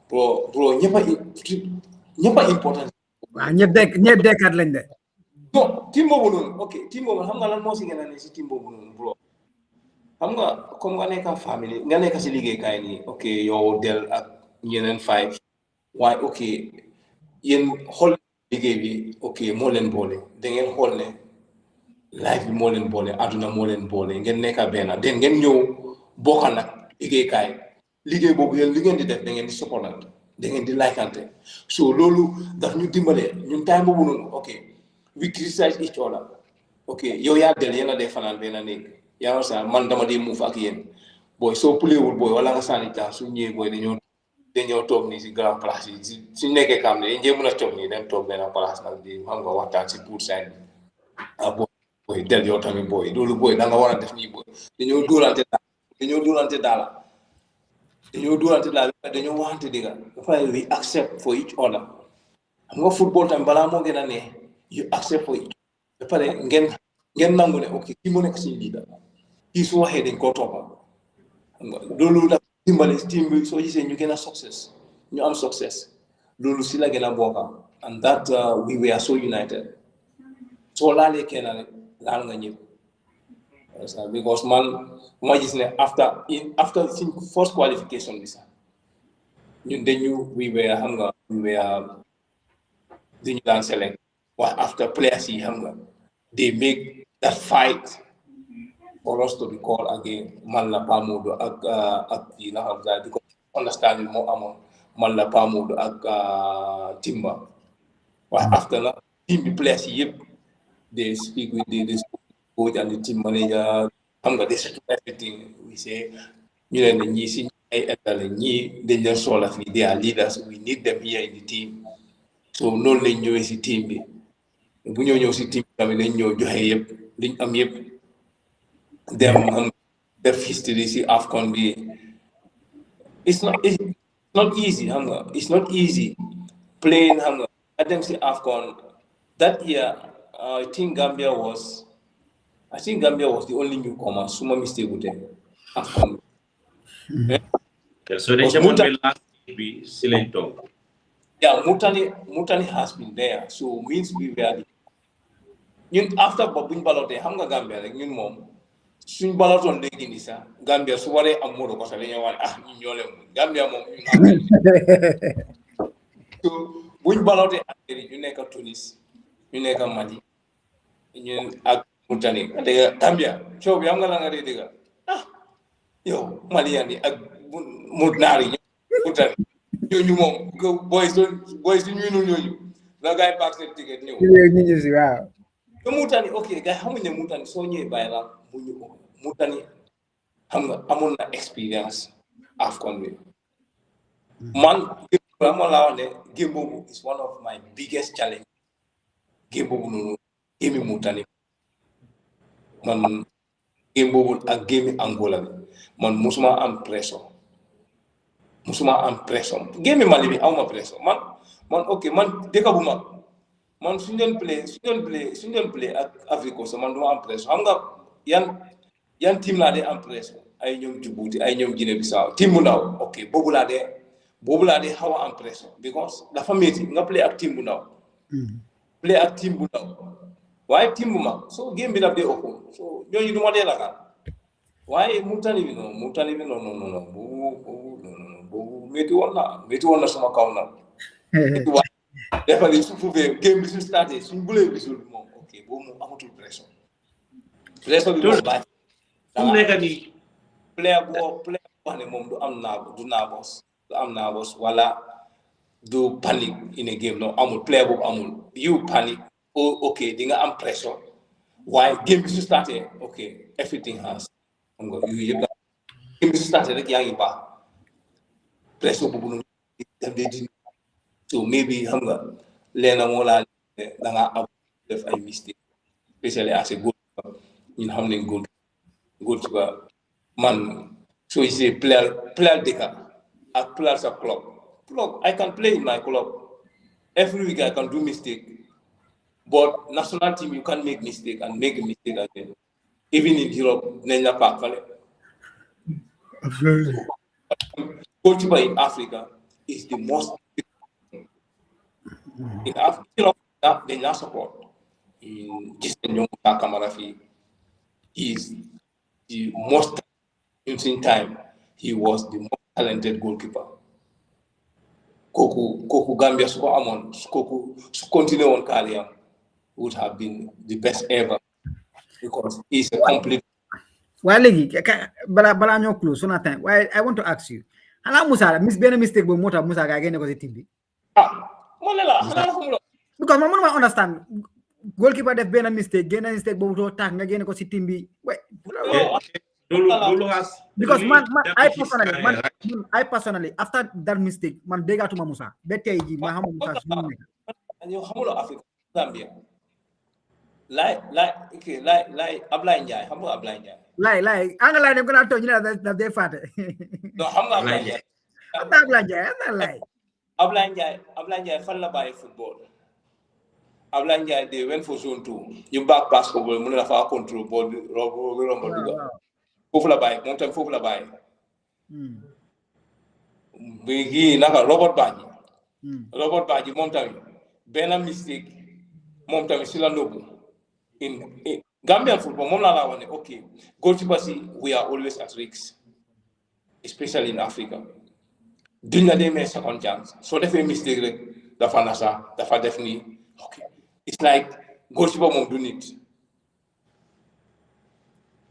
bro ñëpp a important waaw ñëpp dekkat lañ de non team boobu noonu ok team boobu xam nga lan moo si gën a ne si team boobu noonu bro xam nga comme nga nekk famille nga nekk si liggéeykaay nii ok yow del ak ñeneen 5 waaye ok yéen xool liggéey bi ok moo leen boole da ngeen xool ne life bi moo leen boole aduna moo leen boole ngeen nekk benn den ngeen ñëw bokk nag liggéeykaay liggéey boobu yéen li ngeen di def da ngeen di soppalante da ngeen di laykante so loolu daf ñu dimbale ñun time boobu noonu ok we criticize each other ok yow yaa del yéen a dee fanaan benn néeg yaa ngi sa man dama dee muuf ak yéen booy soo pléwul booy wala nga sànni temps su ñëwee booy dañoo toog nii si grand place yi si nekkee kam ne dañ mën a toog nii dañ toog benn place nag di xam nga waxtaan si pour side bi ah booy del yow tamit booy loolu booy da nga war a def nii booy dañoo dóorante daala dañoo waxante dëgga dafa we accept for each other xam nga football tamit balaa moo gën a neex you accept for each other ba pare ngeen nangu ne ok kii mu nekk si leader kii su waxee dañ koo toppa xam nga loolu la dimbale team bi soo gisee ñu gën a ñu am success loolu si la gën a bokka and that we were so united soo laalee kenn rek laal nga ñëpp because man ma gis ne after sin first qualification bi sax ñun we were dañu daan select waaye after players yi xam nga they make that fight for us to be called again man la Pa Modou ak kii na xam nga because understanding moo amoon man la Pa Modou ak Timba waaye after na team bi players yi yëpp they speak with the coach and the team manager xam nga they settle everything we say ñu leen ne ñii si ay état ñii dañ leen soxla fii they are leaders we need them here in the team so noonu lañ ñëwee si team bi bu ñëw si team bi tamit dañ ñëw joxe yëpp liñ am yëpp dem am def history si AFCON bi it's not easy xam nga it's not easy playing xam nga I dem si AFCON that year I think Gambia was the only newcomer suma mistake with them AFCON okay, so they came on the last be Silento. Yeah, Mutani has been there, so means we were ñun after buñ baloté xam nga Gambia rek ñun moom suñ baloton léegi ni sax Gambia su waree am Modou ko sax dañoo wax ñun ñoo leen Gambia moom ñun am so buñ baloté affaire ñu nekk Tunis ñu nekk Mali ñun ak Mutani dégg Gambia coow bi am nga la nga dégg yow Malian yi ak Mutnaari Mutani ñooñu moom boys ñooñu la gaay paak seen ticket ñëw ñu si waaw te Mutani ok gars xamuñ ne Mutani soo ñëwee bàyyi la Mutani xam nga amoon na expérience AFCON bi man ma laa wax ne game boobu is one of my biggest challenge game boobu noonu game Mutani man game boobu ak game Angola bi man musuma am pression game Mali bi awma pression man ok man dëkk bu mag man suñu doon play ak Afrique so man duma am pression xam nga yan team laa dee am pression ay ñoom Djibouti ay ñoom Guinée Bissau team bu ndaw ok boobu laa dee xaw a am pression because dafa métti nga play ak team bu ndaw play ak team bu ndaw waaye team bu mag so game bi daf dee ëpp so ñooñu du ma dee ragal waaye Mauritanie bi non boobu métti woon na sama kaw na dafa ne su fuufee game bi su starté suñ bulee bisul moom ok boobu moom amatul pression bi moom bàyyi fu mu nekk nii player bu wax ne moom du am nervous wala du panic in a game non amul player boobu amul you panic ok di nga am pression waaye game bi su starté ok everything has xam nga yu yëpp game bi su starté rek yaa ngi baax pression boobu noonu daf dee di so maybe xam nga leena moo laa da nga am def ay mistake especially as a goalkeeper ñun xam nañ goalkeeper man so you say player dëkka ak player sa club I can play in my club every week I can do mistake but national team you can make mistake and make a mistake again even in Europe nañ la paak fale goalkeeper in Africa is the most in Africa dañ la support gis nañ ñoom Moussa Camara fii he is the most in time he was the most talented goalkeeper kooku Gambia su ko amoon kooku su continué woon carrière would have been the best ever because he's a complete waaye léegi balaa ñoo close so na time waaye I want to ask you xanaa Moussa benn mistake boobu moo tax Moussa gaa génne ko si team bi moo ne la xanaa xamuloo because man mënuma understand goalkeeper def benn mistake boobu too tax nga génne ko si team bi because I personally after that mistake man déggatuma Moussa ba tey ji ma xamul Moussa su mu nekk yow xamuloo Afrique Gambia lay Ablaye Ndiaye xam nga Ablaye Ndiaye lay anga lay dem ko na to ñu la daf dee faate non xam nga Ablaye Ndiaye Ablaye Ndiaye fan la bàyyi football Ablaye Ndiaye they went for zone 2 ñu back pass ko mu ne la fa control ball bi romb duga foofu la bàyyi moom tamit foofu la bàyyi bi gi naka Robert Badji moom tamit benn mistake moom tamit si la nóbbu in Gambian football moom laa wax ne ok goalkeepers we are always at risk especially in Africa duñ la demee second chance soo defee mistake rek dafa nasa dafa def nii ok it's like goalkeeper moom du nit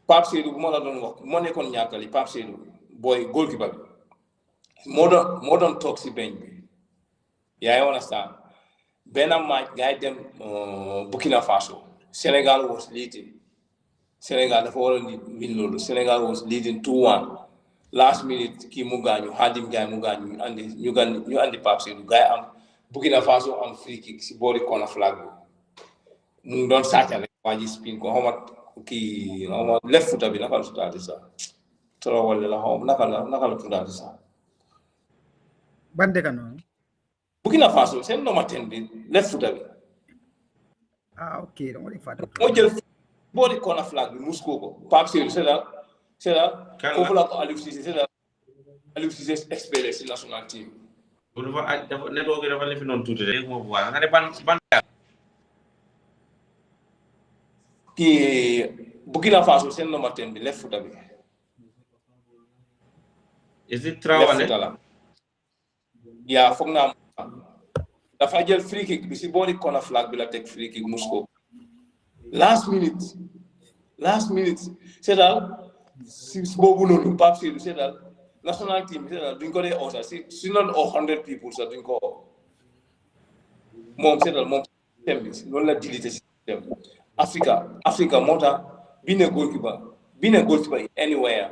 Pape Seydou bu ma la doon wax moo nekkoon ñaatali Pape Seydou booy goalkeeper bi moo doon toog si bench bi yaa ngi understand benn match ngay dem Burkina Faso Sénégal was leading Sénégal dafa war a win loolu Sénégal was leading 2-1 last minute kii mu gaañu Hadim Gaye mu gaañu ñu andi Pape Seydou Gaye am Burkina Faso am free kick si boori corner flag bi mu ngi doon sàccale waa ji spin ko xaw ma kii xaw ma left foot bi naka la tuddaati sax trop wala la xaw ma naka la tuddaati sax ban dëkk noonu Burkina Faso seen number 10 bi left foot bi ok dama di fàtte moo jël boori corner flag bi mus ko Pape Seydou c'est là foofu la ko Aliou Cissé expérience si national team bu dafa network dafa la fi noonu tuuti rek moo bu waa nga ne ban kii Burkina Faso seen number 10 bi left foot bi is it Traoré yaa foog naa dafa jël free kick bi si boori corner flag bi la teg free kick mus ko last minute c'est daal si boobu noonu Pape Seydou c'est daal national team c'est daal duñ ko dee oo sax si non 100 people sax duñ ko oo moom c'est daal moom système bi loolu la dilité système Africa moo tax being a goalkeeper in anywhere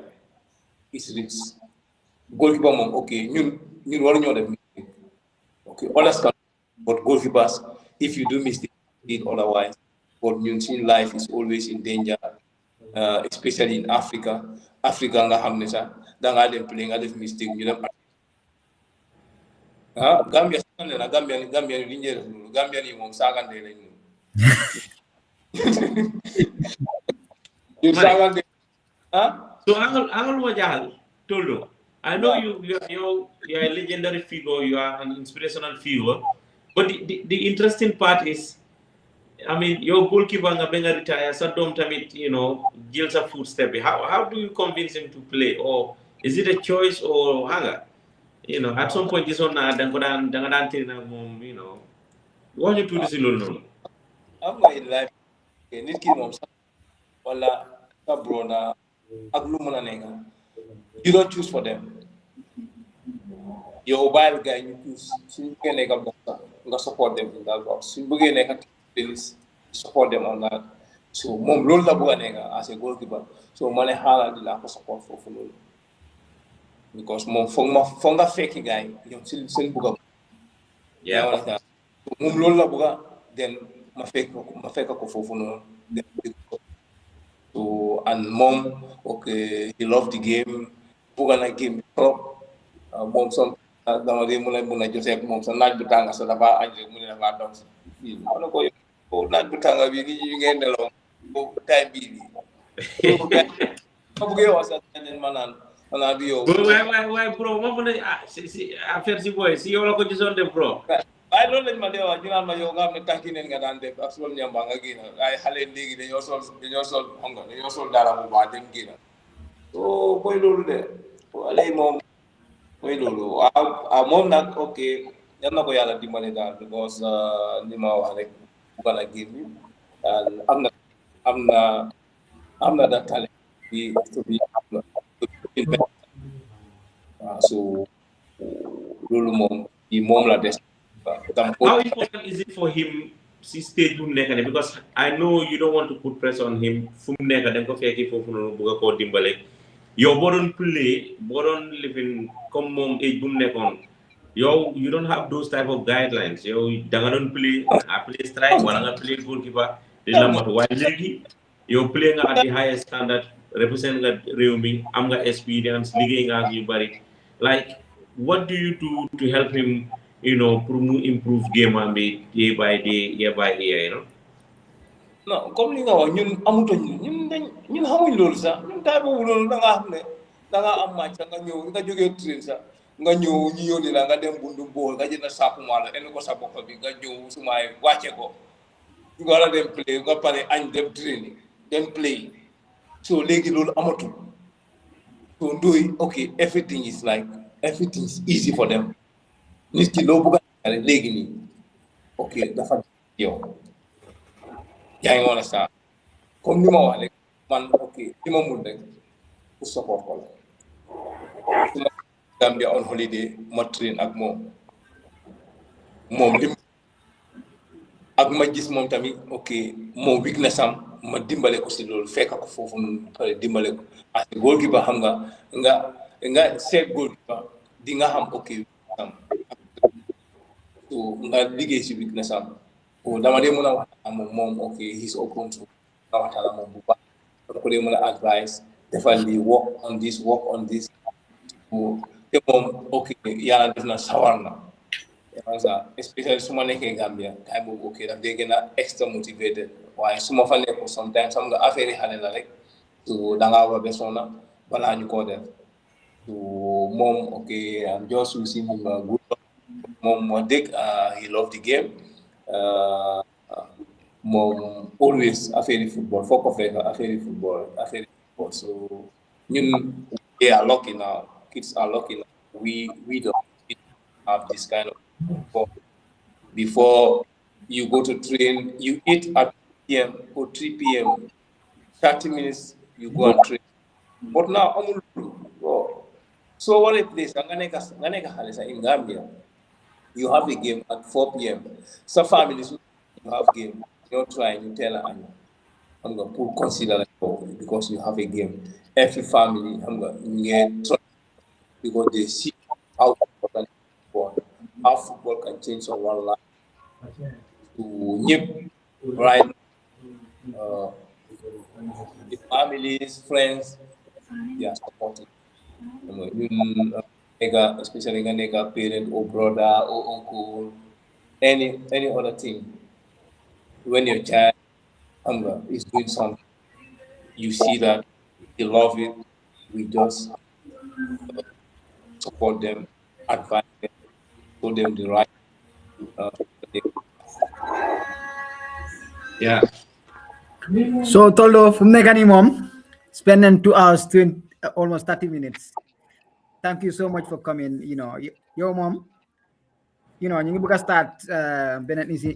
is risk goalkeeper moom ok ñun waru ñoo def ok understand but goalkeepers if you do mistake otherwise but ñun suñu life is always in danger especially in Africa nga xam ne sax dangaa dem play nga def mistake ñu dem Gambia sax ne na Gambia li ñu def loolu Gambia yi moom saagante lañ ñu ñun saagante So Angle Wajal, Toldo, I know you're a legendary figure, you are an inspirational figure, but the interesting part is, I mean, your goalkeeper Ngabenga retire, so don't tamit, Gil's a footstep. How do you convince him to play? Or is it a choice or hanga? At some point this one dangadan what you do this alone. am nga in life nit ki moom sax wala sa brother ak lu mën a nekk you don't choose for them yow bàyyil gars yi ñu choose suñu bëggee nekk box nga support them in that box suñu bëggee nekk tennis support them on that so moom loolu la bëgg a nekk as a goalkeeper so ma ne xaaral di laa ko support foofu loolu because moom foog nga fekki gars yi ñoom seen bëgg a Yeah. moom loolu la bëgg a den ma fekk ko foofu noonu so and mom okay he loved the game bëgg na game bi trop moom son dama dee mun a jotee ak moom sa naaj bu tànga sa dafa añ rek mu ne dafa daw si ma ne ko naaj bu tànga bi ni ngeen nelaw boobu time bii bi ma bëggee wax sax dañ ma naan du yow waaye bro ma fu ne si affaire si boy si yow la ko gisoon de bro waaye loolu lañ ma dee wax ñu naan ma yow nga xam ne tànki neen nga daan def ak sol ñamba nga génn ay xale léegi dañoo sol xam nga dañoo sol dara bu baax dem génn so mooy loolu de wala moom mooy loolu waaw moom nag ok yal na ko yàlla dimbale daal because ni ma wax rek bugga na génn bi am na da talent bi waaw so loolu moom la des how important is it for him si stage bu mu nekk ne because I know you don't want to put pressure on him fu mu nekk da nga ko fekki foofu noonu bëgg koo dimbale yow boo doon play boo doon living comme moom age bu mu nekkoon yow you don't have those type of guidelines yow da nga doon play strike wala nga play goalkeeper di la matu waaye léegi yow play nga at the highest standard represent nga réew mi am nga experience liggéey nga ak yu bari like what do you do to help him pour mu improve game am bi day by day year by year non comme li nga wax ñun amutoon ñun xamuñ loolu sax ñun taay boobu loolu da ngaa xam ne da ngaa am match sax nga ñëw nga jógee train sax nga ñëw ñu yónni la nga dem bundu bool nga jënd saaku maalo indi ko sa bopp bi nga ñëw sumaay wàcce ko nga war a dem play nga pare añ dem training dem play so léegi loolu amatul so ndoy ok everything is easy for them nit ki loo bëgg a léegi nii ok dafa yow yaa ngi woon a saa comme ni ma wax rek man ok li ma mun rek pour support ko la su ma Gambia on holiday ma train ak moom lim ak ma gis moom tamit ok moom weakness am ma dimbale ko si loolu fekk ko foofu noonu pare dimbale ko parce que goalkeeper xam nga seet goalkeeper di nga xam ok am so nga liggéey si weakness am dama dee mën a wax moom ok he's open to nga waxtaan moom bu baax ko dee mën a advice defal li work on this te moom ok yàlla def na sawar na especially su ma nekkee Gambia kay boobu ok daf dee gën a extra motivated waaye su ma fa nekkul sometimes xam nga affaire yi xale la rek so dangaa war a besoon na balaa ñu koo def so moom ok I'm just wishing him a good luck moom wax dëgg he love the game moom always affaire football foo ko fekk affaire football so ñun we are lucky now kids are lucky now we don't have this kind of football. Before you go to train you eat at 2 p.m. or 3 p.m. 30 minutes you go and train but now so what a place nga nekk xale sa in Gambia you have a game at 4 p.m. Some families you have game you're trying you tell her I'm gonna put consider because you have a game every family I'm gonna try because they see how football can change someone's life to nip right the families friends they are supporting especially a parent or brother or uncle any other thing when your child is doing something you see that they love it We just support them, advise them, show them the right. Uh, yeah. So Toldo from Negani mom, spending 2 hours, 20, almost 30 minutes. Thank you so much for coming. Your mom, you ngi start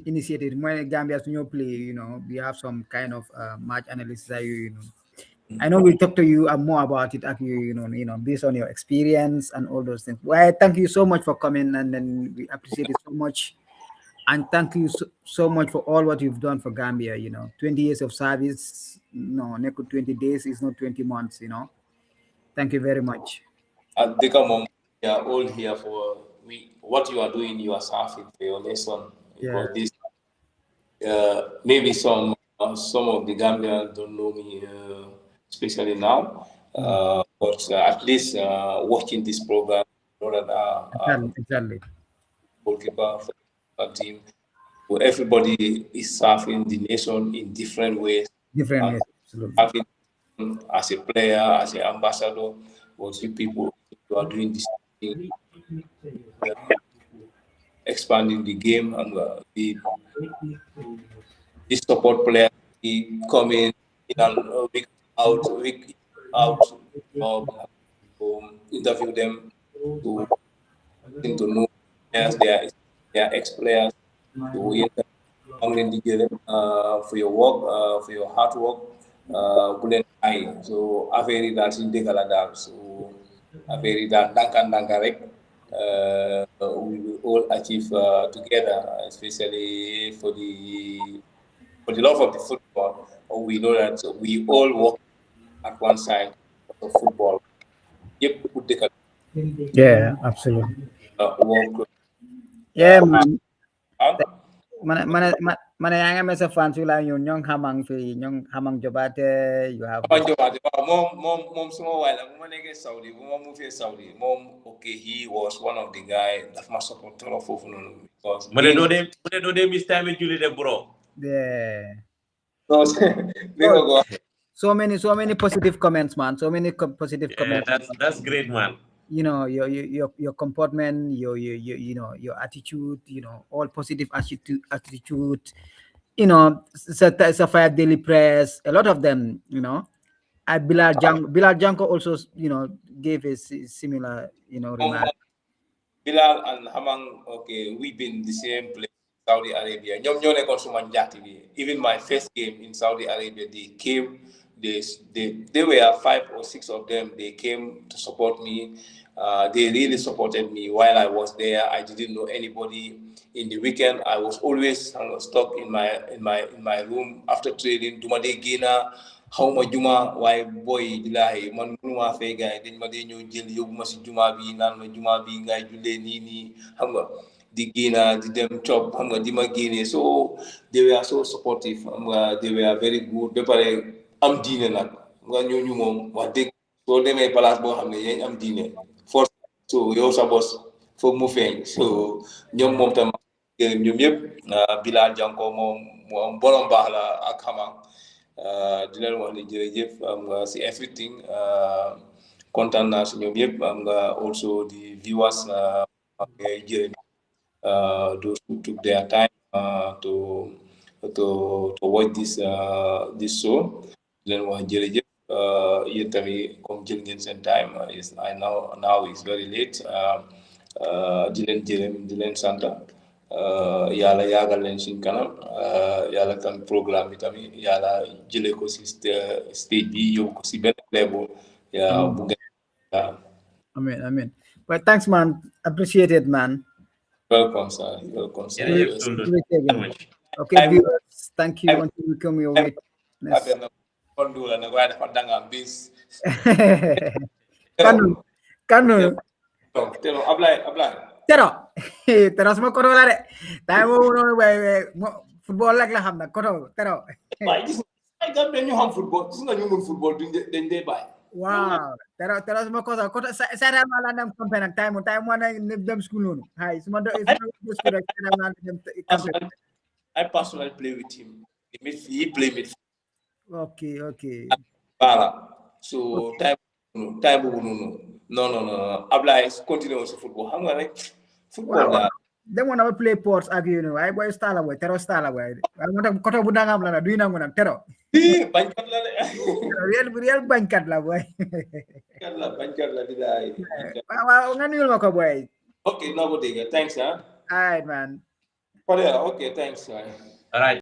initiative when Gambia to new play, we have some kind of match analysis that I know we talk to you more about it, based on your experience and all those things. Well, thank you so much for coming, and then we appreciate it so much. And thank you so much for all what you've done for Gambia. 20 years of service, no, 20 days is not 20 months. Thank you very much. At Decamon, we are all here for what you are doing. You are serving for your nation Yeah. because this maybe some of the Gambians don't know me, especially now. But at least watching this program, you know that Exactly. goalkeeper for the team. So everybody is serving the nation in different ways. Different Um, ways. Absolutely. Serving as a player, as an ambassador, but you people who are doing this thing, expanding the game and the support players coming in and week out, interview them to know players, they are ex-players, to for your work, for your hard work, bulen ay. So affaire yi daal suñu dëkk la daal. So affaire yi daal ndànka rek. We will all achieve together, especially for the love of the football. We know that we all work at one side of football. Yep, put the Yeah, absolutely. work Yeah, man. hard. Mana yang mesa fans wala yung hamang fi yung hamang jobate you have this. Mom, small while I'm gonna get Saudi. Mom move here Saudi. Mom, okay, he was one of the guy that must support of because Mune do them this time Julie de bro. Yeah. they go. So many positive comments, man. So many positive Yeah, comments. that's great, man. Your comportment, your attitude, all positive attitude. Sapphire Daily Press, a lot of them, Bilal Janko also, gave a similar, remark. Bilal and Hamang, okay, we've been the same place in Saudi Arabia. Even my first game in Saudi Arabia, they came, they were 5 or 6 of them. They came to support me. They really supported me while I was there. I didn't know anybody. In the weekend, I was always stuck in my room after training. Dumade Gina, how ma juma waaye boy billahi man mënuma fee gars yi dañ ma dee ñëw jël yóbbu ma si juma bi naan ma juma bi ngay jullee nii xam nga di génna di dem chop xam nga di ma génnee so they were so supportive xam nga they were very good ba pare am diine nag nga ñooñu moom wax dëgg soo demee place boo xam ne yañ am diine force so yow sa bos foog mu feeñ so ñoom moom tam gërëm ñoom yëpp Bilal Janko moom borom baax la ak xamam di leen wax ni jërëjëf am nga si everything kontaan naa si ñoom yëpp am nga also the viewers ngay jërëjëf those who took their time to watch this show di leen wax jërëjëf yéen tamit comme jël ngeen seen time I know now it's very late di leen jërëm di leen sant yàlla yaagal leen suñ kanam yàlla tam programme bi tamit yàlla jëlee ko si stage bi yóbbu ko si benn level bu ngeen Amen. But thanks, man. Appreciate it, man. welcome sir Yeah, Okay, viewers, thank you until we come your way. Kanu. Tero semua kono la de. Tay mo no football lak la xam na kono tero. Ay Gambia ñu xam football gis nga ñu mën football dañ dee bàyyi. Wow, tero semua kono sa ma la nam campagne nak tay mo na dem school noonu. Hay suma do school rek sa ma dem campagne. I personally play with him. He play with. Okay. Bala. So time time boobu noonu non Ablaye continué woon si football xam nga rek football daal. Demoon na ba play sports ak yéen waaye booy stala boy tero stala boy waaye moo tax koto bu nangam la duy nangu nag tero bañkat la de. real bañkat la boy. bañkat la di daay. waaw nga nuyul ma ko boy. Okay, no go dig. Thanks, huh? All right, man. Okay, thanks. All right.